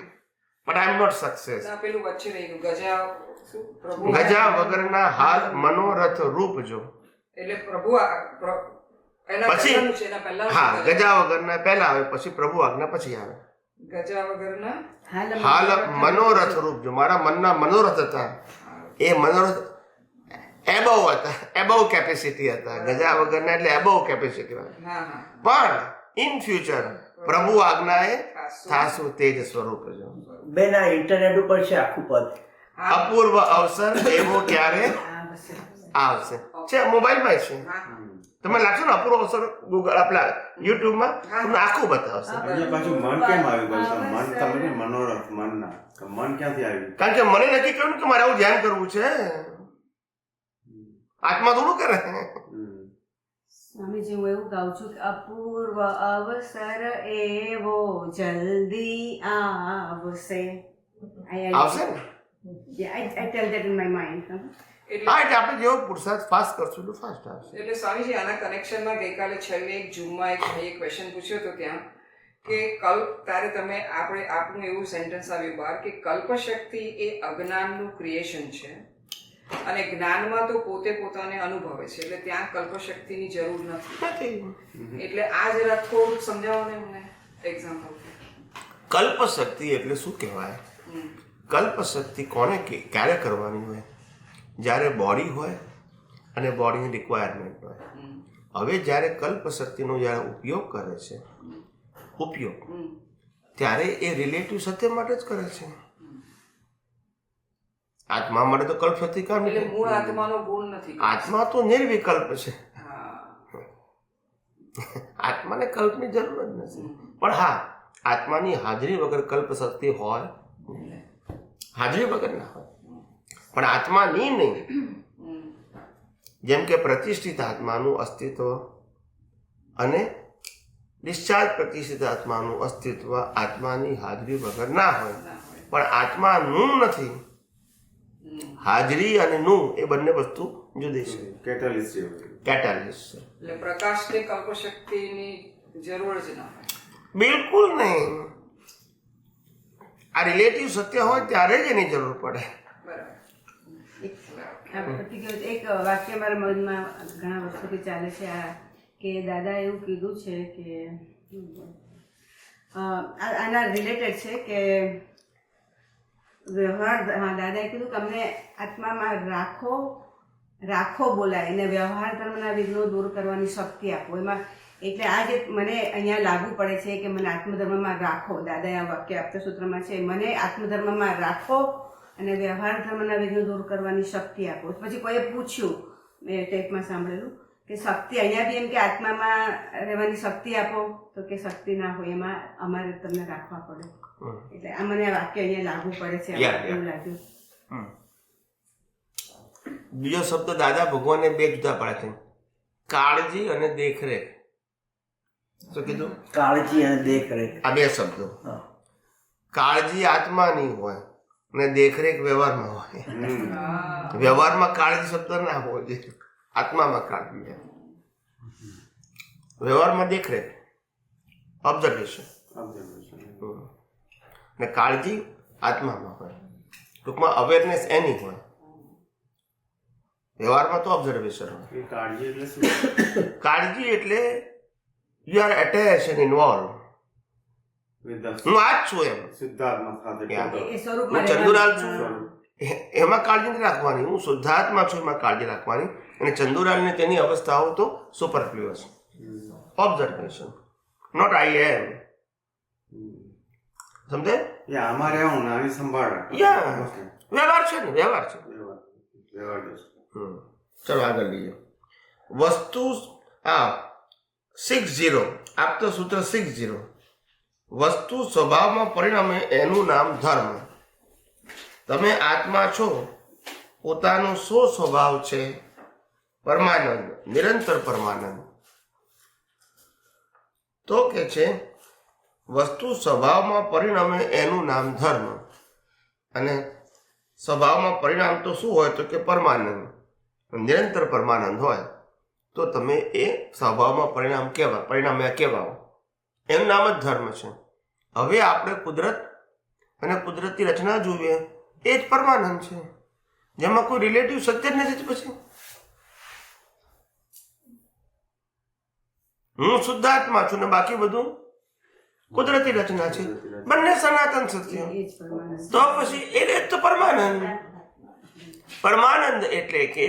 but I am not success. ના પેલું વચ્ચે રહી ગયું ગજા શું પ્રભુ ગજા વગરના હાલ મનોરથ રૂપ જો. એટલે પ્રભુ એના પછી પહેલાનું છે, એના પહેલાનું હા, છે. ગજા વગરના પહેલા આવે, પછી પ્રભુ આજ્ઞા પછી આવે. ગજા વગરના હાલ મનોરથ રૂપ જો. મારા મનના મનોરથ હતા, એ મનોરથ એબવ હતા, એબવ કેપેસિટી હતા. ગજા વગરના એટલે એબવ કેપેસિટી હતા. હા હા પણ ઇન ફ્યુચર પ્રભુ આજ્ઞાએ થાશું તેજ સ્વરૂપ જો. બેન આ ઇન્ટરનેટ ઉપર છે આખું પદ. અપૂર્વ અવસર એવો ક્યારે આવશે. છે મોબાઈલમાં છે. તમે લાગશો ને અપૂર્વ અવસર ગૂગલ આપણા યુટ્યુબમાં તમને આખું બતાવશે. અહીંયા પાછું મન કેમ આવ્યું ભાઈ? મન તમે ને મનોરથ મનના તો મન ક્યાંથી આવ્યું? કારણ કે મને નક્કી કહ્યું ને કે મારે આવું ધ્યાન કરવું છે. આત્મા થોડું કરે. સ્વામીજી હું એવું ગાઉં છું કે અપૂર્વ અવસર એવો જલ્દી આવશે. આવશે ને? I tell that in my mind. હા, એટલે આપણે જેવો પુરુષાર્થ ફાસ્ટ કરશું એટલું ફાસ્ટ આવશે. એટલે સ્વામીજી આના કનેક્શનમાં ગઈકાલે છેલ્લે એક ઝૂમમાં એક ભાઈએ ક્વેશ્ચન પૂછ્યો હતો ત્યાં કે ત્યારે તમે આપણું એવું સેન્ટેન્સ આવ્યું બહાર કે કલ્પશક્તિ એ અજ્ઞાનનું ક્રિએશન છે અને જ્ઞાનમાં તો પોતે પોતાને અનુભવે છે, એટલે ત્યાં કલ્પશક્તિની જરૂર નથી. એટલે આ જરા થોડુંક સમજાવો ને મને એક્ઝામ્પલ. કલ્પ શક્તિ એટલે શું કહેવાય? કલ્પ શક્તિ કોને ક્યારે કરવાની હોય? જ્યારે બોડી હોય અને બોડીની રિક્વાયરમેન્ટ હોય. હવે જ્યારે કલ્પ શક્તિનો જ્યારે ઉપયોગ કરે છે ત્યારે એ રિલેટિવ સત્ય માટે જ કરે છે. આત્મા માટે તો કલ્પ શક્તિ કામ એટલે મૂળ આત્માનો ગુણ નથી. આત્મા તો નિર્વિકલ્પ છે. હા. આત્માને કલ્પની જરૂર જ નથી. પણ હા, આત્માની હાજરી વગર કલ્પ શક્તિ હોય, હાજરી વગર ના હોય. પણ આત્માની નહીં. જેમ કે પ્રતિષ્ઠિત આત્માનું અસ્તિત્વ અને ડિસ્ચાર્જ પ્રતિષ્ઠિત આત્માનું અસ્તિત્વ આત્માની હાજરી વગર ના હોય. પણ આત્માનું નથી. હાજરી અને નું એ બંને વસ્તુ જુદી છે. કેટાલિસ્ટ જેવું. કેટાલિસ્ટ છે. એટલે પ્રકાશને કલ્પશક્તિની જરૂર જ ના હોય. બિલકુલ નહીં. આ રિલેટિવ સત્ય હોય ત્યારે જ એની જરૂર પડે. એક વાક્ય મારા મનમાં ઘણા વર્ષોથી ચાલે છે આ કે દાદા એવું કીધું છે કે આના રિલેટેડ છે કે વ્યવહાર, હા, દાદાએ કીધું કે અમને આત્મામાં રાખો બોલાય અને વ્યવહાર ધર્મના વિઘ્નો દૂર કરવાની શક્તિ આપો. એમાં એટલે આ જે મને અહીંયા લાગુ પડે છે કે મને આત્મધર્મમાં રાખો, દાદાએ આ વાક્ય આપતા સૂત્રમાં છે, મને આત્મધર્મમાં રાખો અને વ્યવહાર ધર્મના વિઘ્નો દૂર કરવાની શક્તિ આપો. પછી કોઈએ પૂછ્યું, મેં ટેપમાં સાંભળેલું કે શક્તિ અહીંયા બી એમ કે આત્મામાં રહેવાની શક્તિ આપો, તો કે શક્તિ ના હોય, એમાં અમારે તમને રાખવા પડે. એટલે આ મને આ વાક્ય અહીંયા લાગુ પડે છે, એવું લાગ્યું. બીજો શબ્દ દાદા ભગવાને બે જુદા પાડે છે, કાળજી અને દેખરેખ. શું કીધું? કાળજી અને દેખરેખ. આ બે શબ્દો. કાળજી આત્માની હોય અને દેખરેખ વ્યવહારમાં હોય. વ્યવહારમાં કાળજી શબ્દ ના હોય જોઈએ, આત્મામાં કાળજી. વ્યવહારમાં દેખરેખ, ઓબ્ઝર્વેશન. ને કાળજી આત્મામાં હોય. ટૂંકમાં અવેરનેસ એની હોય. વ્યવહારમાં તો ઓબ્ઝર્વેશન હોય. કાળજી એટલે શું? કાળજી એટલે you are attach and involve. હું આ જ છું એમ. શુદ્ધાત્મા સાથે એ સ્વરૂપમાં હું ચંદુલાલ છું, એમાં કાળજી નથી રાખવાની. હું શુદ્ધાત્મા છું, એમાં કાળજી રાખવાની. અને ચંદુલાલને તેની અવસ્થાઓ તો સુપરફ્લુઅસ. ઓબ્ઝર્વેશન, નોટ આઈ એમ. સમજે? આમાં રહેવું ને આની સંભાળ વ્યવહાર છે ને, વ્યવહાર છે. વ્યવહાર. ચલો આગળ લઈએ. વસ્તુ 60 આપતો સૂત્ર 60. વસ્તુ સ્વભાવમાં પરિણમે એનું નામ ધર્મ. તમે આત્મા છો, પોતાનો સ્વભાવ છે પરમાનંદ, નિરંતર પરમાનંદ. તો કે છે વસ્તુ સ્વભાવમાં પરિણમે એનું નામ ધર્મ. અને સ્વભાવમાં પરિણામ તો શું હોય તો કે પરમાનંદ, નિરંતર પરમાનંદ હોય તો તમે એ સ્વભાવમાં પરિણામ્યા કહેવાઓ. એનું નામ જ ધર્મ છે. હવે આપણે કુદરત અને કુદરતી રચના જોઈએ, એ જ પરમાનંદ છે, જેમાં કોઈ રિલેટિવ સત્ય જ નથી. પછી હું શુદ્ધ આત્મા છું ને બાકી બધું કુદરતી રચના છે, બંને સનાતન સત્ય. એ જ પરમાનંદ. તો પછી એ જ તો પરમાનંદ. પરમાનંદ એટલે કે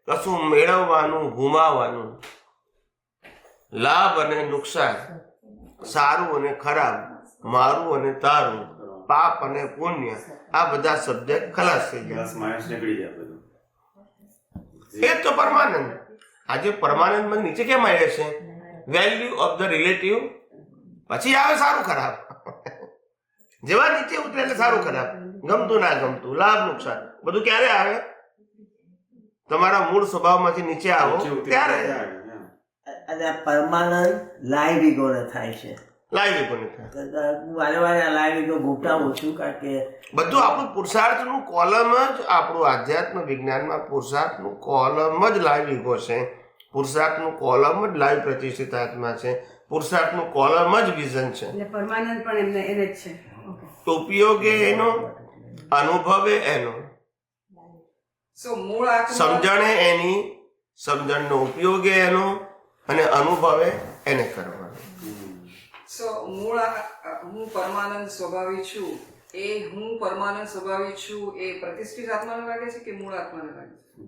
કશું મેળવવાનું, ગુમાવવાનું, લાભ અને નુકસાન, સારું અને ખરાબ, મારું અને તારું, પાપ અને પુણ્ય, આ બધા સબ્જેક્ટ ખલાસ થઈ ગયા. પ્લસ માઇનસ નીકળી જાય બધું. એ જ તો પરમાનંદ. આજે પરમાનંદમાં નીચે કેમ આવે છે? વેલ્યુ ઓફ ધ રિલેટિવ, પછી આવે સારું ખરાબ. જેવા નીચે ઉતરે એટલે સારું ખરાબ, ગમતું ના ગમતું, લાભ નુકસાન, બધું ક્યારે આવે? તમારા મૂળ સ્વભાવમાંથી નીચે આવો ત્યારે. અને પરમાનંદ લાઈવ ઈગોને થાય છે. લાઈવ કોને થાય? હું વારે વારે આ લાઈવ ઈગો ઘૂંટાવું છું, કારણ કે બધું આપણું પુરુષાર્થનું કોલમ જ, આપણું આધ્યાત્મ વિજ્ઞાનમાં પુરુષાર્થનું કોલમ જ લાઈવ ઈગો છે. પુરુષાર્થનું કોલમ જ લાઈવ પ્રતિષ્ઠિત આત્મા છે. પુરુષાર્થનું કોલમ જ વિઝન છે. એટલે પરમાનંદ પણ એમને એને જ છે. ઓકે. ઉપયોગે એનો, અનુભવે એનો, સો મૂળ આત્મા સમજણે એની, સમજણનો ઉપયોગે એનો અને અનુભવે એને કરવાનો. સો મૂળ હું પરમાનંદ સ્વભાવી છું, એ હું પરમાનંદ સ્વભાવી છું એ પ્રતિષ્ઠિત આત્માને લાગે છે કે મૂળ આત્માને લાગે છે?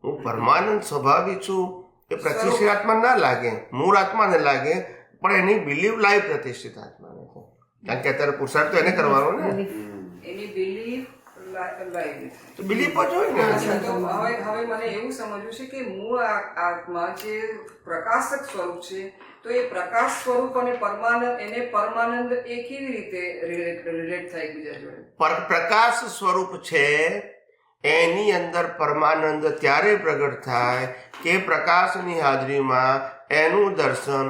હું પરમાનંદ સ્વભાવી છું એ પ્રતિષ્ઠિત આત્મા ના લાગે, મૂળ આત્માને લાગે, પણ એની બિલીવ લાઈવ પ્રતિષ્ઠિત આત્માને છે. કારણ કે અત્યારે પુરુષાર્થ તો એને કરવાનો ને, એની બિલીફ લાઈવ તો બિલીફ જ હોય ને. હવે મને એવું સમજવું છે કે મૂળ આત્મા જે પ્રકાશક સ્વરૂપ છે, તો એ પ્રકાશ સ્વરૂપ અને પરમાનંદ, એને પરમાનંદ એ કેવી રીતે રિલેટ થાય બીજા જોડે? પ્રકાશ સ્વરૂપ છે, એની અંદર પરમાનંદ ત્યારે પ્રગટ થાય કે પ્રકાશની હાજરીમાં એનું દર્શન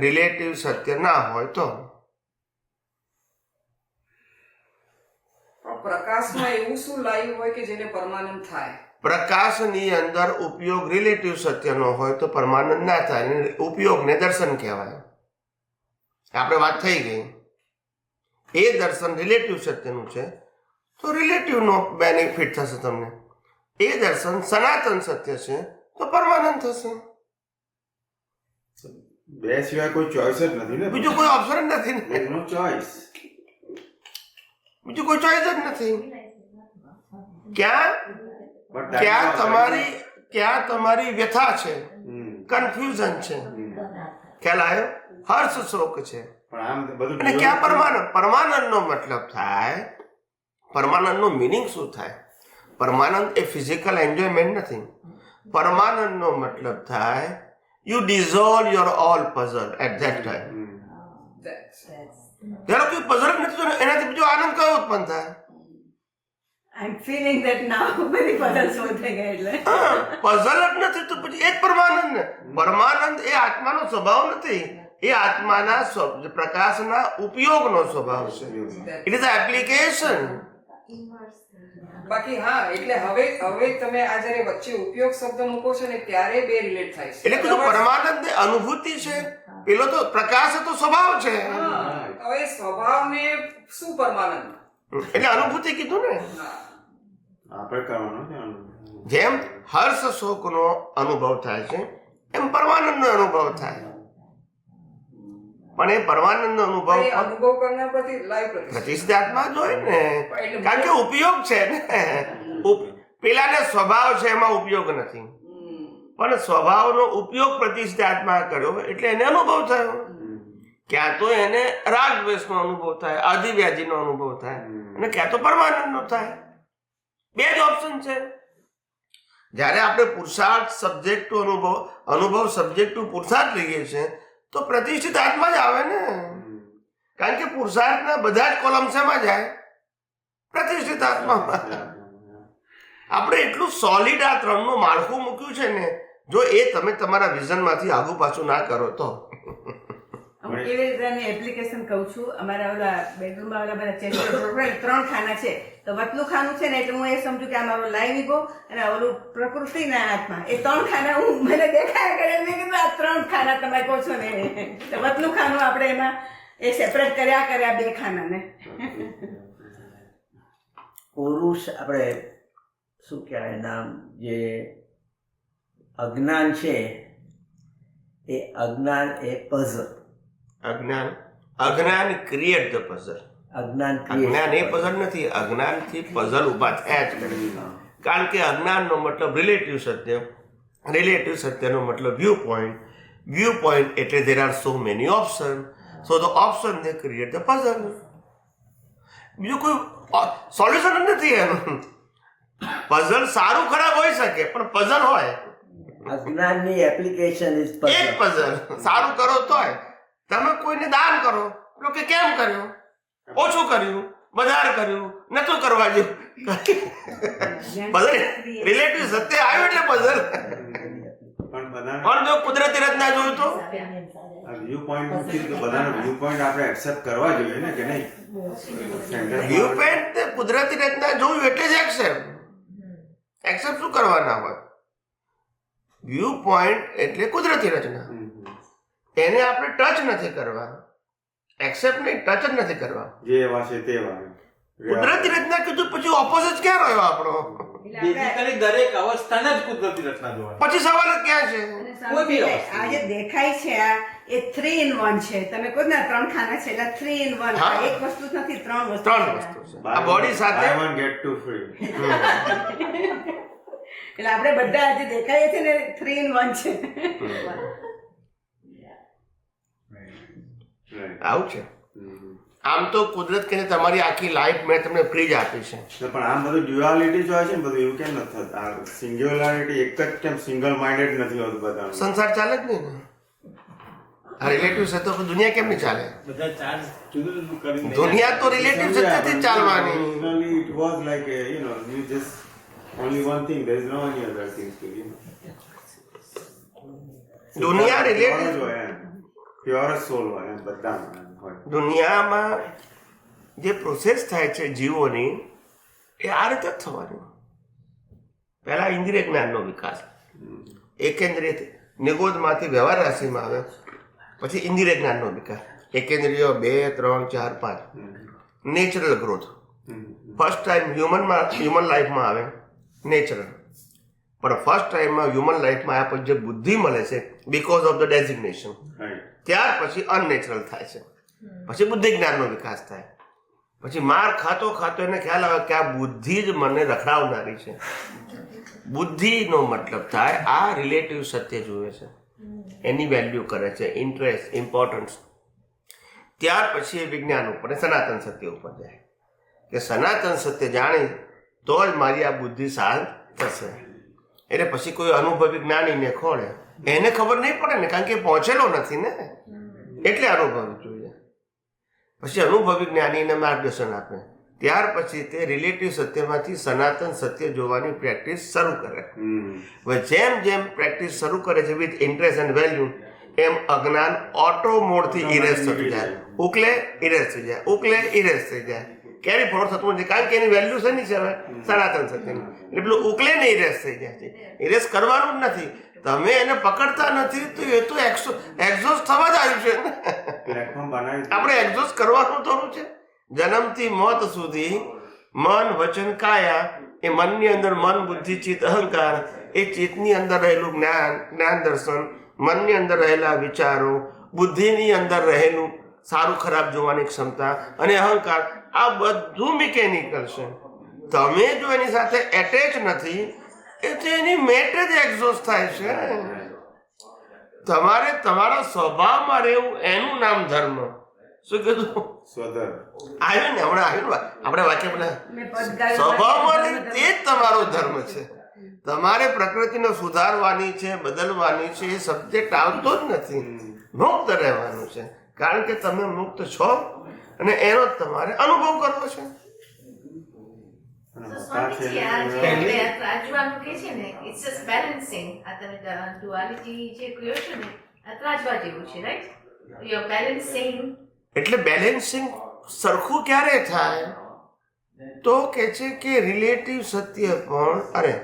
રિલેટિવ સત્ય ના હોય તો. પ્રકાશમાં એવું શું લાઈવ હોય કે જેને પરમાનંદ થાય? પ્રકાશની અંદર ઉપયોગ રિલેટિવ સત્યનો હોય તો પરમાનંદ ના થાય, એને ઉપયોગને દર્શન કહેવાય. આપણે વાત થઈ ગઈ, એ દર્શન રિલેટિવ સત્યનું છે તો રિલેટિવનો બેનિફિટ થશે તમને. એ દર્શન સનાતન સત્ય છે તો પરમાનંદ થશે. બે સિવાય કોઈ ચોઈસ જ નથી ને. બીજું કોઈ ઓપ્શન જ નથી ને, નો ચોઈસ. બીજું કોઈ ચોઈસ જ નથી. ક્યાં તમારી વ્યથા છે, કન્ફ્યુઝન છે, ખ્યાલ આવ્યો? હર્ષ શોક છે. પણ આમ બધું અને ક્યાં પરમાનંદ? પરમાનંદનો મતલબ થાય, પરમાનંદનો મિનિંગ શું થાય? પરમાનંદ એ ફિઝિકલ એન્જોયમેન્ટ નથી. પરમાનંદનો મતલબ થાય you dissolve your all puzzle at that time. જ્યારે કોઈ પઝલ જ નથી તો એનાથી બીજો આનંદ કયો ઉત્પન્ન થાય? આઈ એમ ફીલિંગ ધેટ નાઉ બધી પઝલ સોલ્વ થઈ ગઈ એટલે. પઝલ જ નથી તો પછી એ જ પરમાનંદ ને. પરમાનંદ એ આત્માનો સ્વભાવ નથી, એ આત્માના પ્રકાશના ઉપયોગનો સ્વભાવ છે. It is application. બાકી હા, એટલે હવે તમે આ જયારે વચ્ચે ઉપયોગ શબ્દ મૂકો છો ને ત્યારે બે રિલેટ થાય છે. એટલે કીધું પરમાનંદ એ અનુભૂતિ છે, પેલો તો પ્રકાશ તો સ્વભાવ છે. હવે સ્વભાવને શું પરમાનંદ? એટલે અનુભૂતિ કીધું ને. આપણે કરવાનું છે. જેમ હર્ષ શોકનો અનુભવ થાય છે એમ પરમાનંદનો અનુભવ થાય. પણ એ પરમાનંદનો અનુભવ કરનાર પ્રતિષ્ઠિત આત્મા જ હોય ને, કારણ કે ઉપયોગ છે ને. પેલાને સ્વભાવ છે એમાં ઉપયોગ નથી, પણ સ્વભાવનો ઉપયોગ પ્રતિષ્ઠિત આત્મા કર્યો એટલે એને અનુભવ થયો. ક્યાં તો એને રાગ દ્વેષનો અનુભવ થાય, આદિ વ્યાધિનો અનુભવ થાય, અને ક્યાં તો પરમાનંદનો થાય. બે જ ઓપ્શન છે. જ્યારે આપણે પુરુષાર્થ સબ્જેક્ટ ટુ અનુભવ સબ્જેક્ટ ટુ પુરુષાર્થ લઈએ છીએ તો પ્રતિષ્ઠિત આત્મા જ આવે ને. કારણ કે પુરુષાર્થના બધા જ કોલમ શેમાં જાય? પ્રતિષ્ઠિત આત્મામાં. આપણે એટલું સોલિડ આ ત્રણનું માળખું મૂક્યું છે ને, જો એ તમે તમારા વિઝનમાંથી આગુ પાછું ના કરો તો. એવી રીતે એપ્લિકેશન કહું છું. અમારા ઓલા બેડરૂમમાં ઓલા બધા ચેસ્ટર 3 ખાના છે, તો વતલું ખાનું છે ને એટલે હું એ સમજુ કે આ મારો લાઈવ ઈગો અને ઓલું પ્રકૃતિના આત્મા, એ 3 ખાના હું મને દેખાયા કરે. મેં કીધું આ 3 ખાના તમે કહો છો ને, તો વતલું ખાનું આપણે એમાં એ સેપરેટ કર્યા 2 ખાનાને. પુરુષ આપણે શું કહેવાય નામ, જે અજ્ઞાન છે એ અજ્ઞાન એ પઝલ. અજ્ઞાન ક્રિએટ ધ પઝલ. અજ્ઞાન અજ્ઞાન એ પઝલ નથી, અજ્ઞાનથી પઝલ ઊભા થયા જ કરે. કારણ કે અજ્ઞાનનો મતલબ રિલેટિવ સત્ય, રિલેટિવ સત્યનો મતલબ વ્યૂ પોઈન્ટ એટલે there are so many options, so the option they create the puzzle. બીજું કોઈ સોલ્યુશન નથી એનું. પઝલ સારું ખરાબ હોઈ શકે પણ પઝલ હોય. અજ્ઞાનની એપ્લિકેશન ઇઝ એક પઝલ. પઝલ સારું કરો તોય તમે કોઈને દાન કરો કે કેમ કર્યું, ઓછું કર્યું, વધારે કર્યું, નતું કરવા જેવું. પઝલ રિલેટિવ સત્ય આવ્યું એટલે પઝલ. પણ બધાને પણ જો કુદરતી રચના જોયું તો વ્યૂ પોઈન્ટ મૂકી તો બધાનો વ્યૂ પોઈન્ટ આપણે એક્સેપ્ટ કરવા જોઈએ ને કે નહીં? વ્યૂ પોઈન્ટ કુદરતી રચના જોયું એટલે જ એક્સેપ્ટ શું કરવાના હોય? વ્યૂ પોઈન્ટ એટલે કુદરતી રચના, એને આપણે ટચ નથી કરવા, એક્સેપ્ટ નહીં, ટચ જ નથી કરવા. જે એવા છે તેવા કુદરતી રચના કીધું પછી ઓપોઝિટ ક્યાં રહ્યો આપણો? બેઝિકલી દરેક અવસ્થાને જ કુદરતી રચના જોવાની. પછી સવાલ જ ક્યાં છે? કોઈ બી આ જે દેખાય છે આ એ 3 in 1 છે. તમે કહો ને 3 ખાના છે એટલે 3 in 1. હા. એક વસ્તુ જ નથી, 3 વસ્તુ ત્રણ છે. વસ્તુ છે આ બોડી સાથે. Buy one, get two free. એટલે આપણે બધા આજે દેખાય છે ને 3 in 1 છે. Right. આવું છે. આમ તો કુદરત કહે તમારી આખી લાઈફ મેં તમને ફ્રી જ આપી છે. તો પણ આમ બધું ડ્યુઆલિટી જો હોય છે ને બધું એવું કેમ નથી થતું? આ સિંગ્યુલારિટી એક જ કેમ સિંગલ માઇન્ડેડ નથી હોતું બધાનું? સંસાર ચાલે જ નહીં ને. આ રિલેટિવ છે તો દુનિયા કેમ નહીં ચાલે? બધા ચાર્જ જુદું જુદું કરીને દુનિયા તો રિલેટિવ સત્યથી જ ચાલવાની. Originally it was like a, you just only one thing. There is no any other things to દુનિયા pure રિલેટિવ. જ હોય એમ. Pure soul હોય એમ બધામાં એમ હોય. દુનિયામાં જે પ્રોસેસ થાય છે જીવોની એ આ રીતે જ થવાની. પહેલા ઇન્દ્રિય જ્ઞાનનો વિકાસ, એકેન્દ્રિય નિગોદમાંથી વ્યવહાર રાશિમાં આવે, પછી ઇન્દ્રિય જ્ઞાનનો વિકાસ, એકેન્દ્રિય 2, 3, 4, 5 natural growth. First time human લાઈફમાં આવે નેચરલ, પણ ફર્સ્ટ ટાઈમમાં હ્યુમન લાઈફમાં આ પછી જે બુદ્ધિ મળે છે because of the designation, Right. ત્યાર પછી અનનેચરલ થાય છે. પછી બુદ્ધિ જ્ઞાનનો વિકાસ થાય. પછી માર ખાતો ખાતો એને ખ્યાલ આવે કે આ બુદ્ધિ જ મને રખડાવનારી છે. બુદ્ધિનો મતલબ થાય આ રિલેટિવ સત્ય જુએ છે, એની વેલ્યુ કરે છે, ઇન્ટરેસ્ટ, ઇમ્પોર્ટન્સ. ત્યાર પછી એ વિજ્ઞાન ઉપર સનાતન સત્ય ઉપર જાય કે સનાતન સત્ય જાણી તો જ મારી આ બુદ્ધિ શાંત થશે. એટલે પછી કોઈ અનુભવી જ્ઞાનીને ખોળે એને ખબર નહીં પડે ને, કારણ કે પહોંચેલો નથી ને, એટલે અનુભવી જોઈએ. પછી અનુભવી જ્ઞાનીને માર્ગદર્શન આપે, ત્યાર પછી તે રિલેટિવ સત્યમાંથી સનાતન સત્ય જોવાની પ્રેક્ટિસ શરૂ કરે. હવે જેમ જેમ પ્રેક્ટિસ શરૂ કરે છે વિથ ઇન્ટરેસ્ટ એન્ડ વેલ્યુ, એમ અજ્ઞાન ઓટો મોડથી ઇરેઝ થતું જાય. ઉકલે ઇરેઝ થઈ જાય, ઉકલે ઇરેઝ થઈ જાય, કેરી ફોરવર્ડ થતું નથી, કારણ કે એની વેલ્યુ શેની છે? હવે સનાતન સત્યની. એટલે પેલું ઉકલે ને ઇરેઝ થઈ જાય છે. ઇરેઝ કરવાનું જ નથી, તમે એને પકડતા નથી તો એ તો એક્ઝોસ્ટ થવા જ આવ્યું છે ને. પ્લેટફોર્મ બનાવી આપણે એક્ઝોસ્ટ કરવાનું થોડું છે. જન્મથી મોત સુધી મન, વચન, કાયા, એ મનની અંદર મન, બુદ્ધિ, ચિત્ત, અહંકાર, એ ચિત્તની અંદર રહેલું જ્ઞાન દર્શન, મનની અંદર રહેલા વિચારો, બુદ્ધિની અંદર રહેલું સારું ખરાબ જોવાની ક્ષમતા અને અહંકાર, આ બધું મિકેનિકલ છે. તમે જો એની સાથે એટેચ નથી એ તો એની મેટ જ એક્ઝોસ્ટ થાય છે. તમારે તમારા સ્વભાવમાં રહેવું, એનું નામ ધર્મ. શું કીધું? સ્વધર્મ. આવ્યું ને હમણાં આવ્યું ને આપણે વાક્ય બધા મેં પદ ગાયું. સ્વભાવમાં રહે તે જ તમારો ધર્મ છે. તમારે પ્રકૃતિને સુધારવાની છે, બદલવાની છે, એ સબ્જેક્ટ આવતો જ નથી. મુક્ત રહેવાનું છે, કારણ કે તમે મુક્ત છો અને એનો તમારે અનુભવ કરવો છે. So, સ્વામીજી, આ જે આપણે આ ત્રાજવાનું કહે છે ને, it's just balancing. આ તમે duality જે કહ્યો છો ને, આ ત્રાજવા જેવું છે, right? you're balancing. એટલે બેલેન્સિંગ સરખું ક્યારે થાય? તો કે છે કે રિલેટિવ સત્ય પણ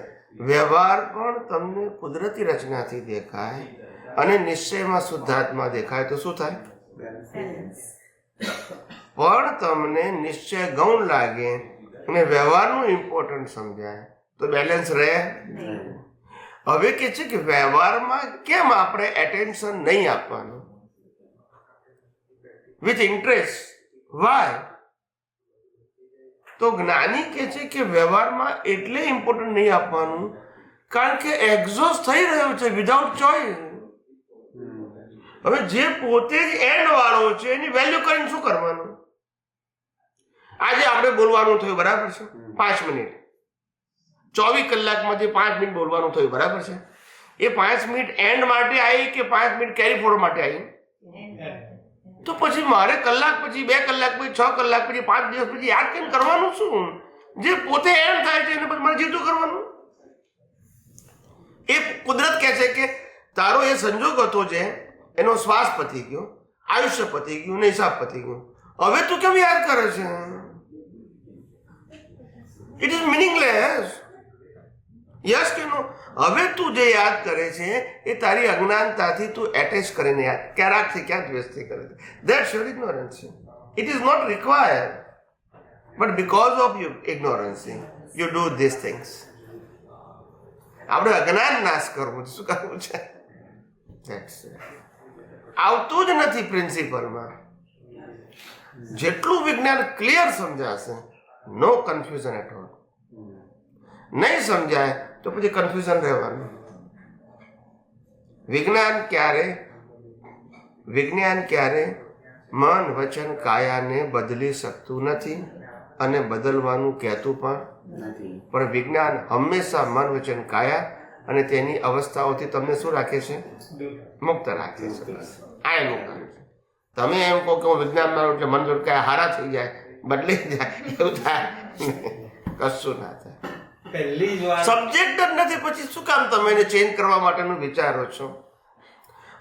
વ્યવહાર પણ તમને કુદરતી રચનાથી દેખાય અને નિશ્ચયમાં શુદ્ધાત્મા દેખાય તો શું થાય? પણ તમને નિશ્ચય ગૌણ લાગે અને વ્યવહારનું ઇમ્પોર્ટન્ટ સમજાય તો બેલેન્સ રહે. હવે કે છે કે વ્યવહારમાં કેમ આપણે એટેન્શન નહીં આપવાનું? With interest. વાય? તો જ્ઞાની કે છે કે વ્યવહારમાં એટલે ઇમ્પોર્ટન્ટ નહીં આપવાનું કારણ કે એક્ઝોસ્ટ થઈ રહ્યો છે વિધાઉટ ચોઇસ. હવે જે પોતે જ એન્ડ વાળો છે એની વેલ્યુ કરીને શું કરવાનું? આજે આપણે બોલવાનું થયું બરાબર છે 5 મિનિટ, 24 કલાકમાંથી 5 મિનિટ બોલવાનું થયું બરાબર છે. એ 5 મિનિટ એન્ડ માટે આવી કે 5 મિનિટ કેરી ફોરવર્ડ માટે આવી? તો પછી મારે કલાક પછી 2 કલાક પછી 6 કલાક પછી 5 દિવસ પછી યાદ કેમ કરવાનું શું? જે પોતે એન્ડ થાય છે એને પછી મારે જીતું કરવાનું. એ કુદરત કહે છે કે તારો એ સંજોગ હતો જે એનો શ્વાસ પતી ગયો, આયુષ્ય પતી ગયું ને હિસાબ પતી ગયો, હવે તું કેમ યાદ કરે છે? It is meaningless. યસ કે નો? હવે તું જે યાદ કરે છે એ તારી અજ્ઞાનતાથી તું એટેચ કરીને યાદ ક્યારાકથી ક્યાં દ્વેષથી કરે છે. That's your ignorance. It is not required but because of you ignorance you do this things. આપણે અજ્ઞાન નાશ કરવું શું કરવું છે? આવતું જ નથી પ્રિન્સિપલમાં. જેટલું વિજ્ઞાન ક્લિયર સમજાશે નો કન્ફ્યુઝન એટ ઓલ. નહીં સમજાય તો પછી કન્ફ્યુઝન રહેવાનું. વિજ્ઞાન ક્યારે મન વચન કાયાને બદલી શકતું નથી અને બદલવાનું કહેતું પણ નથી. પણ વિજ્ઞાન હંમેશા મન વચન કાયા અને તેની અવસ્થાઓથી તમને શું રાખે છે? મુક્ત રાખે છે. આ એનું કામ છે. તમે એમ કહો કે હું વિજ્ઞાન મારું એટલે મન વચન કાયા હારા થઈ જાય, બદલી જાય, એવું થાય? કશું ના થાય. સબ્જેક્ટ જ નથી પછી શું કામ તમે એને ચેન્જ કરવા માટેનું વિચારો છો?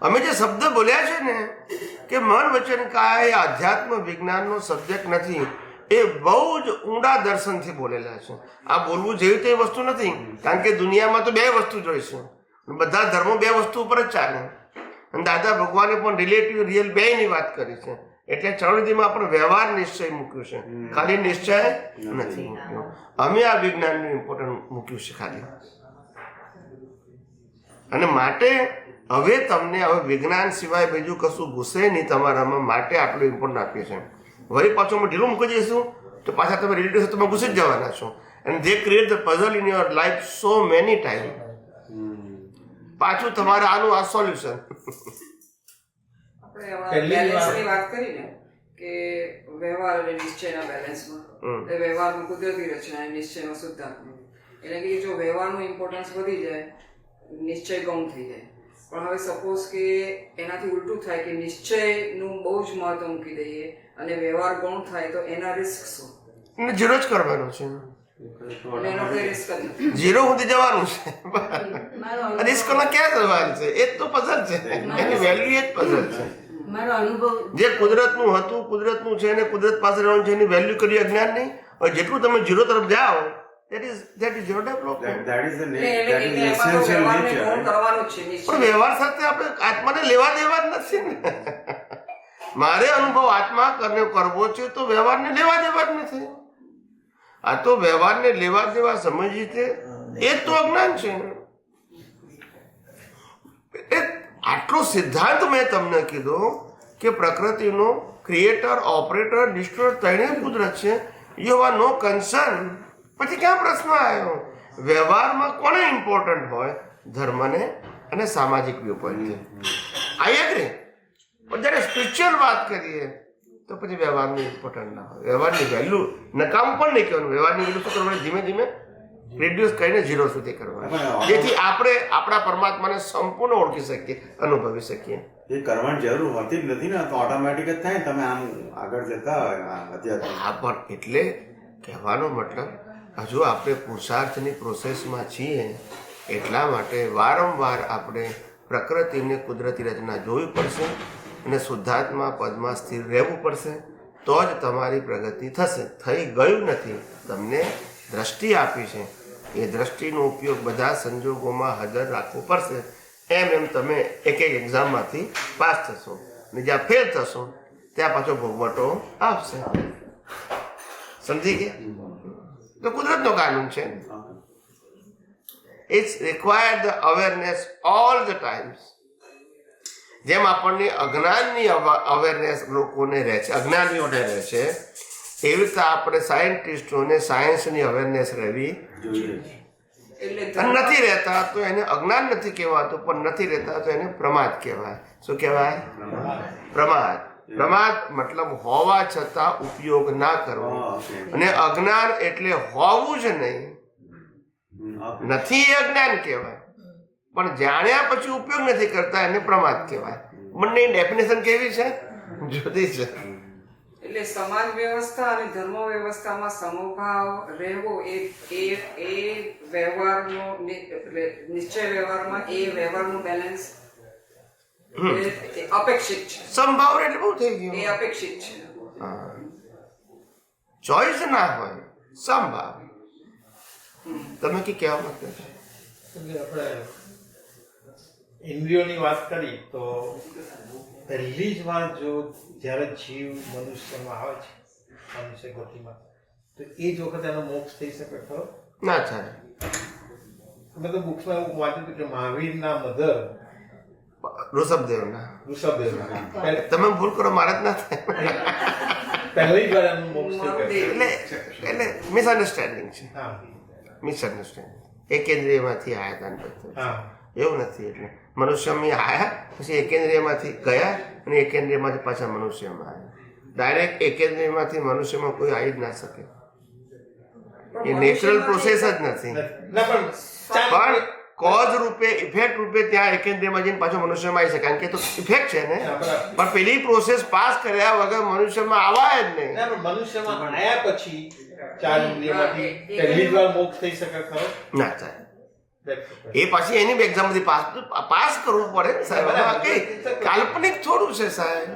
અમે જે શબ્દ બોલ્યા છે ને કે મન વચન કાયા એ આધ્યાત્મ વિજ્ઞાનનો સબ્જેક્ટ નથી, એ બહુ જ ઊંડા દર્શનથી બોલેલા છે. આ બોલવું જેવી તે વસ્તુ નથી કારણ કે દુનિયામાં તો 2 વસ્તુ જોઈશે. બધા ધર્મો 2 વસ્તુ ઉપર જ ચાલે. અને દાદા ભગવાને પણ રિલેટિવ રિયલ 2ની વાત કરી છે. એટલે ચરણદીમાં પણ વ્યવહાર નિશ્ચય મૂક્યું છે, ખાલી નિશ્ચય નથી મૂક્યો. અમે આ વિજ્ઞાનનું ઇમ્પોર્ટન્ટ મૂક્યું છે ખાલી. અને માટે હવે તમને હવે વિજ્ઞાન સિવાય બીજું કશું ઘૂસે નહીં તમારામાં, માટે આટલું ઇમ્પોર્ટન્ટ આપીએ છીએ. વળી પાછું અમે ઢીલું મૂકી જઈશું તો પાછા તમે રિલેટિવ તમે ઘૂસી જ જવાના છો. And they create the puzzle in your life so many time. પાછું તમારે આનું આ સોલ્યુશન. આપણે બેલેન્સની વાત કરી ને કે વ્યવહાર અને નિશ્ચયના બેલેન્સમાં વ્યવહારમાં કુદરતી રચના અને નિશ્ચયમાં શુદ્ધાત્મા. એટલે કે જો વ્યવહારનું ઇમ્પોર્ટન્સ વધી જાય નિશ્ચય ગૌણ થઈ જાય. પણ હવે સપોઝ કે એનાથી ઉલટું થાય કે નિશ્ચયનું બહુ જ મહત્વ મૂકી દઈએ અને વ્યવહાર ગૌણ થાય તો એના રિસ્ક શું? ઝીરો જ કરવાનો છે. એનો કોઈ રિસ્ક જ નથી. 0 સુધી જવાનું છે. રિસ્કનો ક્યાં સવાલ છે? એ જ તો પઝલ છે. એની વેલ્યુ એ જ પઝલ છે. મારો અનુભવ જે કુદરતનું હતું કુદરતનું છે અને કુદરત પાસે રહેવાનું છે એની વેલ્યુ કરી અજ્ઞાન નહીં. હવે જેટલું તમે 0 તરફ જાઓ that is your development. That is the એટલે that is the એમાં તો essential વ્યવહારને nature. ગૌણ કરવાનો જ છે નિશ્ચય. પણ વ્યવહાર સાથે આપણે આત્માને લેવા દેવા જ નથી ને. મારે અનુભવ આત્મા કરવો છે તો વ્યવહારને લેવા દેવા જ નથી. આ તો વ્યવહારને લેવા દેવા સમજી છે એ જ તો અજ્ઞાન છે. આટલો સિદ્ધાંત મેં તમને કીધો કે પ્રકૃતિનો ક્રિએટર, ઓપરેટર, ડિસ્ટ્રોયર ત્રણેય કુદરત છે. You are no concern. પછી ક્યાં પ્રશ્ન આવ્યો? વ્યવહારમાં કોને ઇમ્પોર્ટન્ટ હોય? ધર્મને અને સામાજિક વ્યૂ પોઈન્ટથી. I agree. પણ જ્યારે સ્પિરિચ્યુઅલ વાત કરીએ તો પછી વ્યવહારનું ઇમ્પોર્ટન્ટ ના હોય. વ્યવહારની વેલ્યુ નકામ પણ નહીં કહેવાનું. વ્યવહારની વેલ્યુ શું કરવાની? ધીમે ધીમે રિડ્યુસ કરીને 0 સુધી કરવાની, જેથી આપણે આપણા પરમાત્માને સંપૂર્ણ ઓળખી શકીએ, અનુભવી શકીએ. એ કરવાની જરૂર હોતી જ નથી ને, તો ઓટોમેટિક જ થાય. તમે આમ આગળ જતા હોય અત્યારે. હા, પણ એટલે કહેવાનો મતલબ હજુ આપણે પુરુષાર્થની પ્રોસેસમાં છીએ, એટલા માટે વારંવાર આપણે પ્રકૃતિને કુદરતી રચના જોવી પડશે અને શુદ્ધાત્મા પદમાં સ્થિર રહેવું પડશે, તો જ તમારી પ્રગતિ થશે. થઈ ગયું નથી, તમને દ્રષ્ટિ આપી છે, એ દ્રષ્ટિનો ઉપયોગ બધા સંજોગોમાં હાજર રાખવો પડશે. એમ તમે એક એક્ઝામમાંથી પાસ થશો, અને જ્યાં ફેલ થશો ત્યાં પાછો ભોગવટો આવશે. સમજી ગયા? તો કુદરતનો કાનૂન છે. It's required the awareness all the times. જેમ આપણને અજ્ઞાનની અવેરનેસ લોકોને રહે છે, અજ્ઞાનીઓને રહે છે, એવી રીતે આપણે સાયન્ટિસ્ટોને સાયન્સની અવેરનેસ રહેવી જોઈએ. અને નથી રહેતા તો એને અજ્ઞાન નથી કહેવાતું, પણ નથી રહેતા તો એને પ્રમાદ કહેવાય. શું કહેવાય? પ્રમાદ. પ્રમાદ મતલબ હોવા છતાં ઉપયોગ ના કરવો, અને અજ્ઞાન એટલે હોવું જ નહીં. નથી એ અજ્ઞાન કહેવાય, પણ જાણ્યા પછી ઉપયોગ નથી કરતા એને પ્રમાદ કહેવાય. બંનેની ડેફિનેશન કેવી છે? જુદી છે. એટલે સમાજ વ્યવસ્થા અને ધર્મ વ્યવસ્થામાં સમભાવ રહેવો એ વ્યવહારનો નિશ્ચય વ્યવહારમાં એ વ્યવહારનું બેલેન્સ અપેક્ષિત છે. સંભાવ એટલે બહુ થઈ ગયું. એ અપેક્ષિત છે. ચોઈસ ના હોય, સંભાવ. તમે কি કહેવા માંગતા છો? એટલે આપણે ઇન્દ્રિયોની વાત કરી તો પહેલી જ વાર જો જ્યારે જીવ મનુષ્યમાં આવે છે, મનુષ્ય ગતિમાં, તો એ જ વખતે એનો મોક્ષ થઈ શકે ખરો? ના થાય. મેં તો બુક્સમાં એવું વાંચ્યું હતું કે મહાવીરના મધર ઋષભદેવના. તમે ભૂલ કરો, મારે જ ના થાય. પહેલી જ વાર એનું મોક્ષ થઈ ગયું. એટલે મિસઅન્ડરસ્ટેન્ડિંગ છે. હા, મિસઅન્ડરસ્ટેન્ડિંગ. એકેન્દ્રિયમાંથી આવ્યા હતા. હા, એવું નથી. એટલે મનુષ્યમાં આવ્યા, પછી એકેન્દ્રિયમાંથી ગયા, અને એકેન્દ્રિયમાંથી પાછા મનુષ્યમાં આવ્યા. ડાયરેક્ટ એકેન્દ્રિયમાંથી મનુષ્યમાં કોઈ આવી જ ના શકે. એ નેચરલ પ્રોસેસ જ નથી. ના પણ કોઝ રૂપે, ઇફેક્ટ રૂપે ત્યાં એકેન્દ્રિયમાં જઈને પાછો મનુષ્યમાં આવી શકે, કારણ કે તો ઇફેક્ટ છે ને. પણ પેલી પ્રોસેસ પાસ કર્યા વગર મનુષ્યમાં આવાય જ નહીં. ના, પણ મનુષ્યમાં આવ્યા પછી 4 ઇન્દ્રિયોમાંથી પહેલી જ વાર મોક્ષ થઈ શકે ખરો? ના થાય. એ પછી એની એક્ઝામથી પાસ કરવું પડે ને સાહેબ. કાલ્પનિક થોડું છે સાહેબ.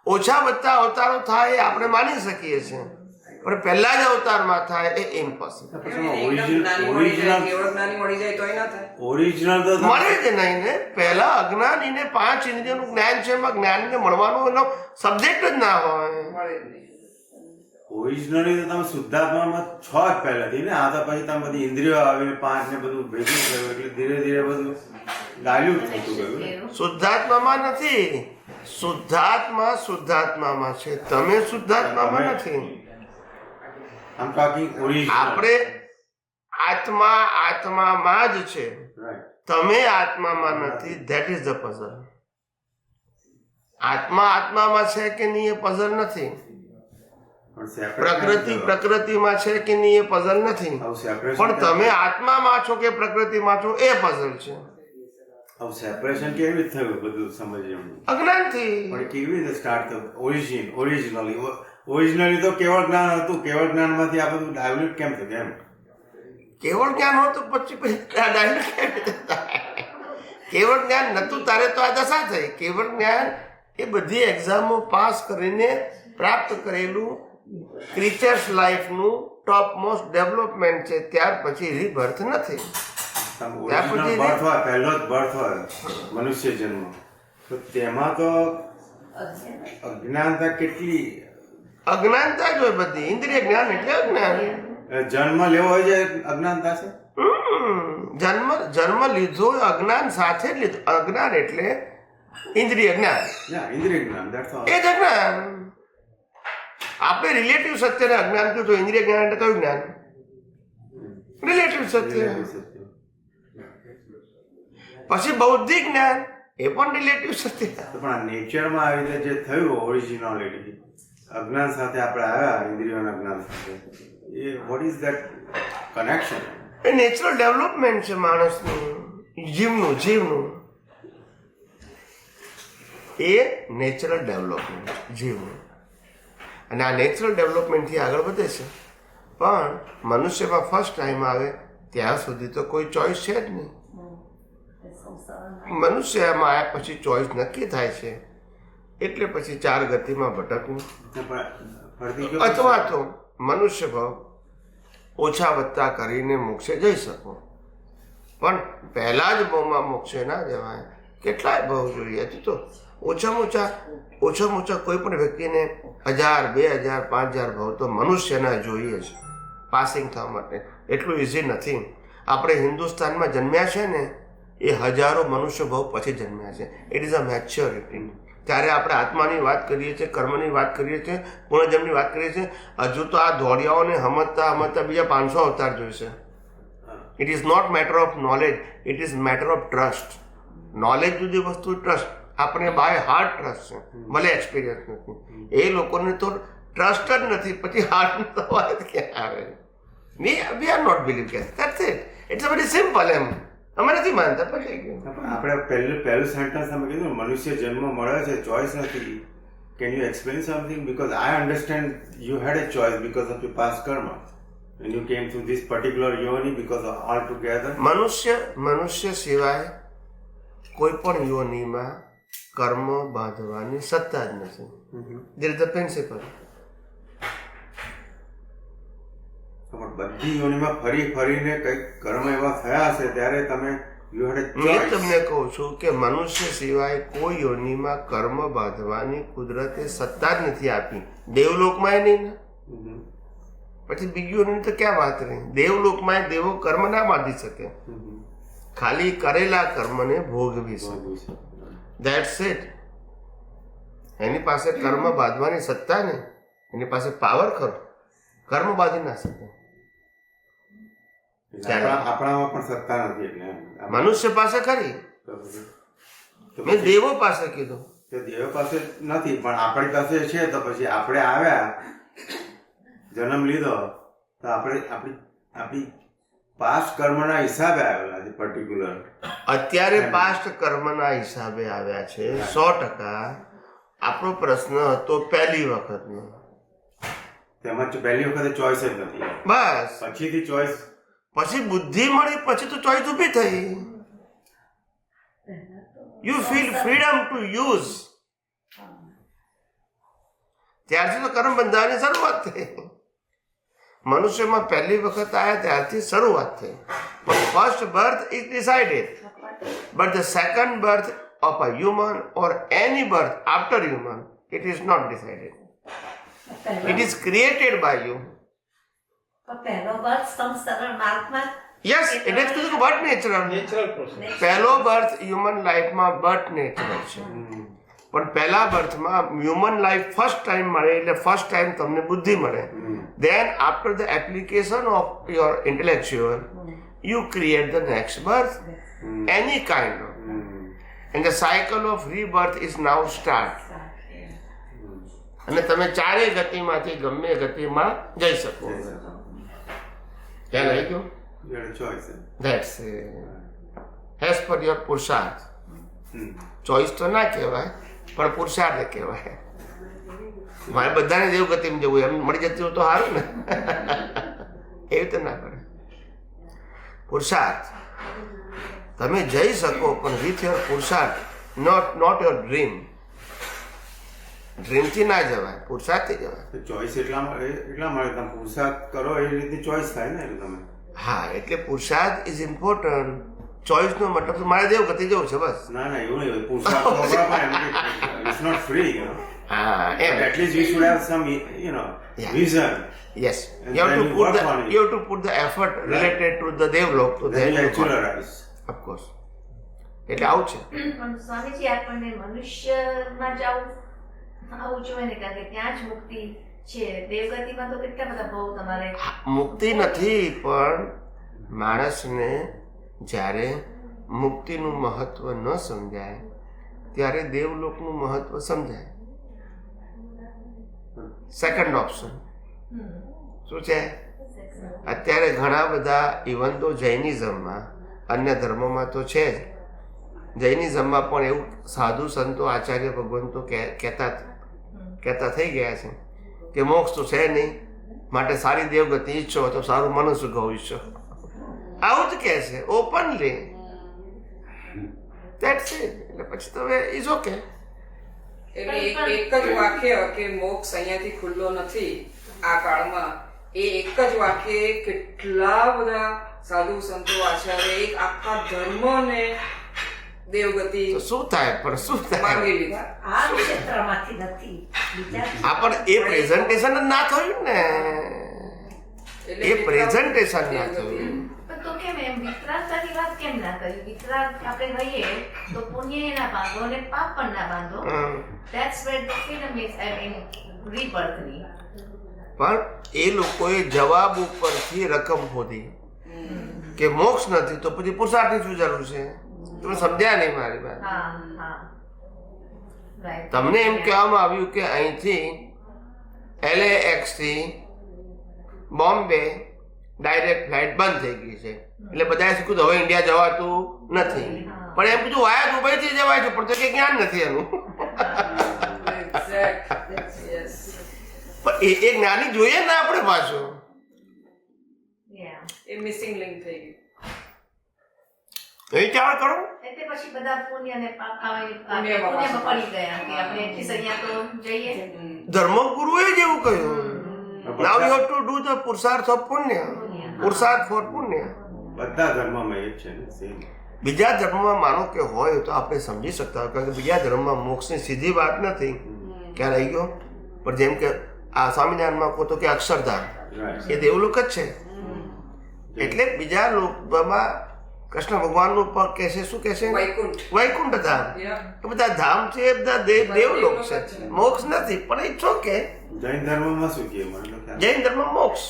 ઓછા વધતા અવતારો થાય એ આપણે માની શકીએ છીએ, પણ પહેલા જ અવતારમાં થાય એ ઇમ્પોસિબલ. ઓરિજિનલ તો મળે જ નહીં ને. પહેલા અજ્ઞાનીને 5 ઇન્દ્રિયોનું જ્ઞાન છે, એમાં જ્ઞાનને મળવાનો એનો સબ્જેક્ટ જ ના હોય. ઓરિજિનલી તો તમે શુદ્ધાત્મામાં છો જ પહેલાથી ને. આ તો પછી તમે બધી ઇન્દ્રિયો આવી 5 ને બધું ભેગું થયું, એટલે ધીરે ધીરે બધું ગાયું થતું ગયું. શુદ્ધાત્મામાં નથી. શુદ્ધાત્મામાં છે, તમે શુદ્ધાત્મામાં નથી. આમ ટોકિંગ ઓરિજિનલ. આપણે આત્મામાં જ છે, તમે આત્મામાં નથી. That is the puzzle. આત્મામાં છે કે નહીં એ પઝલ નથી. પ્રકૃતિમાં છે કે નહીં એ પઝલ નથી. પણ તમે આત્મામાં છો કે પ્રકૃતિમાં છો એ પઝલ છે. સેપરેશન કેવી રીતે થયું બધું સમજ્યું? અજ્ઞાનથી. પણ કેવી રીતે સ્ટાર્ટ થયું? ઓરિજિનલી તો કેવળ જ્ઞાન હતું. કેવળ જ્ઞાનમાંથી આ બધું ડાયલ્યુટ કેમ થયું? કેમ કેવળ જ્ઞાન હોય તો પછી કેવળ જ્ઞાન નતું તારે તો આ દશા થઈ. કેવળ જ્ઞાન એ બધી એક્ઝામો પાસ કરીને પ્રાપ્ત કરેલું ક્રિચર્સ લાઈફનું ટોપ મોસ્ટ ડેવલપમેન્ટ છે. ત્યાર પછી રીબર્થ નથી. ઓરિજિનલ બર્થ હોય, પહેલો જ બર્થ હોય મનુષ્ય જન્મ, તો તેમાં તો અજ્ઞાનતા કેટલી? અજ્ઞાનતા જ હોય બધી. ઇન્દ્રિય જ્ઞાન એટલે અજ્ઞાન. જન્મ લેવો હોય છે અજ્ઞાનતા છે. જન્મ લીધો અજ્ઞાન સાથે જ લીધો. અજ્ઞાન એટલે ઇન્દ્રિય જ્ઞાન. ઇન્દ્રિય જ્ઞાન એ જ અજ્ઞાન. આપણે રિલેટિવ સત્યને અજ્ઞાન કહ્યું તો ઇન્દ્રિય જ્ઞાન એટલે કયું જ્ઞાન? રિલેટિવ સત્ય. પછી બૌદ્ધિક જ્ઞાન એ પણ રિલેટિવ સત્ય. પણ આ નેચરમાં આવી રીતે જે થયું ઓરિજિનાલિટી, અજ્ઞાન સાથે આપણે આવ્યા, ઇન્દ્રિયોના જ્ઞાન સાથે, એ વોટ ઇઝ ધેટ કનેક્શન? એ નેચરલ ડેવલપમેન્ટ છે માણસનું, જીવનું. એ નેચરલ ડેવલપમેન્ટ જીવનું. અને આ નેચરલ ડેવલપમેન્ટથી આગળ વધે છે. પણ મનુષ્યમાં ફર્સ્ટ ટાઈમ આવે ત્યાં સુધી તો કોઈ ચોઈસ છે જ નહીં. મનુષ્યમાં આવ્યા પછી ચોઈસ નક્કી થાય છે. એટલે પછી 4 ગતિમાં ભટકવું, ફરતી ગયો અથવા તો મનુષ્ય ભાવ ઓછા વત્તા કરીને મોક્ષે જઈ શકો. પણ પહેલા જ ભાવમાં મોક્ષે ના જવાય. કેટલાય ભાવ જોઈએ. હજુ તો ઓછામાં ઓછા કોઈ પણ વ્યક્તિને 1000, 2000, 5000 ભાવ તો મનુષ્યના જોઈએ છે પાસિંગ થવા માટે. એટલું ઇઝી નથી. આપણે હિન્દુસ્તાનમાં જન્મ્યા છે ને એ હજારો મનુષ્ય ભાવ પછી જન્મ્યા છે. It is a maturity. ત્યારે આપણે આત્માની વાત કરીએ છીએ, કર્મની વાત કરીએ છીએ, પુનર્જન્મની વાત કરીએ છીએ. હજુ તો આ દોડિયાઓને સમજતા બીજા 500 અવતાર જોઈશે. It is not matter of knowledge, it is matter of trust. Knowledge જુદી વસ્તુ, ટ્રસ્ટ આપણે બાય હાર્ટ ટ્રસ્ટ છે, ભલે એક્સપિરિયન્સ નથી. એ લોકોને તો ટ્રસ્ટ જ નથી, પછી હાર્ટ તો વાત ક્યાં આવે? વી આર નોટ બિલીવ કે that's it. It's very simple. એમ અમે નથી માનતા. પછી આપણે પહેલું સેન્ટેન્સ તમે કીધું મનુષ્ય જન્મ મળે છે, ચોઇસ નથી. Can you explain something? Because I understand you had a choice because of your past karma when you came to this particular yoni because of all together. મનુષ્ય સિવાય કોઈ પણ યોનિમાં કર્મ બાંધવાની સત્તા જ નથી. There is the principal. બધી યોનિમાં ફરીને કઈક કર્મ એવા થયા હશે ત્યારે તમે યુ હેડ a મેં choice. તમને કહું છું કે મનુષ્ય સિવાય કોઈ યોનિમાં કર્મ બાંધવાની કુદરતે સત્તા જ નથી આપી. દેવલોકમાં નહીં ને પછી બીજી યોની તો ક્યાં વાત રહી? દેવલોકમાં દેવો કર્મ ના બાંધી શકે, ખાલી કરેલા કર્મને ભોગવી શકે. That's it. એની પાસે કર્મ બાંધવાની સત્તા નહીં, એની પાસે પાવર ખરો. કર્મ બાંધી ના શકે. આપણામાં પણ સત્તા નથી. એટલે મનુષ્ય પાસે ખરી. મેં દેવો પાસે કીધું. દેવ પાસે નથી પણ આપણી પાસે છે. તો પછી આપણે આવ્યા, જન્મ લીધો, તો આપણે આપણી પાસ્ટ કર્મના હિસાબે આવેલા છે પર્ટિક્યુલર. અત્યારે પાસ્ટ કર્મના હિસાબે આવ્યા છે 100%. આપણો પ્રશ્ન હતો પહેલી વખતનો. તેમાં પહેલી વખતે ચોઈસ જ નથી. બસ પછીથી ચોઈસ, પછી બુદ્ધિ મળી, પછી તો ચોઈસ ઊભી થઈ. You feel freedom to use. ત્યારથી તો કર્મ બંધાવાની શરૂઆત થઈ. મનુષ્યમાં પહેલી વખત આવ્યા ત્યારથી શરૂઆત થઈ. પણ first birth is decided, but the second birth of a human or any birth after human it is not decided. It is created by you. પહેલો બર્થ સંસાર માર્ગમાં યસ, ઇટ ઇઝ કીધું બર્થ નેચરલ. Natural process. પહેલો birth human લાઈફમાં birth natural છે. પણ પહેલા બર્થમાં હ્યુમન લાઈફ ફર્સ્ટ ટાઈમ મળે, એટલે ફર્સ્ટ ટાઈમ તમને બુદ્ધિ મળે. Then after the application of your intellectual, you create the next birth, any kind of. And the cycle of rebirth is now start. અને તમે ચારે ગતિમાંથી ગમે ગતિમાં જઈ શકો. ખ્યાલ આવી ગયો? Choice. That's as per your પુરુષાર્થ. ચોઈસ તો ના કહેવાય, પણ પુરુષાર્થ કહેવાય. મારે બધાને દેવ ગતિમાં જવું, એમ મળી જતું હોય તો સારું ને. એવી રીતે ના કરે. પુરુષાર્થ તમે જઈ શકો, પણ વિથ યોર પુરુષાર્થ, નોટ યોર ડ્રીમ. ડ્રીમથી ના જવાય, પુરુષાર્થથી જવાય. ચોઈસ એટલા માટે તમે પુરુષાર્થ કરો એ રીતની ચોઈસ થાય ને. એટલે તમે હા, એટલે પુરુષાર્થ ઇઝ ઇમ્પોર્ટન્ટ. ચોઈસનો મતલબ તો મારે દેવ ગતિ જવું છે બસ. ના એવું નહીં. પુરુષાર્થ ઇટ્સ નોટ ફ્રી. હા, At least we should have some, vision. Yes, you have to put the effort related to the develop to Then you the actualize. of course. એટલે આવું છે. પણ સ્વામીજી આપણને મનુષ્યમાં જ આવું જોઈએ ને, કારણ કે ત્યાં જ મુક્તિ છે. દેવગતિમાં તો કેટલા બધા ભાવ તમારે. મુક્તિ નથી, પણ માણસને જ્યારે મુક્તિનું મહત્વ ન સમજાય ત્યારે દેવલોકનું મહત્વ સમજાય. સેકન્ડ ઓપ્શન શું છે? અત્યારે ઘણા બધા, ઇવન તો જૈનિઝમમાં, અન્ય ધર્મોમાં તો છે જ, જૈનિઝમમાં પણ એવું સાધુ સંતો આચાર્ય ભગવાન તો કહેતા થઈ ગયા છે કે મોક્ષ તો છે નહીં, માટે સારી દેવગતિ ઈચ્છો તો સારું મનુષ્ય ગૌ ઈચ્છો. આવું જ કહે છે ઓપનલી. That's it. એટલે પછી તો હવે ઇઝ ઓકે. એટલે એક જ વાક્ય કે મોક્ષ અહીંયાથી ખુલ્લો નથી આ કાળમાં, એ એક જ વાક્ય કેટલા બધા સાધુ સંતો આચાર્ય એક આખા ધર્મને દેવગતિ તો શું થાય પણ શું થાય માંગી લીધા. આ ક્ષેત્રમાંથી નથી બીજા આ પણ એ પ્રેઝન્ટેશન જ ના થયું ને, એટલે એ પ્રેઝન્ટેશન ના થયું. પણ તો કેમ એમ વિતરાગતાની વાત કેમ ના કરી? વિતરાગ આપણે રહીએ તો પુણ્ય ના બાંધો અને પાપ પણ ના બાંધો. That's where the freedom is, I mean, rebirth ની. પણ એ લોકોએ જવાબ ઉપરથી રકમ ખોદી કે મોક્ષ નથી તો પછી પુરુષાર્થની શું જરૂર છે? તમે સમજ્યા નહીં મારી વાત. હા હા રાઈટ. તમને એમ કહેવામાં આવ્યું કે અહીંથી LAX થી બોમ્બે ડાયરેક્ટ ફ્લાઇટ બંધ થઈ ગઈ છે, એટલે બધાએ શું કીધું હવે ઇન્ડિયા જવાતું નથી. પણ એમ કીધું વાયા દુબઈથી જવાય છે, પણ તો કે જ્ઞાન નથી એનું. Yes. પણ એ જ્ઞાની જોઈએ ને આપણે પાછું. Yeah. એ મિસિંગ લિંક થઈ ગઈ. વિચાર કરો. એટલે પછી બધા પુણ્ય અને પાપ પુણ્યમાં પુણ્યમાં પડી ગયા કે આપણે એટલી અહીંયા તો જઈએ. ધર્મગુરુએ જ એવું કહ્યું, now you have to do the purushartha of punya, purushartha four પુણ્ય. બધા ધર્મમાં એ જ છે ને સેમ. બીજા ધર્મમાં માનો કે હોય તો આપણે સમજી શકતા હોય, કારણ કે બીજા ધર્મમાં મોક્ષની સીધી વાત નથી. ક્યાં રહી ગયો? પણ જેમ કે આ સ્વામિનારાયણમાં કહો તો કે અક્ષરધામ એ દેવલોક જ છે. એટલે બીજા લોકમાં કૃષ્ણ ભગવાનનું પણ કહે છે, શું કહે છે? વૈકુંઠ. વૈકુંઠ ધામ. Yeah. એ બધા ધામ છે, એ બધા દેવલોક છે. મોક્ષ નથી, પણ ઇટ્સ ઓકે. જૈન ધર્મમાં શું કહે મને તો ખ્યાલ જૈન ધર્મ મોક્ષ,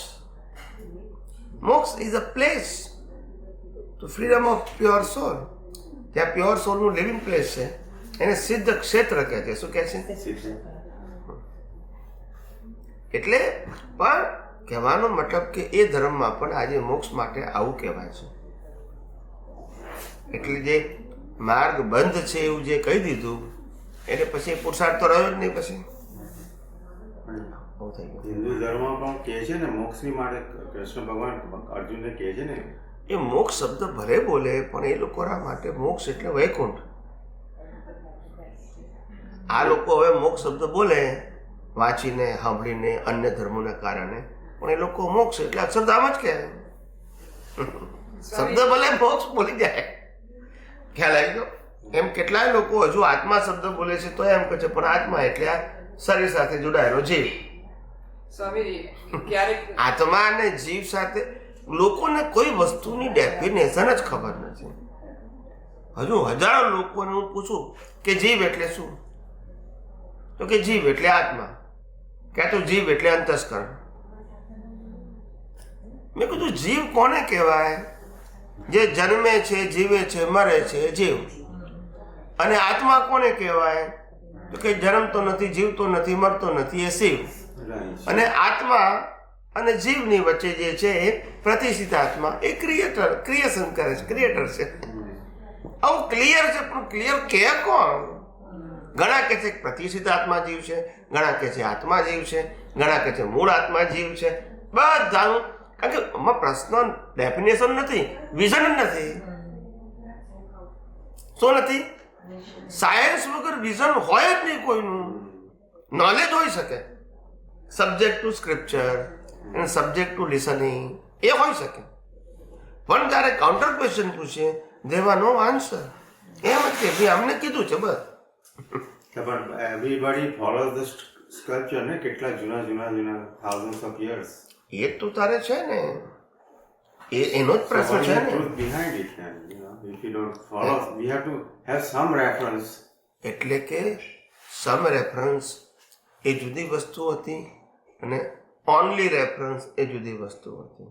moksha is a place to freedom of pure soul. ત્યાં પ્યોર સોલનું લિવિંગ પ્લેસ છે, એને સિદ્ધ ક્ષેત્ર કહે છે. શું કહે છે? નથી. એટલે પણ કહેવાનો મતલબ કે એ ધર્મમાં પણ આજે મોક્ષ માટે આવું કહેવાય છે. એટલે જે માર્ગ બંધ છે એવું જે કહી દીધું એટલે પછી પુરુષાર્થ તો રહ્યો જ નહીં. પછી આવું થઈ ગયું. હિન્દુ ધર્મમાં પણ કહે છે ને મોક્ષની માટે કૃષ્ણ ભગવાન અર્જુનને કહે છે ને એ મોક્ષ શબ્દ ભલે બોલે પણ એ લોકોના માટે મોક્ષ એટલે વૈકુંઠ. આ લોકો હવે મોક્ષ શબ્દ બોલે વાંચીને સાંભળીને અન્ય ધર્મોના કારણે, પણ એ લોકો મોક્ષ એટલે અક્ષરધામ જ કહે. શબ્દ ભલે મોક્ષ બોલી જાય, ખ્યાલ આવી ગયો? એમ કેટલાય લોકો હજુ આત્મા શબ્દ બોલે છે તો એમ કહે છે પણ આત્મા એટલે આ શરીર સાથે જોડાયેલો જીવ. સ્વામીજી ક્યારેક આત્મા અને જીવ સાથે લોકોને કોઈ વસ્તુની ડેફિનેશન જ ખબર નથી. હજુ હજારો લોકોને હું પૂછું કે જીવ એટલે શું, તો કે જીવ એટલે આત્મા, ક્યાં તો જીવ એટલે અંતસ્કરણ. મેં કીધું જીવ કોને કહેવાય? જે જન્મે છે, જીવે છે, મરે છે, જીવ. અને આત્મા કોને કહેવાય? તો કે જન્મતો નથી, જીવતો નથી, મરતો નથી, એ શિવ. અને આત્મા અને જીવની વચ્ચે જે છે એ પ્રતિષ્ઠિત આત્મા, એ ક્રિએશન કરે છે, ક્રિએટર છે. આવું ક્લિયર છે, પણ ક્લિયર કે કોણ? ઘણા કહે છે પ્રતિષ્ઠિત આત્મા જીવ છે, ઘણા કહે છે આત્મા જીવ છે, ઘણા કહે છે મૂળ આત્મા જીવ છે. બધાનું, કારણ કે આમાં પ્રશ્ન ડેફિનેશન નથી, વિઝન નથી. શું નથી? સાયન્સ વગર વિઝન હોય જ નહીં કોઈનું. નોલેજ હોઈ શકે, સબ્જેક્ટ ટુ સ્ક્રિપ્ચર અને સબ્જેક્ટ ટુ લિસનિંગ, એ હોઈ શકે. પણ જ્યારે કાઉન્ટર ક્વેશ્ચન પૂછીએ દેવા નો આન્સર. એમ જ કે ભાઈ અમને કીધું છે બસ. પણ એવરીબડી ફોલોઝ ધ સ્કલ્પચર ને કેટલા જૂના thousands of years. એ તો તારે છે ને, એનો જ પ્રશ્ન છે ને. Truth behind it, and you know, if you don't follow, we have to have some reference. એટલે કે સમ રેફરન્સ એ જુદી વસ્તુ હતી અને ઓનલી રેફરન્સ એ જુદી વસ્તુ હતી.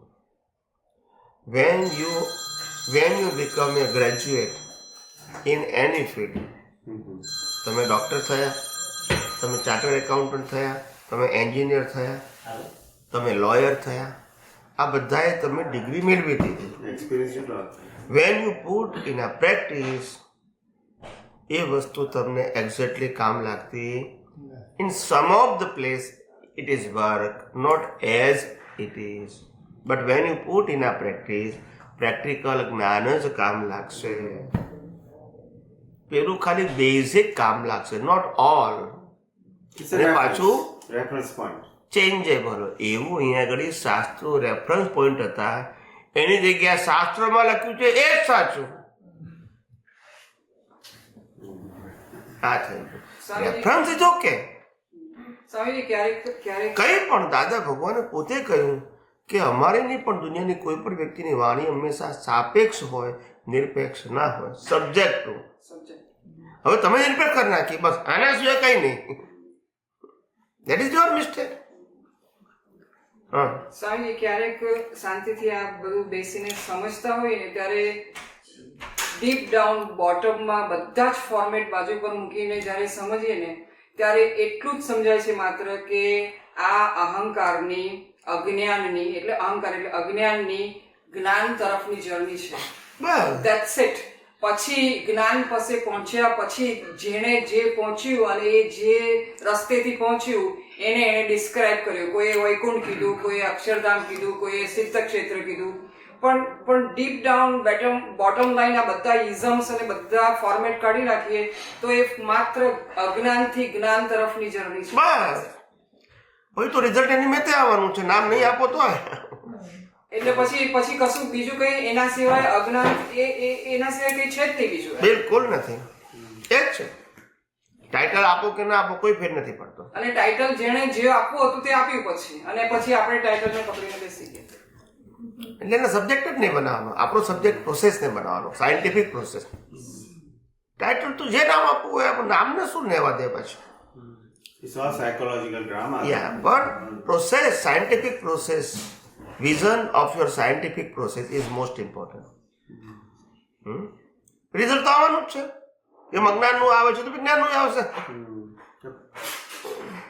When you become A graduate in any field, તમે ડૉક્ટર થયા, તમે ચાર્ટર્ડ એકાઉન્ટન્ટ થયા, તમે એન્જિનિયર થયા, તમે લોયર થયા, આ બધાએ તમે ડિગ્રી મેળવી દીધી. Experience. When you put in a practice, એ વસ્તુ તમને એક્ઝેક્ટલી કામ લાગતી. In some of the place it is work, not as it is. But when you put in a practice, practical જ્ઞાન જ કામ લાગશે. પેલું ખાલી બેઝિક કામ લાગશે, નોટ ઓલ. It's a અને reference. પાછું Reference point. ચેન્જેબલ. એવું અહીંયા આગળ શાસ્ત્રો રેફરન્સ પોઈન્ટ હતા, એની જગ્યાએ શાસ્ત્રમાં લખ્યું છે એ જ સાચું. આ થયું રેફરન્સ ઇઝ ઓકે. સ્વામીજી ક્યારેક ક્યારેક કંઈ પણ દાદા ભગવાને પોતે કહ્યું કે અમારી નહીં પણ દુનિયાની કોઈ પણ વ્યક્તિની વાણી હંમેશા સાપેક્ષ હોય, નિરપેક્ષ ના હોય. Subject to. સમજાય. હવે તમે નિરપેક્ષ કરી નાખી, બસ આના સિવાય કંઈ નહીં. That is your mistake. હા, સ્વામીજી ક્યારેક શાંતિથી આ બધું બેસીને સમજતા હોય ને ત્યારે ડીપ ડાઉન બોટમમાં બધા જ ફોર્મેટ બાજુ પર મૂકીને જ્યારે સમજીએ ને ત્યારે એટલું જ સમજાય છે માત્ર કે આ અહંકારની, અજ્ઞાનની, એટલે અહંકાર એટલે અજ્ઞાનની જ્ઞાન તરફની જર્ની છે. બસ. That's it. પછી જ્ઞાન પાસે પહોંચ્યા પછી જેણે જે પહોંચ્યું અને એ જે રસ્તેથી પહોંચ્યું એને ડિસ્ક્રાઇબ કર્યું. કોઈએ વૈકુંઠ કીધું, કોઈએ અક્ષરધામ કીધું, કોઈએ સિદ્ધ ક્ષેત્ર કીધું. પણ ડીપ ડાઉન બોટમ લાઈન આ બધા ઇઝમ્સ અને બધા ફોર્મેટ કાઢી નાખીએ તો એ માત્ર અજ્ઞાનથી જ્ઞાન તરફની જર્ની છે. બસ. હવે તો રિઝલ્ટ એની મેતે આવવાનું છે, નામ નહીં આપો તો. એટલે પછી કશું બીજું કઈ એના સિવાય અજ્ઞાન એના સિવાય કઈ છે જ નહીં બીજું. બિલકુલ નથી. એ જ છે. ટાઇટલ આપો કે ના આપો કોઈ ફેર નથી પડતો. અને ટાઇટલ જેણે જે આપવું હતું તે આપ્યું પછી અને પછી આપણે ટાઇટલને પકડીને બેસી ગયા. એટલે એને સબ્જેક્ટ જ નહીં બનાવવાનો. આપણો સબ્જેક્ટ પ્રોસેસને બનાવવાનો, સાયન્ટિફિક પ્રોસેસ. ટાઇટલ તો જે નામ આપવું હોય આપણે નામને શું લેવા દે પછી. It's all psychological drama. Yeah, but process, scientific process, vision of your scientific process is most important. Result તો આવવાનું જ છે. એમ અજ્ઞાનનું આવે છે તો વિજ્ઞાનનું આવશે.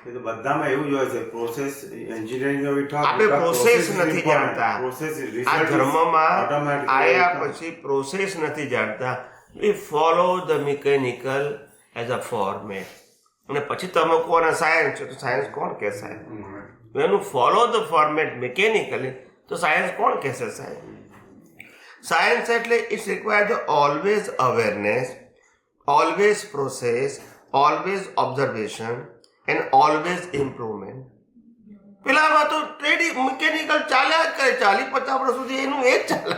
એ તો બધામાં એવું જ હોય છે. પ્રોસેસ એન્જિનિયરિંગ આપણે પ્રોસેસ નથી જાણતા. પ્રોસેસ આ ધર્મમાં આયા પછી પ્રોસેસ નથી જાણતા. We follow the mechanical as a format. અને પછી તમે કોને સાયન્સ છે તો સાયન્સ કોણ કહેશે? When you follow the format mechanically તો સાયન્સ કોણ કહેશે? સાયન્સ એટલે it's required always awareness, always process, always observation and always improvement. પેલામાં તો ટ્રેડિંગ મિકેનિકલ ચાલ્યા જ કરે, 40-50 વર્ષ સુધી એનું એ જ ચાલે.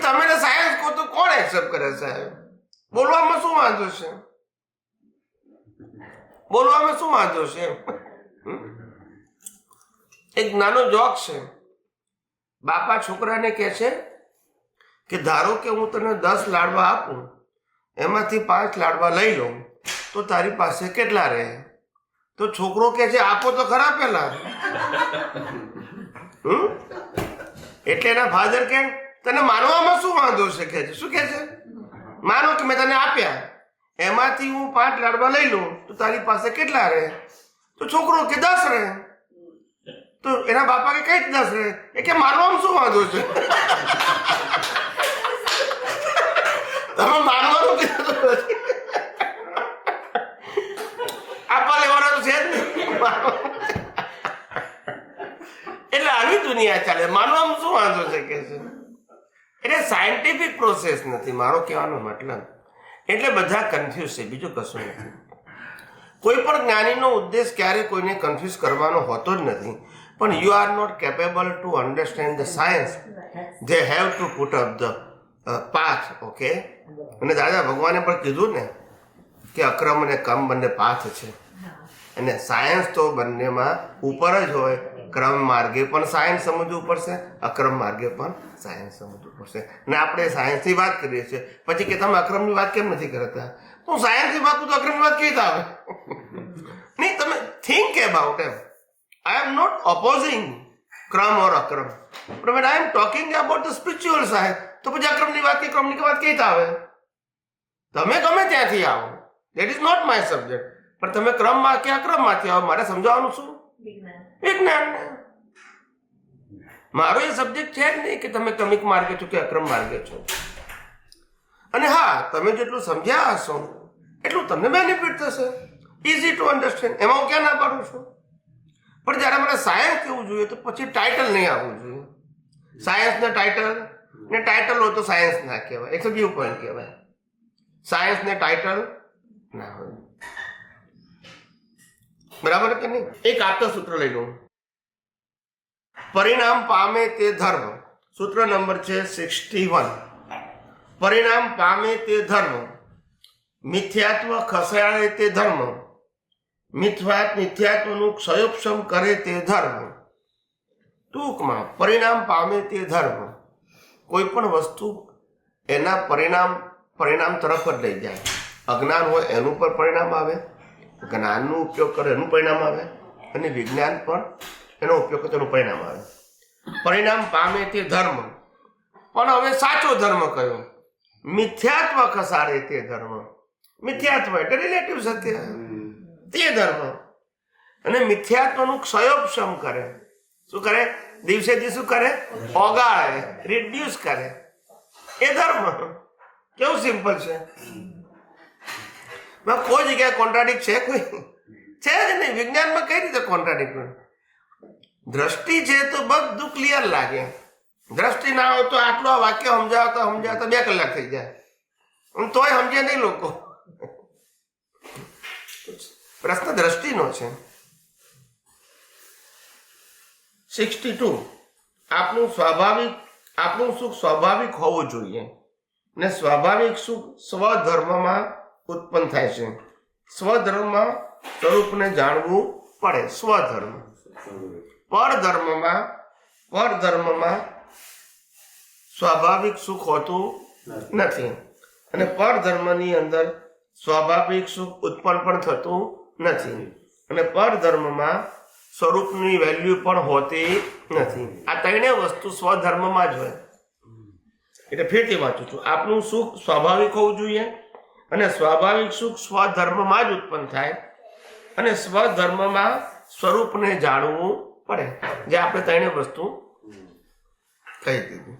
તમે સાયન્સ કહો તો કોણ એક્સેપ્ટ કરે? સાહેબ બોલવામાં શું વાંધો છે? બોલવામાં શું વાંધો છે? એક નાનો જોક છે. બાપા છોકરાને કહે છે કે ધારો કે હું તને 10 લાડવા આપું, એમાંથી 5 લાડવા લઈ લઉં તો તારી પાસે કેટલા રહે? તો છોકરો કહે છે આપો તો ખરા પેલા. એટલે એના ફાધર કે તને માનવામાં શું વાંધો છે? કે શું કે છે? માનો કે મેં તને આપ્યા, એમાંથી હું 5 લાડવા લઈ લઉં તો તારી પાસે કેટલા રહે? તો છોકરો કે 10 રહે. તો એના બાપા કે કઈ 10 રહે? એ કે માનવામાં શું વાંધો છે? તમે માનવાનું કીધું આપવા લેવાનો તો છે જ નહીં. એટલે આવી દુનિયા ચાલે. માનવામાં શું વાંધો છે કે છે? એટલે સાયન્ટિફિક પ્રોસેસ નથી મારો કહેવાનો મતલબ. એટલે બધા કન્ફ્યુઝ છે, બીજું કશું નથી. કોઈ પણ જ્ઞાનીનો ઉદ્દેશ ક્યારે કોઈને કન્ફ્યુઝ કરવાનો હોતો જ નથી. પણ you are not capable to understand the science. They have to put up the path. Okay. અને દાદા ભગવાને પણ કીધું ને કે અક્રમ અને કમ બંને પાથ છે. અને સાયન્સ તો બંનેમાં ઉપર જ હોય. ક્રમ માર્ગે પણ સાયન્સ સમજવું પડશે, અક્રમ માર્ગે પણ સાયન્સ સમજવું પડશે. ને આપણે સાયન્સની વાત કરીએ છીએ, પછી કે તમે અક્રમની વાત કેમ નથી કરતા? હું સાયન્સની વાત કરું તો અક્રમની વાત કેવી આવે? નહીં, તમે થિંક અબાઉટ એમ. I am not opposing Kram or Akram, પણ when I am talking about the spiritual science તો પછી અક્રમની વાત કે ક્રમની વાત કેવી આવે? તમે ગમે ત્યાંથી આવો, that is not my subject. પણ તમે ક્રમમાં કે અક્રમમાંથી આવો, મારે સમજાવવાનું શું? વિજ્ઞાન. મારો એ સબ્જેક્ટ છે જ નહીં કે તમે ક્રમિક માર્ગે છો કે અક્રમ માર્ગે છો. અને હા, તમે જેટલું સમજ્યા હશો એટલું તમને બેનિફિટ થશે. Easy to understand. એમાં હું ક્યાં ના પાડું છું? પણ જ્યારે મને સાયન્સ કહેવું જોઈએ તો પછી ટાઇટલ નહીં આવવું જોઈએ. સાયન્સના ટાઇટલ ને ટાઇટલ હોય તો સાયન્સ ના કહેવાય, એક વ્યૂ પોઈન્ટ કહેવાય. સાયન્સને ટાઇટલ ના હોય. બરાબર કે નહીં? એક આપતો સૂત્ર લઈ લઉં. પરિણામ પામે તે ધર્મ. સૂત્ર નંબર છે 61. પરિણામ પામે તે ધર્મ, મિથ્યાત્વ ખસેડે તે ધર્મ, મિથ્યાત્વનું ક્ષયોપશમ કરે તે ધર્મ. ટૂંકમાં પરિણામ પામે તે ધર્મ, કોઈ પણ વસ્તુ એના પરિણામ તરફ જ લઈ જાય. અજ્ઞાન હોય એનું પણ પરિણામ આવે, જ્ઞાનનો ઉપયોગ કરે એનું પરિણામ આવે, અને વિજ્ઞાન પણ એનો ઉપયોગ કરે એનું પરિણામ આવે. પરિણામ પામે તે ધર્મ. પણ હવે સાચો ધર્મ કયો? મિથ્યાત્વ ખસાડે તે ધર્મ. મિથ્યાત્વ એટલે રિલેટિવ સત્ય, તે ધર્મ. અને મિથ્યાત્વનું ક્ષયોપશમ કરે. શું કરે? દિવસે દિવસે શું કરે? ઓગાળે, રિડ્યુસ કરે. એ ધર્મ. કેવું સિમ્પલ છે. કોઈ જગ્યાએ કોન્ટ્રાડિક્ટ છે? કોઈ છે જ નહીં. વિજ્ઞાનમાં કઈ રીતે કોન્ટ્રાડિક્ટ? દ્રષ્ટિ છે તો બધું ક્લિયર લાગે. દ્રષ્ટિ ના હોય તો આટલું આ વાક્ય સમજાવતા 2 કલાક થઈ જાય, તોય સમજે નહીં લોકો. પ્રશ્ન દ્રષ્ટિનો છે. 62. આપણું સુખ સ્વાભાવિક હોવું જોઈએ, ને સ્વાભાવિક સુખ સ્વધર્મમાં ઉત્પન્ન થાય છે. સ્વધર્મમાં સ્વરૂપને જાણવું પડે. સ્વધર્મ. પરધર્મમાં સ્વાભાવિક સુખ હોતું નથી, અને પરધર્મની અંદર સ્વાભાવિક સુખ ઉત્પન્ન પણ થતું નથી, અને પરધર્મમાં સ્વરૂપની વેલ્યુ પણ હોતી નથી. આ ત્રણેય વસ્તુ સ્વધર્મમાં જ હોય. એટલે ફેરથી વાંચું છું. આપણું સુખ સ્વાભાવિક હોવું જોઈએ, અને સ્વાભાવિક સુખ સ્વધર્મમાં જ ઉત્પન્ન થાય, અને સ્વધર્મમાં સ્વરૂપને જાણવું પડે. જે આપણે ત્રણેય વસ્તુ કહી દીધી.